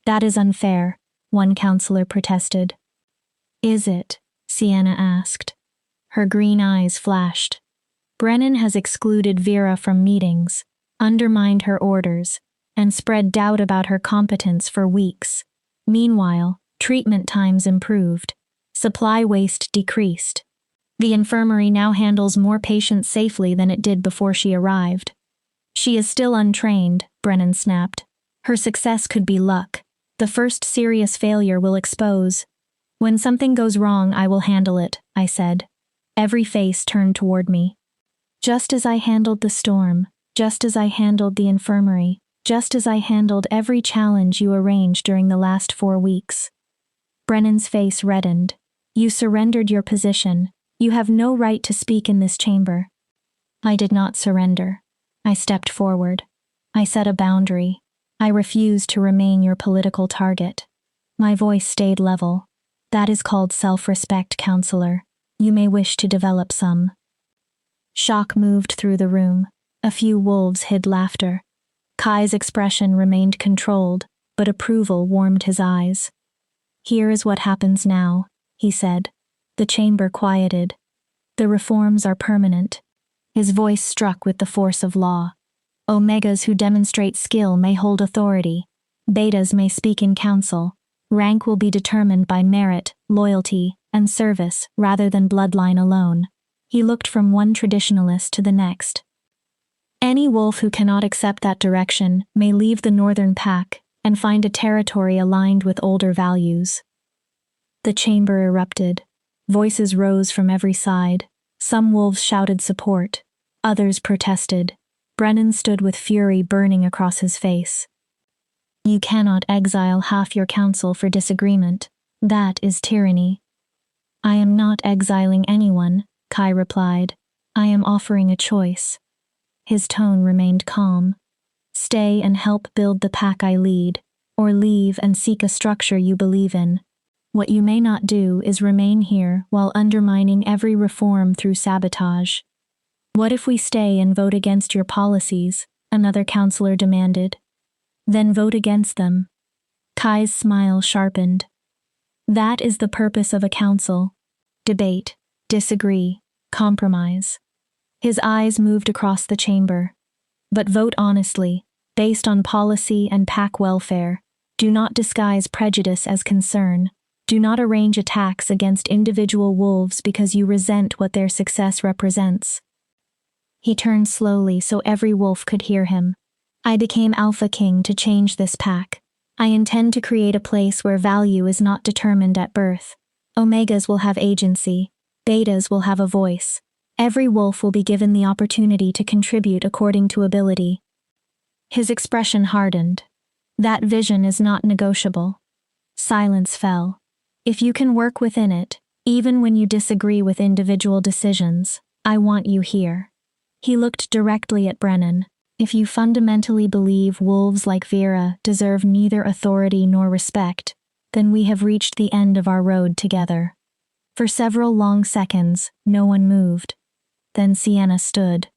S1: That is unfair, one counselor protested. Is it? Sienna asked. Her green eyes flashed. Brennan has excluded Vera from meetings, undermined her orders, and spread doubt about her competence for weeks. Meanwhile, treatment times improved. Supply waste decreased. The infirmary now handles more patients safely than it did before she arrived. She is still untrained, Brennan snapped. Her success could be luck. The first serious failure will expose. When something goes wrong, I will handle it, I said. Every face turned toward me. Just as I handled the storm, just as I handled the infirmary, just as I handled every challenge you arranged during the last 4 weeks. Brennan's face reddened. You surrendered your position. You have no right to speak in this chamber. I did not surrender. I stepped forward. I set a boundary. I refused to remain your political target. My voice stayed level. That is called self-respect, counselor. You may wish to develop some. Shock moved through the room. A few wolves hid laughter. Kai's expression remained controlled, but approval warmed his eyes. Here is what happens now, he said. The chamber quieted. The reforms are permanent. His voice struck with the force of law. Omegas who demonstrate skill may hold authority. Betas may speak in council. Rank will be determined by merit, loyalty, and service rather than bloodline alone. He looked from one traditionalist to the next. Any wolf who cannot accept that direction may leave the northern pack and find a territory aligned with older values. The chamber erupted. Voices rose from every side. Some wolves shouted support. Others protested. Brennan stood with fury burning across his face. You cannot exile half your council for disagreement. That is tyranny. I am not exiling anyone, Kai replied. I am offering a choice. His tone remained calm. Stay and help build the pack I lead, or leave and seek a structure you believe in. What you may not do is remain here while undermining every reform through sabotage. What if we stay and vote against your policies? Another counselor demanded. Then vote against them. Kai's smile sharpened. That is the purpose of a council. Debate, disagree, compromise. His eyes moved across the chamber. But vote honestly, based on policy and pack welfare. Do not disguise prejudice as concern. Do not arrange attacks against individual wolves because you resent what their success represents. He turned slowly so every wolf could hear him. I became Alpha King to change this pack. I intend to create a place where value is not determined at birth. Omegas will have agency. Betas will have a voice. Every wolf will be given the opportunity to contribute according to ability. His expression hardened. That vision is not negotiable. Silence fell. If you can work within it, even when you disagree with individual decisions, I want you here. He looked directly at Brennan. If you fundamentally believe wolves like Vera deserve neither authority nor respect, then we have reached the end of our road together. For several long seconds, no one moved. Then Sienna stood.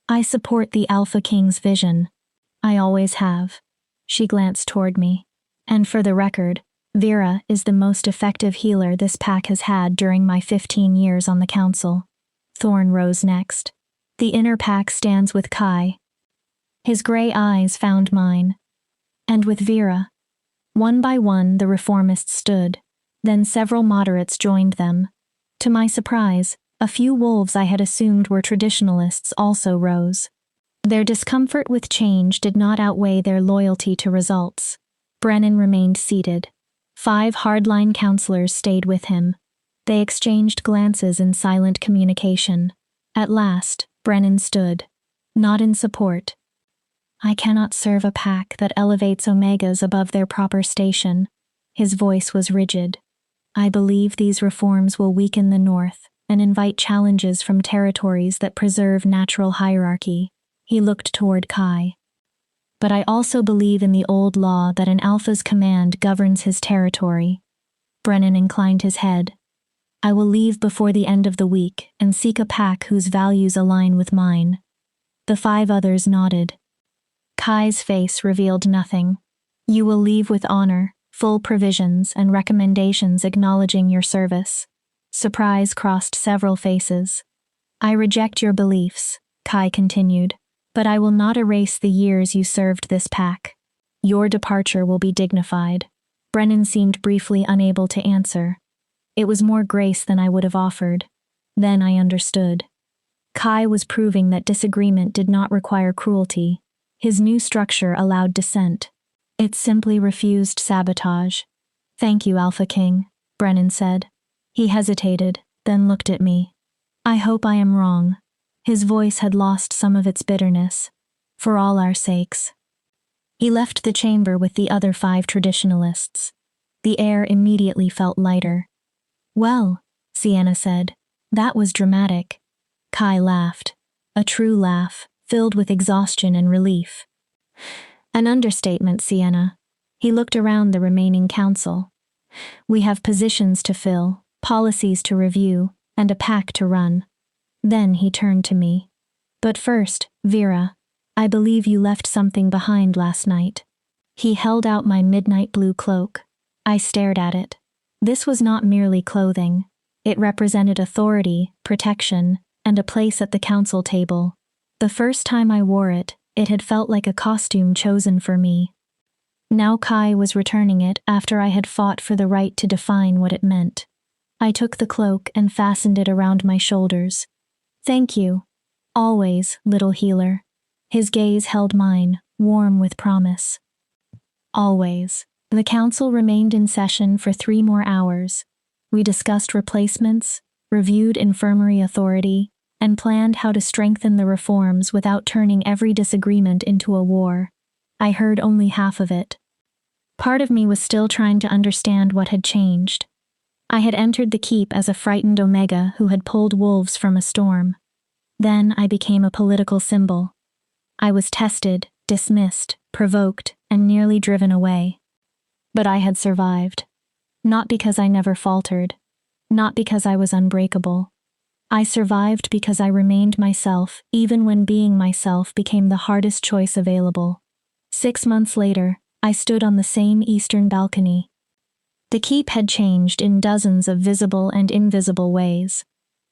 S1: I support the Alpha King's vision. I always have. She glanced toward me. And for the record, Vera is the most effective healer this pack has had during my 15 years on the council. Thorn rose next. The inner pack stands with Kai. His gray eyes found mine. And with Vera. One by one, the reformists stood. Then several moderates joined them. To my surprise, a few wolves I had assumed were traditionalists also rose. Their discomfort with change did not outweigh their loyalty to results. Brennan remained seated. 5 hardline counselors stayed with him. They exchanged glances in silent communication. At last, Brennan stood. Not in support. I cannot serve a pack that elevates omegas above their proper station. His voice was rigid. I believe these reforms will weaken the North and invite challenges from territories that preserve natural hierarchy. He looked toward Kai. But I also believe in the old law that an alpha's command governs his territory. Brennan inclined his head. I will leave before the end of the week and seek a pack whose values align with mine. The 5 others nodded. Kai's face revealed nothing. You will leave with honor, full provisions and recommendations acknowledging your service. Surprise crossed several faces. I reject your beliefs, Kai continued, but I will not erase the years you served this pack. Your departure will be dignified. Brennan seemed briefly unable to answer. It was more grace than I would have offered. Then I understood. Kai was proving that disagreement did not require cruelty. His new structure allowed dissent. It simply refused sabotage. Thank you, Alpha King, Brennan said. He hesitated, then looked at me. I hope I am wrong. His voice had lost some of its bitterness. For all our sakes. He left the chamber with the other 5 traditionalists. The air immediately felt lighter. Well, Sienna said, that was dramatic. Kai laughed. A true laugh, filled with exhaustion and relief. An understatement, Sienna. He looked around the remaining council. We have positions to fill, policies to review, and a pack to run. Then he turned to me. But first, Vera, I believe you left something behind last night. He held out my midnight blue cloak. I stared at it. This was not merely clothing. It represented authority, protection, and a place at the council table. The first time I wore it, it had felt like a costume chosen for me. Now Kai was returning it after I had fought for the right to define what it meant. I took the cloak and fastened it around my shoulders. Thank you. Always, little healer. His gaze held mine, warm with promise. Always. The council remained in session for 3 more hours. We discussed replacements, reviewed infirmary authority, and planned how to strengthen the reforms without turning every disagreement into a war. I heard only half of it. Part of me was still trying to understand what had changed. I had entered the keep as a frightened Omega who had pulled wolves from a storm. Then I became a political symbol. I was tested, dismissed, provoked, and nearly driven away. But I had survived. Not because I never faltered. Not because I was unbreakable. I survived because I remained myself even when being myself became the hardest choice available. 6 months later, I stood on the same eastern balcony. The keep had changed in dozens of visible and invisible ways.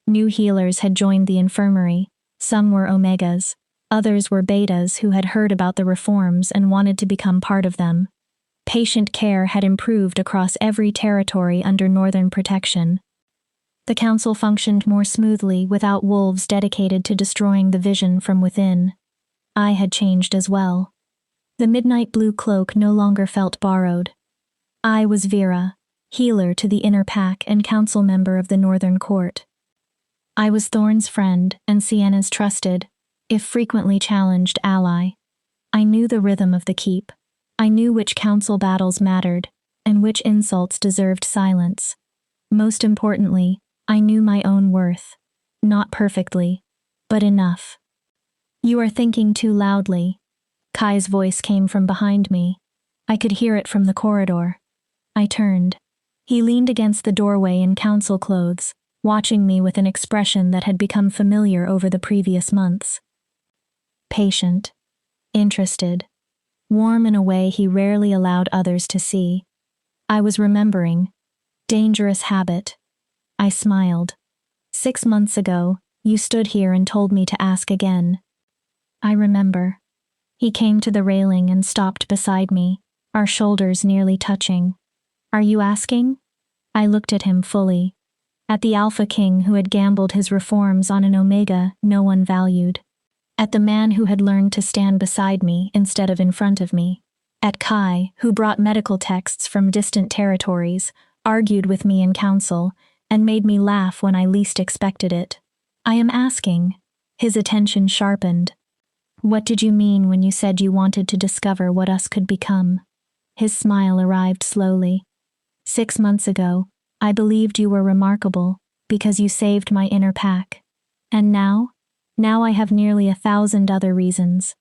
S1: New healers had joined the infirmary. Some were Omegas. Others were Betas who had heard about the reforms and wanted to become part of them. Patient care had improved across every territory under Northern protection. The council functioned more smoothly without wolves dedicated to destroying the vision from within. I had changed as well. The midnight blue cloak no longer felt borrowed. I was Vera, healer to the inner pack and council member of the Northern Court. I was Thorn's friend and Sienna's trusted, if frequently challenged, ally. I knew the rhythm of the keep. I knew which council battles mattered, and which insults deserved silence. Most importantly, I knew my own worth. Not perfectly, but enough. You are thinking too loudly. Kai's voice came from behind me. I could hear it from the corridor. I turned. He leaned against the doorway in council clothes, watching me with an expression that had become familiar over the previous months. Patient. Interested. Warm in a way he rarely allowed others to see. I was remembering. Dangerous habit. I smiled. 6 months ago, you stood here and told me to ask again. I remember. He came to the railing and stopped beside me, our shoulders nearly touching. Are you asking? I looked at him fully. At the Alpha King who had gambled his reforms on an Omega no one valued. At the man who had learned to stand beside me instead of in front of me. At Kai, who brought medical texts from distant territories, argued with me in council, and made me laugh when I least expected it. I am asking. His attention sharpened. What did you mean when you said you wanted to discover what us could become? His smile arrived slowly. 6 months ago, I believed you were remarkable because you saved my inner pack. And now? Now I have nearly 1,000 other reasons.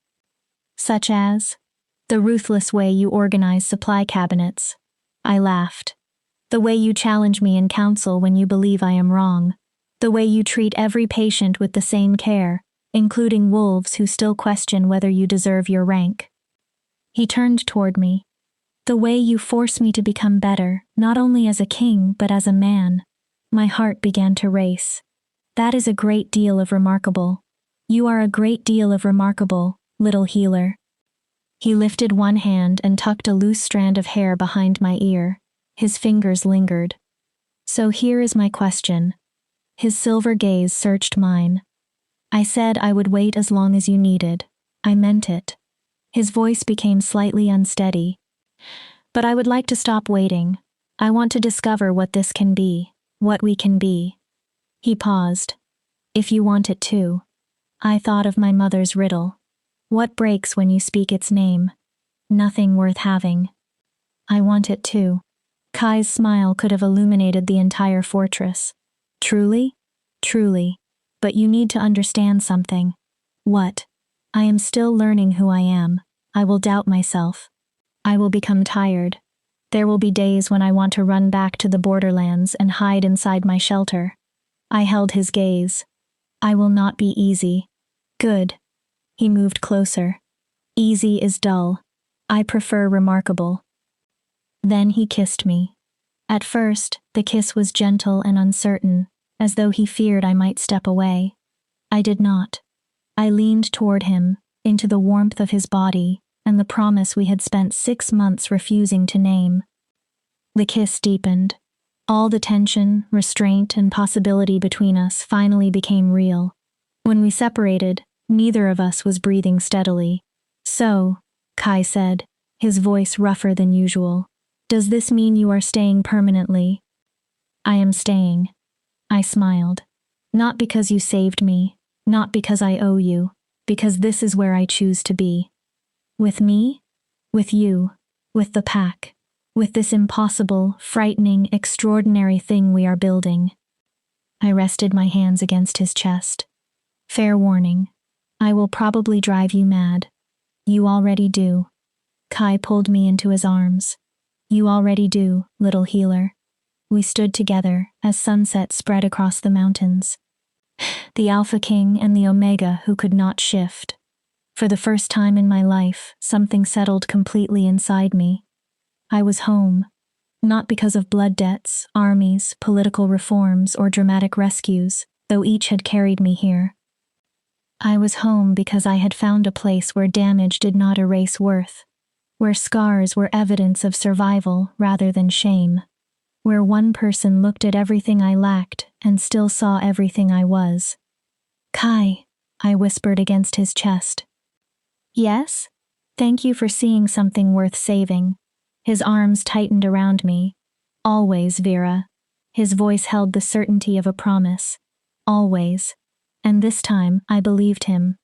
S1: Such as? The ruthless way you organize supply cabinets. I laughed. The way you challenge me in council when you believe I am wrong. The way you treat every patient with the same care, including wolves who still question whether you deserve your rank. He turned toward me. The way you force me to become better, not only as a king, but as a man. My heart began to race. That is a great deal of remarkable. You are a great deal of remarkable, little healer. He lifted one hand and tucked a loose strand of hair behind my ear. His fingers lingered. So here is my question. His silver gaze searched mine. I said I would wait as long as you needed. I meant it. His voice became slightly unsteady. But I would like to stop waiting. I want to discover what this can be, what we can be. He paused. If you want it too. I thought of my mother's riddle. What breaks when you speak its name? Nothing worth having. I want it too. Kai's smile could have illuminated the entire fortress. Truly? Truly. But you need to understand something. What? I am still learning who I am. I will doubt myself. I will become tired. There will be days when I want to run back to the borderlands and hide inside my shelter. I held his gaze. I will not be easy. Good. He moved closer. Easy is dull. I prefer remarkable. Then he kissed me. At first, the kiss was gentle and uncertain, as though he feared I might step away. I did not. I leaned toward him, into the warmth of his body, and the promise we had spent 6 months refusing to name. The kiss deepened. All the tension, restraint, and possibility between us finally became real. When we separated, neither of us was breathing steadily. So, Kai said, his voice rougher than usual, does this mean you are staying permanently? I am staying. I smiled. Not because you saved me, not because I owe you, because this is where I choose to be. With me, with you, with the pack, with this impossible, frightening, extraordinary thing we are building. I rested my hands against his chest. Fair warning. I will probably drive you mad. You already do. Kai pulled me into his arms. You already do, little healer. We stood together as sunset spread across the mountains. The Alpha King and the Omega who could not shift. For the first time in my life, something settled completely inside me. I was home, not because of blood debts, armies, political reforms, or dramatic rescues, though each had carried me here. I was home because I had found a place where damage did not erase worth, where scars were evidence of survival rather than shame, where one person looked at everything I lacked and still saw everything I was. Kai, I whispered against his chest. Yes? Thank you for seeing something worth saving. His arms tightened around me. Always, Vera. His voice held the certainty of a promise. Always. And this time, I believed him.